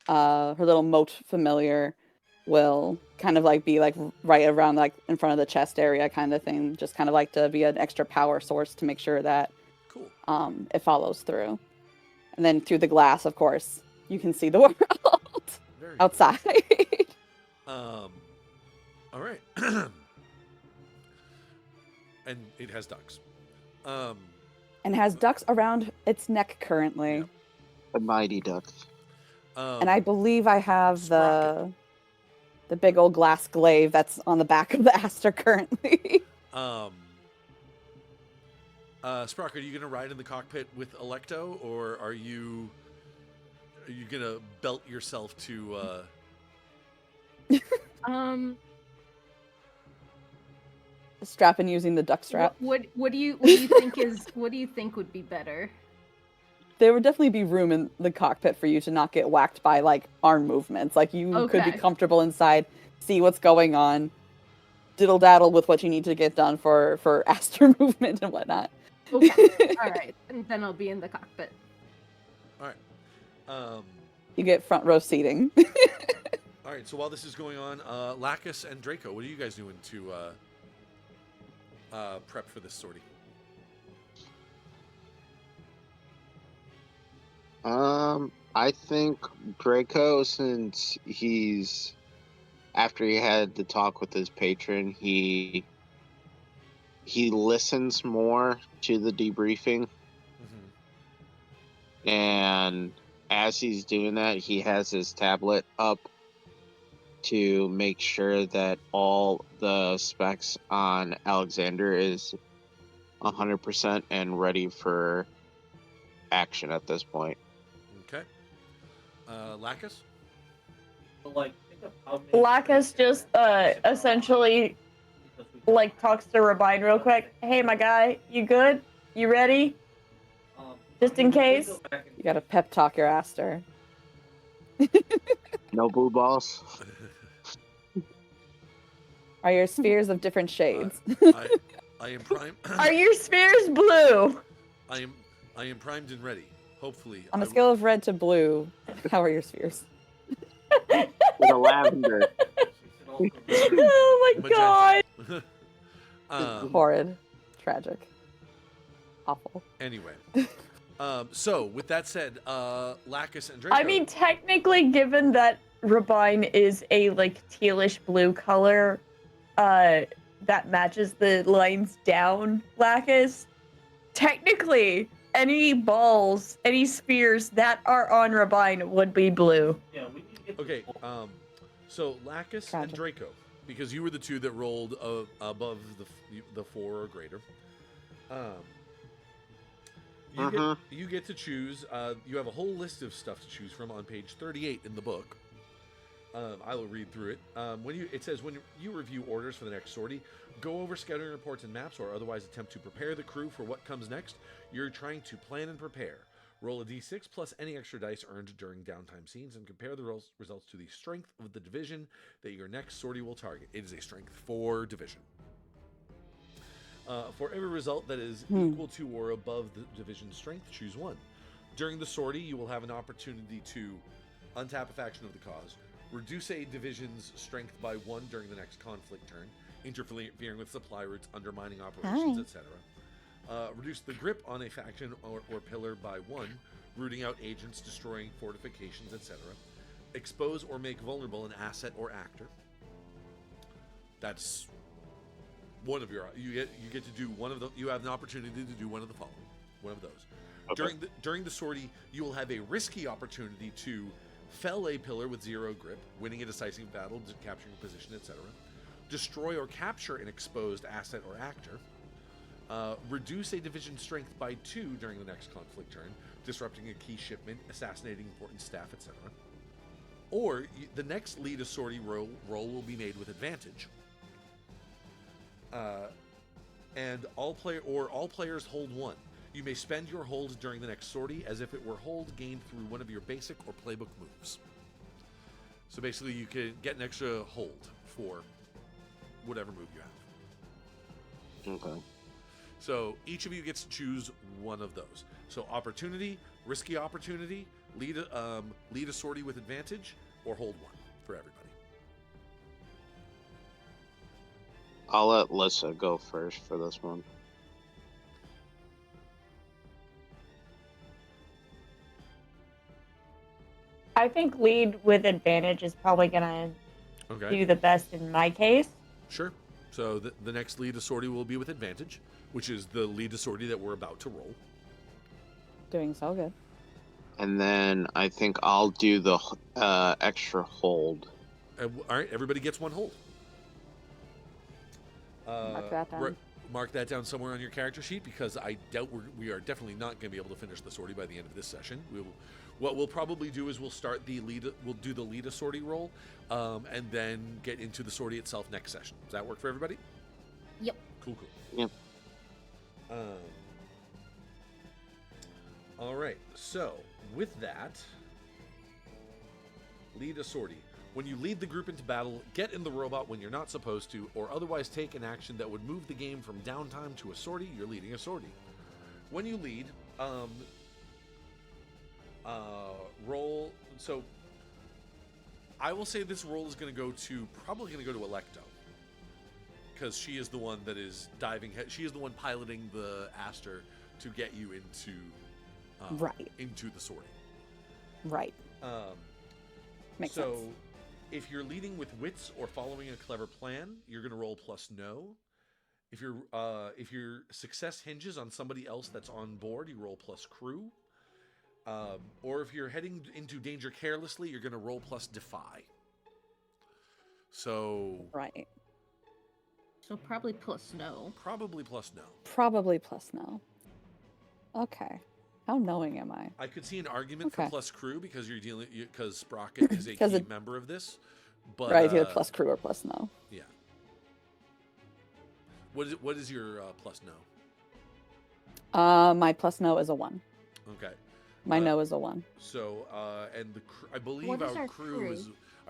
moat familiar will kind of like be like right around like in front of the chest area kind of thing, just kind of like to be an extra power source to make sure that Cool. It follows through. And then through the glass, of course, you can see the world Very outside. All right. And it has ducks. And has ducks around its neck currently. Yeah. The mighty duck. And I believe I have Sprocket. the big old glass glaive that's on the back of the Astir currently. Sprocket, are you gonna ride in the cockpit with Electo, or are you gonna belt yourself to Strap and using the duck strap. What do you think would be better? There would definitely be room in the cockpit for you to not get whacked by like arm movements. Like you could be Okay. comfortable inside, see what's going on, diddle daddle with what you need to get done for Astir movement and whatnot. Okay. All right, and then I'll be in the cockpit. all right. You get front row seating. All right, so while this is going on, Lacus and Draco, what are you guys doing to prep for this sortie? I think Draco, since after he had the talk with his patron, he listens more to the debriefing, and as he's doing that, he has his tablet up to make sure that all the specs on Alexander is 100% and ready for action at this point. Okay. Lacus? So, like, think of how many Lacus just essentially like talks to Rabine real quick. Hey, my guy, you good? You ready? Just in case. You gotta pep talk your Astir. No blue balls. Are your spheres of different shades? I am prime. Are your spheres blue? I am primed and ready. Hopefully. On a scale of red to blue, how are your spheres? the lavender. Oh my god. Magenta. Horrid. Tragic. Awful. Anyway. So, with that said, Lacus and Draco. I mean, technically, given that Rabine is a like tealish blue color, that matches the lines down Lacus. Technically, any balls, any spheres that are on Rabine would be blue. Yeah, we need to get Okay, so Lacus and Tragic. Draco, because you were the two that rolled above the 4 or greater. You get to choose. You have a whole list of stuff to choose from on page 38 in the book. I will read through it. It says when you review orders for the next sortie, go over scouting reports and maps, or otherwise attempt to prepare the crew for what comes next. You're trying to plan and prepare. Roll a d6 plus any extra dice earned during downtime scenes, and compare the results to the strength of the division that your next sortie will target. It is a strength 4 division. For every result that is equal to or above the division's strength, choose one. During the sortie, you will have an opportunity to untap a faction of the cause, reduce a division's strength by 1 during the next conflict turn, interfering with supply routes, undermining operations, etc. Reduce the grip on a faction or pillar by 1, rooting out agents, destroying fortifications, etc. Expose or make vulnerable an asset or actor. That's one of your. You get to do one of the. You have an opportunity to do one of the following. One of those. Okay. During the sortie, you will have a risky opportunity to fell a pillar with 0 grip, winning a decisive battle, capturing a position, etc. Destroy or capture an exposed asset or actor. Reduce a division strength by 2 during the next conflict turn, disrupting a key shipment, assassinating important staff, etc. Or the next lead a sortie roll will be made with advantage. And all players hold 1. You may spend your hold during the next sortie as if it were hold gained through one of your basic or playbook moves. So basically, you can get an extra hold for whatever move you have. Okay. So each of you gets to choose one of those. So opportunity, risky opportunity, lead a sortie with advantage, or hold 1 for everybody. I'll let Lissa go first for this one. I think lead with advantage is probably gonna do the best in my case. Sure. So the next lead a sortie will be with advantage, which is the lead a sortie that we're about to roll. Doing so good. And then I think I'll do the extra hold. All right, everybody gets 1 hold. Mark that down. Mark that down somewhere on your character sheet, because I doubt we are definitely not going to be able to finish the sortie by the end of this session. What we'll probably do is we'll do the lead a sortie roll, and then get into the sortie itself next session. Does that work for everybody? Yep. Cool. Yep. All right. So with that, lead a sortie. When you lead the group into battle, get in the robot when you're not supposed to, or otherwise take an action that would move the game from downtime to a sortie. You're leading a sortie. When you lead, roll. So I will say this roll is probably going to go to Electo, because she is the one that is diving. She is the one piloting the Astir to get you into into the sortie. Right. Makes sense. If you're leading with wits or following a clever plan, you're going to roll plus no. If your success hinges on somebody else that's on board, you roll plus crew. Or if you're heading into danger carelessly, you're going to roll plus defy. So Right. So probably plus no. Probably plus no. Probably plus no. Okay. How knowing am I? I could see an argument for Okay. plus crew because because Sprocket is a key member of this. But Right, either plus crew or plus no. Yeah. What is your plus no? My plus no is a 1. Okay. My no is a 1. So and I believe What is our our crew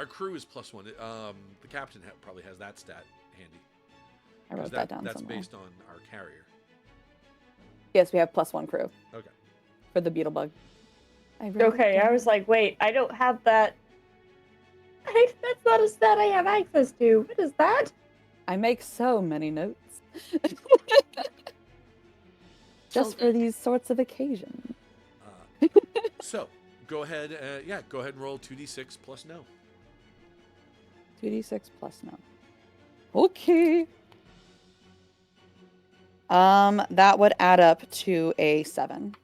crew? is plus 1. The captain probably has that stat handy. I wrote that down That's somewhere. based on our carrier. Yes, we have plus 1 crew. Okay. For the Beetlebug. I wrote it Okay, I down. was like, wait, I don't have that That's not a stat I have access to. What is that? I make so many notes. Just for these sorts of occasions. So, go ahead. Go ahead and roll 2d6 plus no. 2d6 plus no. Okay. That would add up to a 7.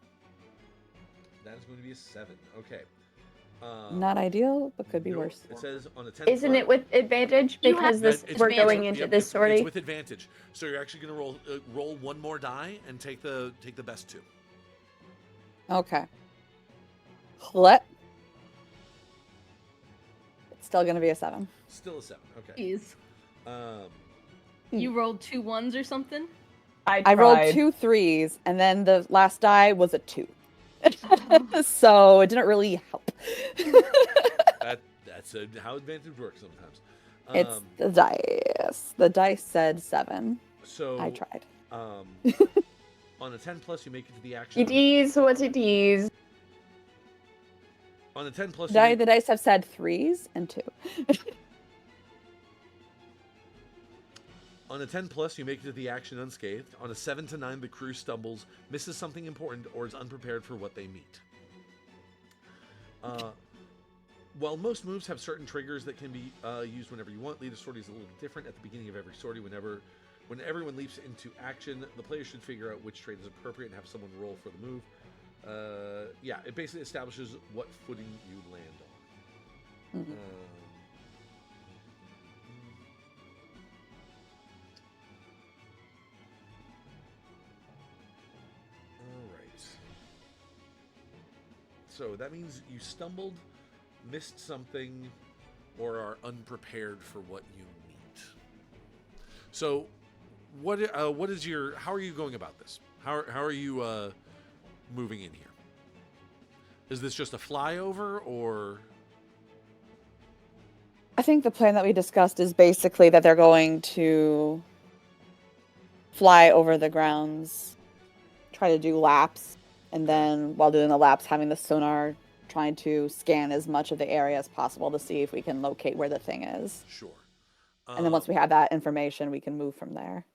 That is going to be a 7. Okay. Not ideal, but could be nope. worse. It says on a 10. Isn't it with advantage? You Because have we're advantage. going into this It's sortie. with advantage. So you're actually going to roll one more die and take the best 2. Okay. It's still gonna be a 7. Still a 7. Okay. Jeez. Um, You rolled 2 1s or something? I rolled 2 3s, and then the last die was a 2. So it didn't really help. that's how advantage works sometimes. It's the dice. The dice said 7. So I tried. On a 10 plus, you make it to the action. You tease. What's a tease? On a 10 plus, The dice have said 3s and 2. On a 10 plus, you make it to the action unscathed. On a 7 to 9, the crew stumbles, misses something important, or is unprepared for what they meet. While most moves have certain triggers that can be used whenever you want, leader sortie is a little different. At the beginning of every sortie, when everyone leaps into action, the player should figure out which trait is appropriate and have someone roll for the move. It basically establishes what footing you land on. Mm-hmm. So that means you stumbled, missed something, or are unprepared for what you meet. So, what is your? How are you going about this? How are you moving in here? Is this just a flyover, or? I think the plan that we discussed is basically that they're going to fly over the grounds, try to do laps, and then while doing the laps, having the sonar trying to scan as much of the area as possible to see if we can locate where the thing is. Sure. And then once we have that information, we can move from there.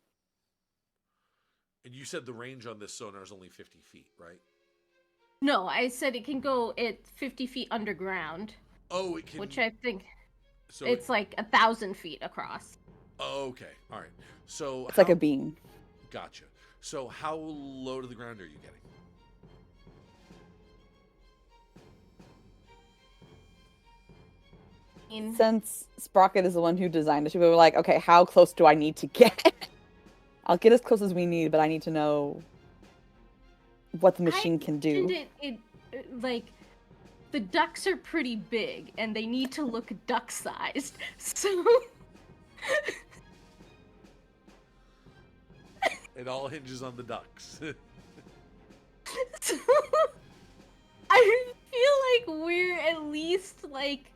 And you said the range on this sonar is only 50 feet, right? No, I said it can go at 50 feet underground. Oh, it can. Which I think so it's like 1,000 feet across. Oh, okay. All right. So it's like a beam. Gotcha. So how low to the ground are you getting? Since Sprocket is the one who designed it, we were like, okay, how close do I need to get? I'll get as close as we need, but I need to know what the machine can do. Like, the ducks are pretty big, and they need to look duck-sized, so... It all hinges on the ducks. So, I feel like we're at least, like,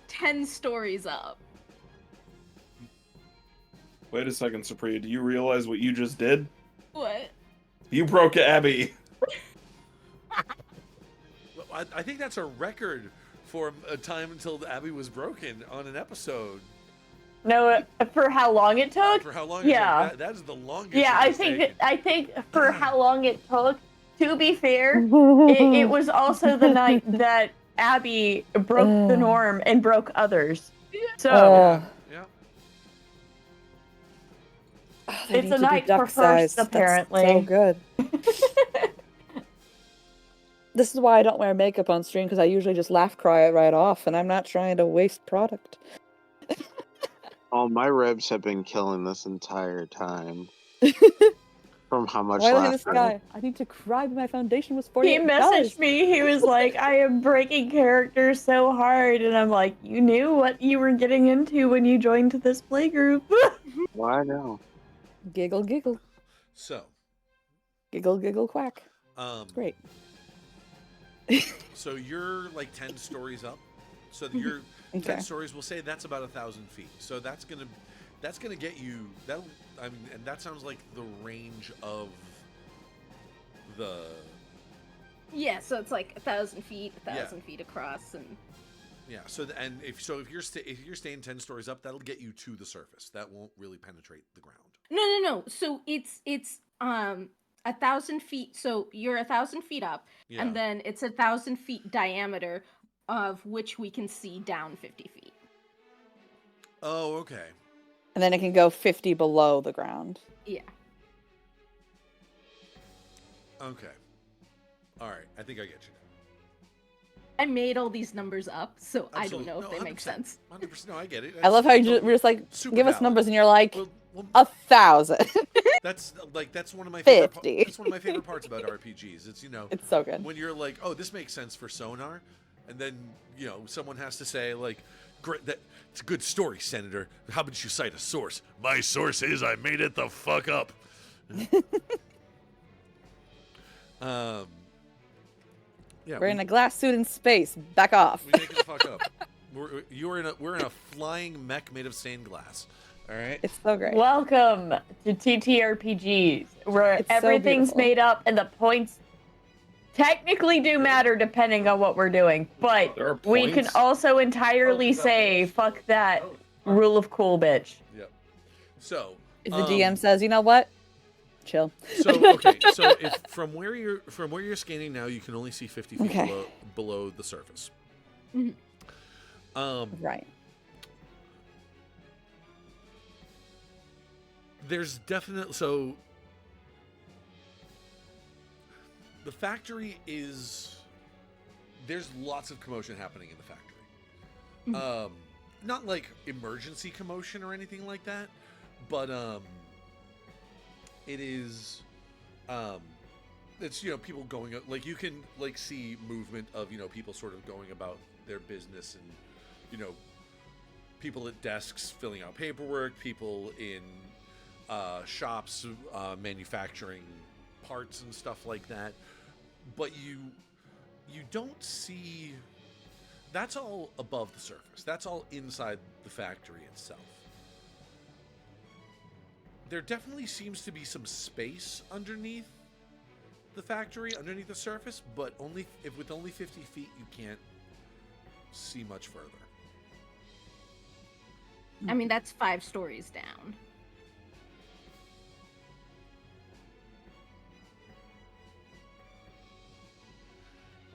10 stories up. Wait a second, Supriya. Do you realize what you just did? What? You broke Abby. I think that's a record for a time until Abby was broken on an episode. No, for how long it took? For how long? Yeah, that is the longest. Yeah, I think for how long it took. To be fair, it was also the night that Abby broke the norm and broke others. So yeah. It's a night for firsts, apparently. That's so good. This is why I don't wear makeup on stream, because I usually just laugh cry it right off, and I'm not trying to waste product. All my revs have been killing this entire time. From how much Why look laughter. at this guy? I need to cry, but my foundation was $48. He messaged me. He was like, I am breaking characters so hard. And I'm like, you knew what you were getting into when you joined this playgroup. Well, I know. Giggle, giggle. So. Giggle, giggle, quack. Great. So you're like 10 stories up. So you're 10 stories. We'll say that's about 1,000 feet. So that's gonna get you. And that sounds like the range of the. Yeah, so it's like 1,000 feet, 1,000 feet across, and. Yeah. So if you're staying 10 stories up, that'll get you to the surface. That won't really penetrate the ground. No. So it's 1,000 feet. So you're 1,000 feet up, Yeah. and then it's 1,000 feet diameter, of which we can see down 50 feet. Oh, okay. And then it can go 50 below the ground. Yeah. Okay. All right. I think I get you. I made all these numbers up, so I don't Absolutely. know if they make 100%. sense. 100%. No, I get it. I love how you That's we're just like, super give us valid. numbers, and you're like, Well, 1,000. that's one of my favorite 50. that's one of my favorite parts about RPGs. It's It's so good. when you're like, oh, this makes sense for sonar, and then someone has to say like, great, that it's a good story, Senator. How about you cite a source? My source is I made it the fuck up. Yeah, We're in a glass suit in space. Back off. we make it the fuck up. We're in a flying mech made of stained glass. All right. It's so great. Welcome to TTRPGs, where It's so everything's beautiful. made up and the points technically do matter depending on what we're doing. But There are we can points? also entirely say, fuck that rule of cool, bitch. Yep. So If the DM says, you know what? Chill. So okay, so if from where you're scanning now, you can only see 50 feet Okay. below the surface. Mhm. Right. There's definitely the factory there's lots of commotion happening in the factory. Not like emergency commotion or anything like that, but it is it's people going, like, you can like see movement of people sort of going about their business, and people at desks filling out paperwork, people in shops manufacturing parts and stuff like that. But you don't see, that's all above the surface. That's all inside the factory itself. There definitely seems to be some space underneath the factory, underneath the surface, but with only 50 feet, you can't see much further. I mean, that's 5 stories down.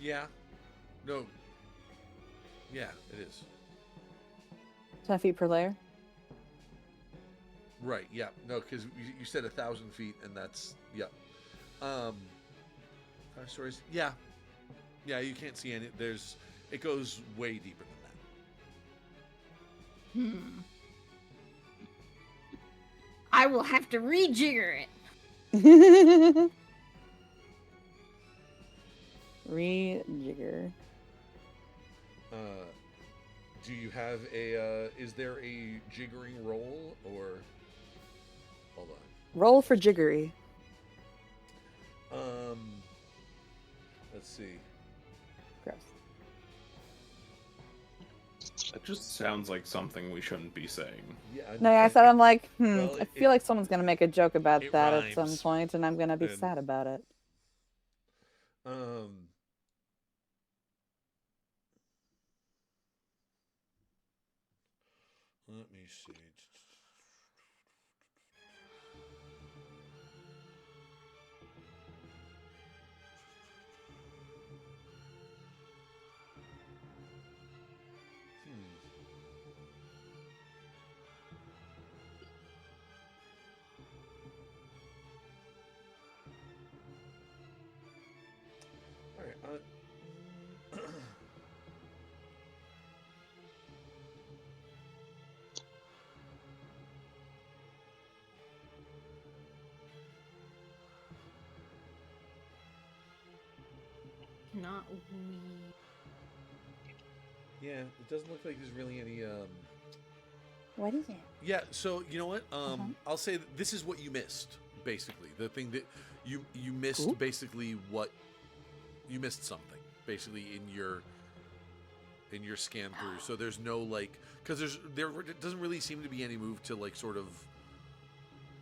Yeah. No. Yeah, it is. 10 feet per layer. Right, yeah. No, because you said 1,000 feet, and that's, yeah. 5 stories. Yeah. Yeah, you can't see any. It goes way deeper than that. I will have to rejigger it. Rejigger. Do you have is there a jiggering roll, or hold on? Roll for jiggery. Let's see. Gross. That just sounds like something we shouldn't be saying. Yeah. No, I said I'm like, well, I feel like someone's gonna make a joke about it that at some rhymes. point, and I'm gonna be And- sad about it. Let me see. All right. Not we. Yeah, it doesn't look like there's really any. What is it? Yeah, so you know what? I'll say that this is what you missed, basically. The thing that you missed, Ooh. basically what you missed something, basically in your scan through. So there's no like, because there doesn't really seem to be any move to like sort of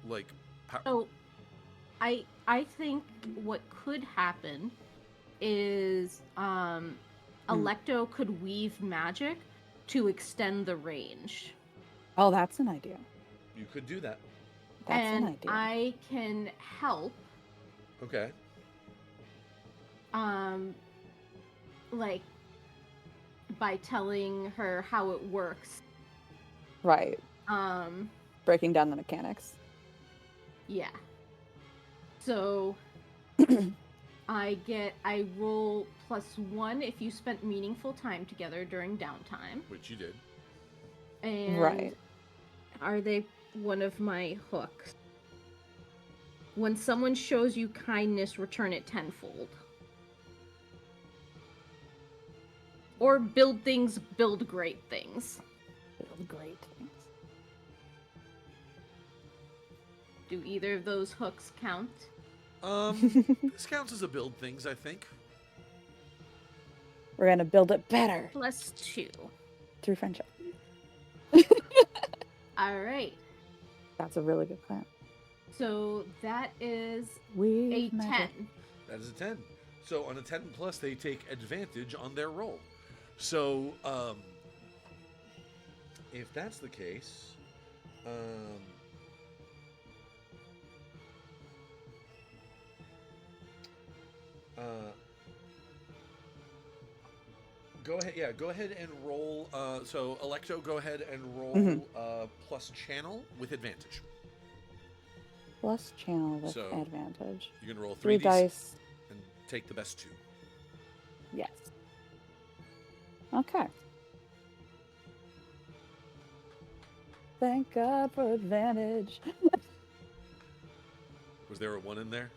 like. So, I think what could happen is a Electo could weave magic to extend the range. Oh, that's an idea. You could do that. That's and an idea. I can help, Okay. like, by telling her how it works. Right. Breaking down the mechanics. Yeah. So I roll +1 if you spent meaningful time together during downtime. Which you did. And Right. are they one of my hooks? When someone shows you kindness, return it tenfold. Or build things, build great things. Build great things. Do either of those hooks count? This counts as a build things, I think. We're gonna build it better +2. through friendship. Alright. That's a really good plan. So that is We a 10. That is a 10. So on a 10 plus, they take advantage on their roll. So, if that's the case, go ahead. Yeah, go ahead and roll. So Electo, go ahead and roll plus channel with advantage. Plus channel with So, advantage. You can roll 3 dice. and take the best 2. Yes. Okay. Thank God for advantage. Was there a 1 in there?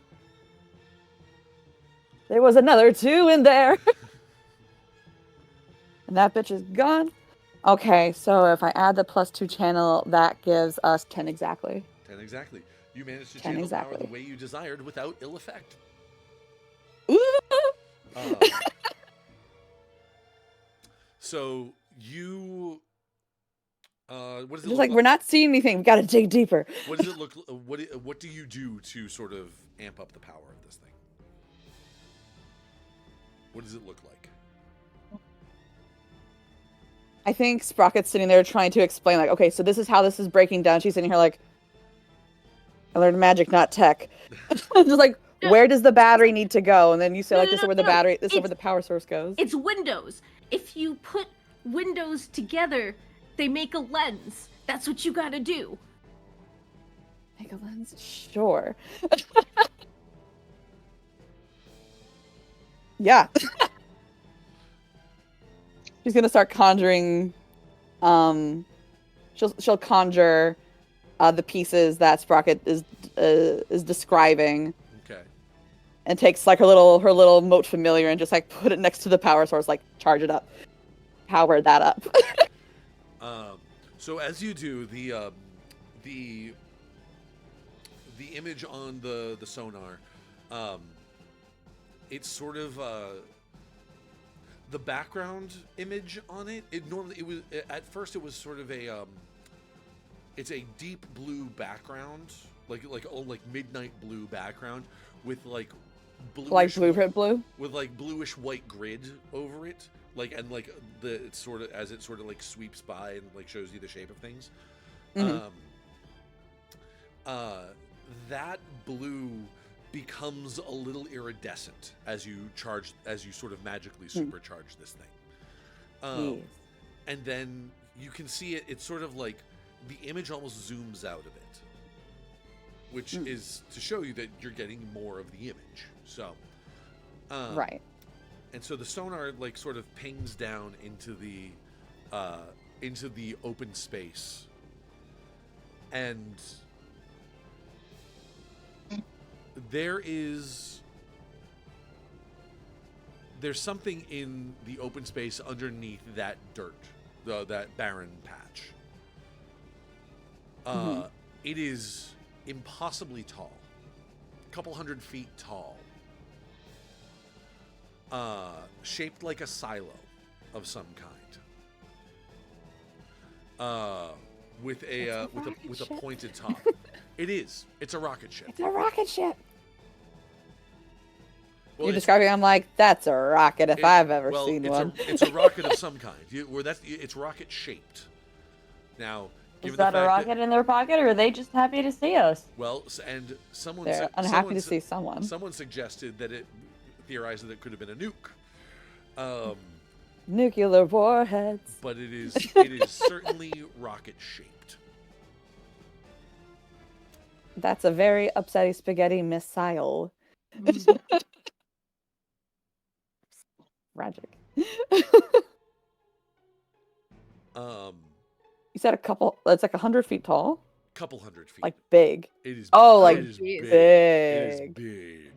There was another 2 in there. And that bitch is gone. Okay, so if I add the +2 channel, that gives us 10 exactly. 10 exactly. You managed to 10 channel power exactly. the way you desired without ill effect. Ooh! So you, what does it Just look like we're not seeing anything. We gotta dig deeper. What does it look? What do you do to sort of amp up the power of this thing? What does it look like? I think Sprocket's sitting there trying to explain, like, okay, so this is how this is breaking down. She's sitting here like, I learned magic, not tech. Just like, where does the battery need to go? And then you say, like, this is where the battery, this is where the power source goes. It's windows. If you put windows together, they make a lens. That's what you gotta do. Make a lens? Sure. Yeah. She's gonna start conjuring. She'll conjure the pieces that Sprocket is describing, Okay. and takes like her little mote familiar and just like put it next to the power source, like charge it up, power that up. So as you do, the image on the sonar, it's sort of the background image on it. At first it was sort of a it's a deep blue background, like midnight blue background with like bluish, Like blueprint blue. with like bluish white grid over it, it's sort of as it sort of like sweeps by and like shows you the shape of things. Mhm. That blue becomes a little iridescent as you sort of magically supercharge this thing. Yes. And then you can see it. It's sort of like the image almost zooms out of it, which is to show you that you're getting more of the image. So, Right. and so the sonar like sort of pings down into the open space, and there's something in the open space underneath that dirt, that barren patch. It is impossibly tall, a couple 100 feet tall, shaped like a silo of some kind, with a pointed top. It is. It's a rocket ship. It's a rocket ship. Well, You're it's- describing. I'm like, that's a rocket if I've ever well, seen it's one. it's a rocket of some kind. It's rocket shaped. Now, Is given that the a fact rocket in their pocket, or are they just happy to see us? well, and someone They're unhappy to see someone. Someone suggested that it theorized that it could have been a nuke. Nuclear warheads. But it is certainly rocket shaped. That's a very upsetty spaghetti missile. Tragic. You said a couple. It's like 100 feet tall. Couple hundred feet. Like big. It is. Oh, like it is big. big. It is big.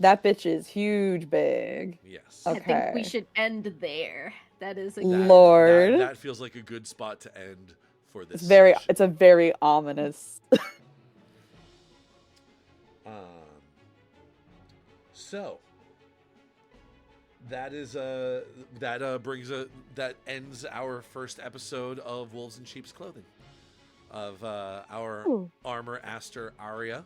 That bitch is huge big. Yes. I think we Okay. should end there. That is a That- Lord. That feels like a good spot to end for this. It's very. session. It's a very ominous. So that is that ends our first episode of Wolves in Sheep's Clothing of our Ooh. Armour Astir Aria.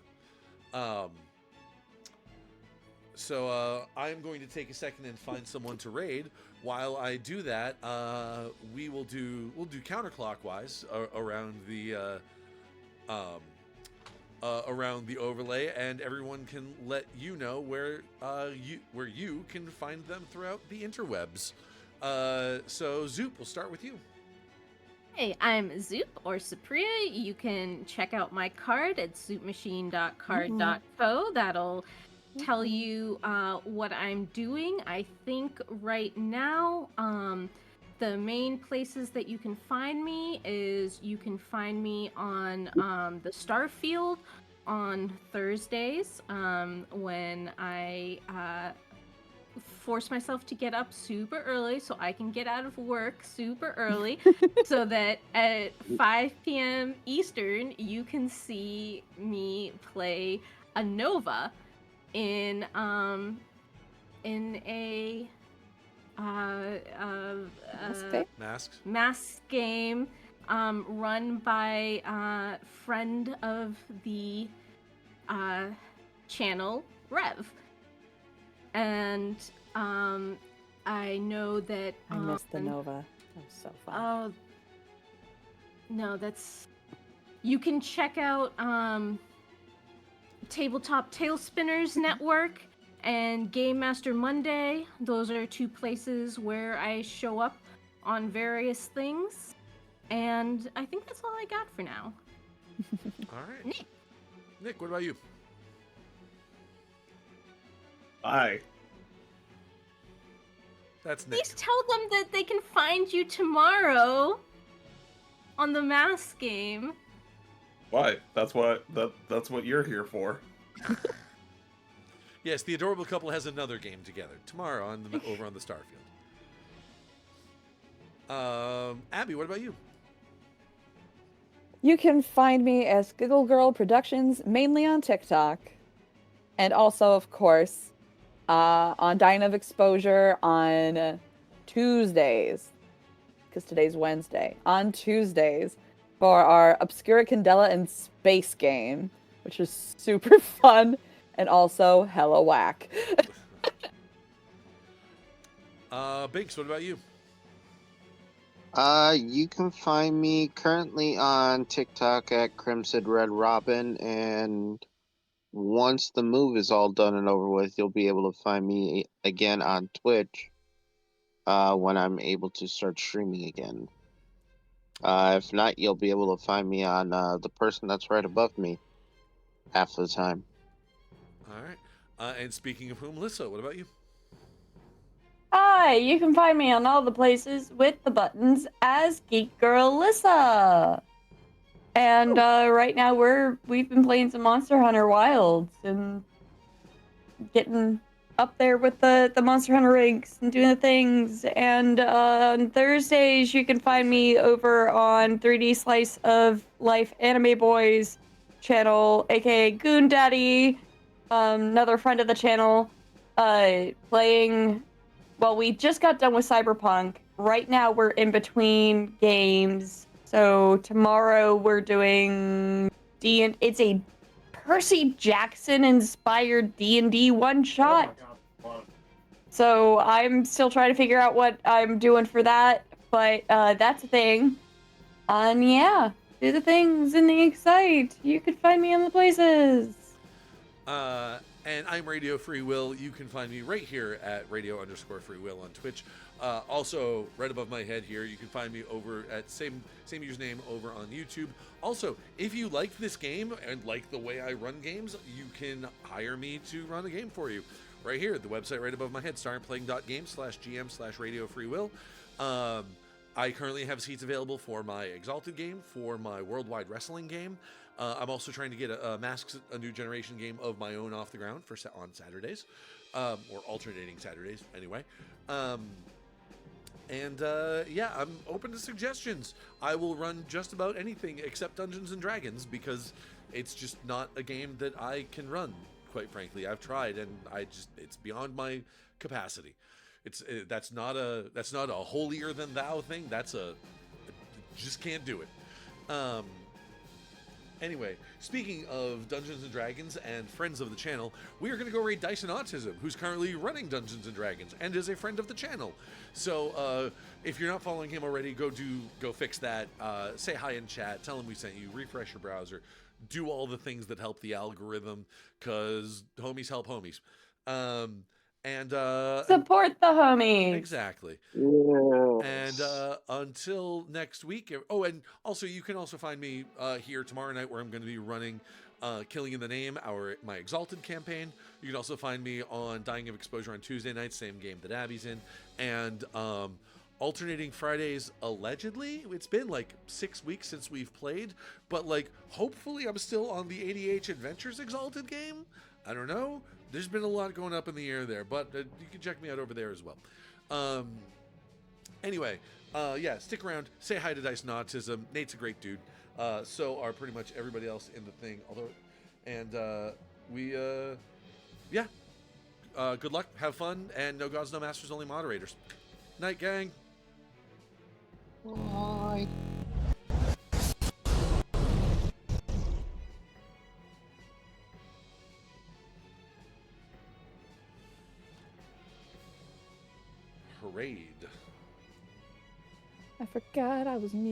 So I'm going to take a second and find someone to raid. While I do that, we'll do counterclockwise around the overlay, and everyone can let you know where you can find them throughout the interwebs. So Zoop, we'll start with you. Hey, I'm Zoop or Supriya. You can check out my card at zoopmachine.card.co. That'll tell you what I'm doing. I think right now, the main places that you can find me is you can find me on the Starfield on Thursdays when I force myself to get up super early so I can get out of work super early so that at 5 p.m. Eastern you can see me play a Nova in a Masks. mask game run by friend of the channel Rev, and I know that I missed the Nova. That was so fun. oh no, that's you can check out Tabletop Tailspinners Network and Game Master Monday. Those are two places where I show up on various things. And I think that's all I got for now. All right. Nick. Nick, what about you? Hi. That's Nick. Please tell them that they can find you tomorrow on the mask game. Why? That's what you're here for. Yes, the adorable couple has another game together tomorrow over on the Starfield. Abby, what about you? You can find me as Giggle Girl Productions, mainly on TikTok. And also, of course, on Dying of Exposure on Tuesdays. Because today's Wednesday. On Tuesdays for our Obscura Candela and Space game, which is super fun and also hella whack. Binks, what about you? You can find me currently on TikTok at Crimson Red Robin, and once the move is all done and over with, you'll be able to find me again on Twitch when I'm able to start streaming again. If not, you'll be able to find me on the person that's right above me half the time. All right. And speaking of whom, Melissa, what about you? Hi, you can find me on all the places with the buttons as Geek Girl Lissa. And right now we've been playing some Monster Hunter Wilds and getting up there with the Monster Hunter ranks and doing the things. And on Thursdays you can find me over on 3D Slice of Life Anime Boys channel, aka Goon Daddy, another friend of the channel, playing. Well, we just got done with Cyberpunk. Right now we're in between games. So tomorrow we're doing it's a Percy Jackson inspired D&D one shot. So I'm still trying to figure out what I'm doing for that, but that's a thing. Yeah, do the things in the Excite. You can find me on the places. And I'm Radio Free Will. You can find me right here at Radio_Free Will on Twitch. Also, right above my head here, you can find me over at same username over on YouTube. Also, if you like this game and like the way I run games, you can hire me to run a game for you. Right here, the website right above my head, startplaying.games/GM/Radio Free Will. I currently have seats available for my Exalted game, for my Worldwide Wrestling game. I'm also trying to get a Masks, a New Generation game of my own off the ground on Saturdays, or alternating Saturdays, anyway. Yeah, I'm open to suggestions. I will run just about anything except Dungeons and Dragons because it's just not a game that I can run, quite frankly. I've tried and it's beyond my capacity. That's not a holier than thou thing. Just can't do it. Anyway, speaking of Dungeons & Dragons and friends of the channel, we are going to go raid Dyson Autism, who's currently running Dungeons & Dragons and is a friend of the channel. So if you're not following him already, go fix that. Say hi in chat. Tell him we sent you. Refresh your browser. Do all the things that help the algorithm, because homies help homies. And support the homies. Exactly. Yes. And until next week. Oh, and also you can also find me here tomorrow night, where I'm going to be running Killing in the Name, my Exalted campaign. You can also find me on Dying of Exposure on Tuesday nights, same game that Abby's in, and alternating Fridays. Allegedly, it's been like 6 weeks since we've played, but like hopefully I'm still on the ADH Adventures Exalted game. I don't know. There's been a lot going up in the air there, but you can check me out over there as well. Anyway, yeah, stick around. Say hi to Dyson Autism. Nate's a great dude. So are pretty much everybody else in the thing. Yeah. Good luck. Have fun. And no gods, no masters, only moderators. Night, gang. Bye. Parade. I forgot I was new.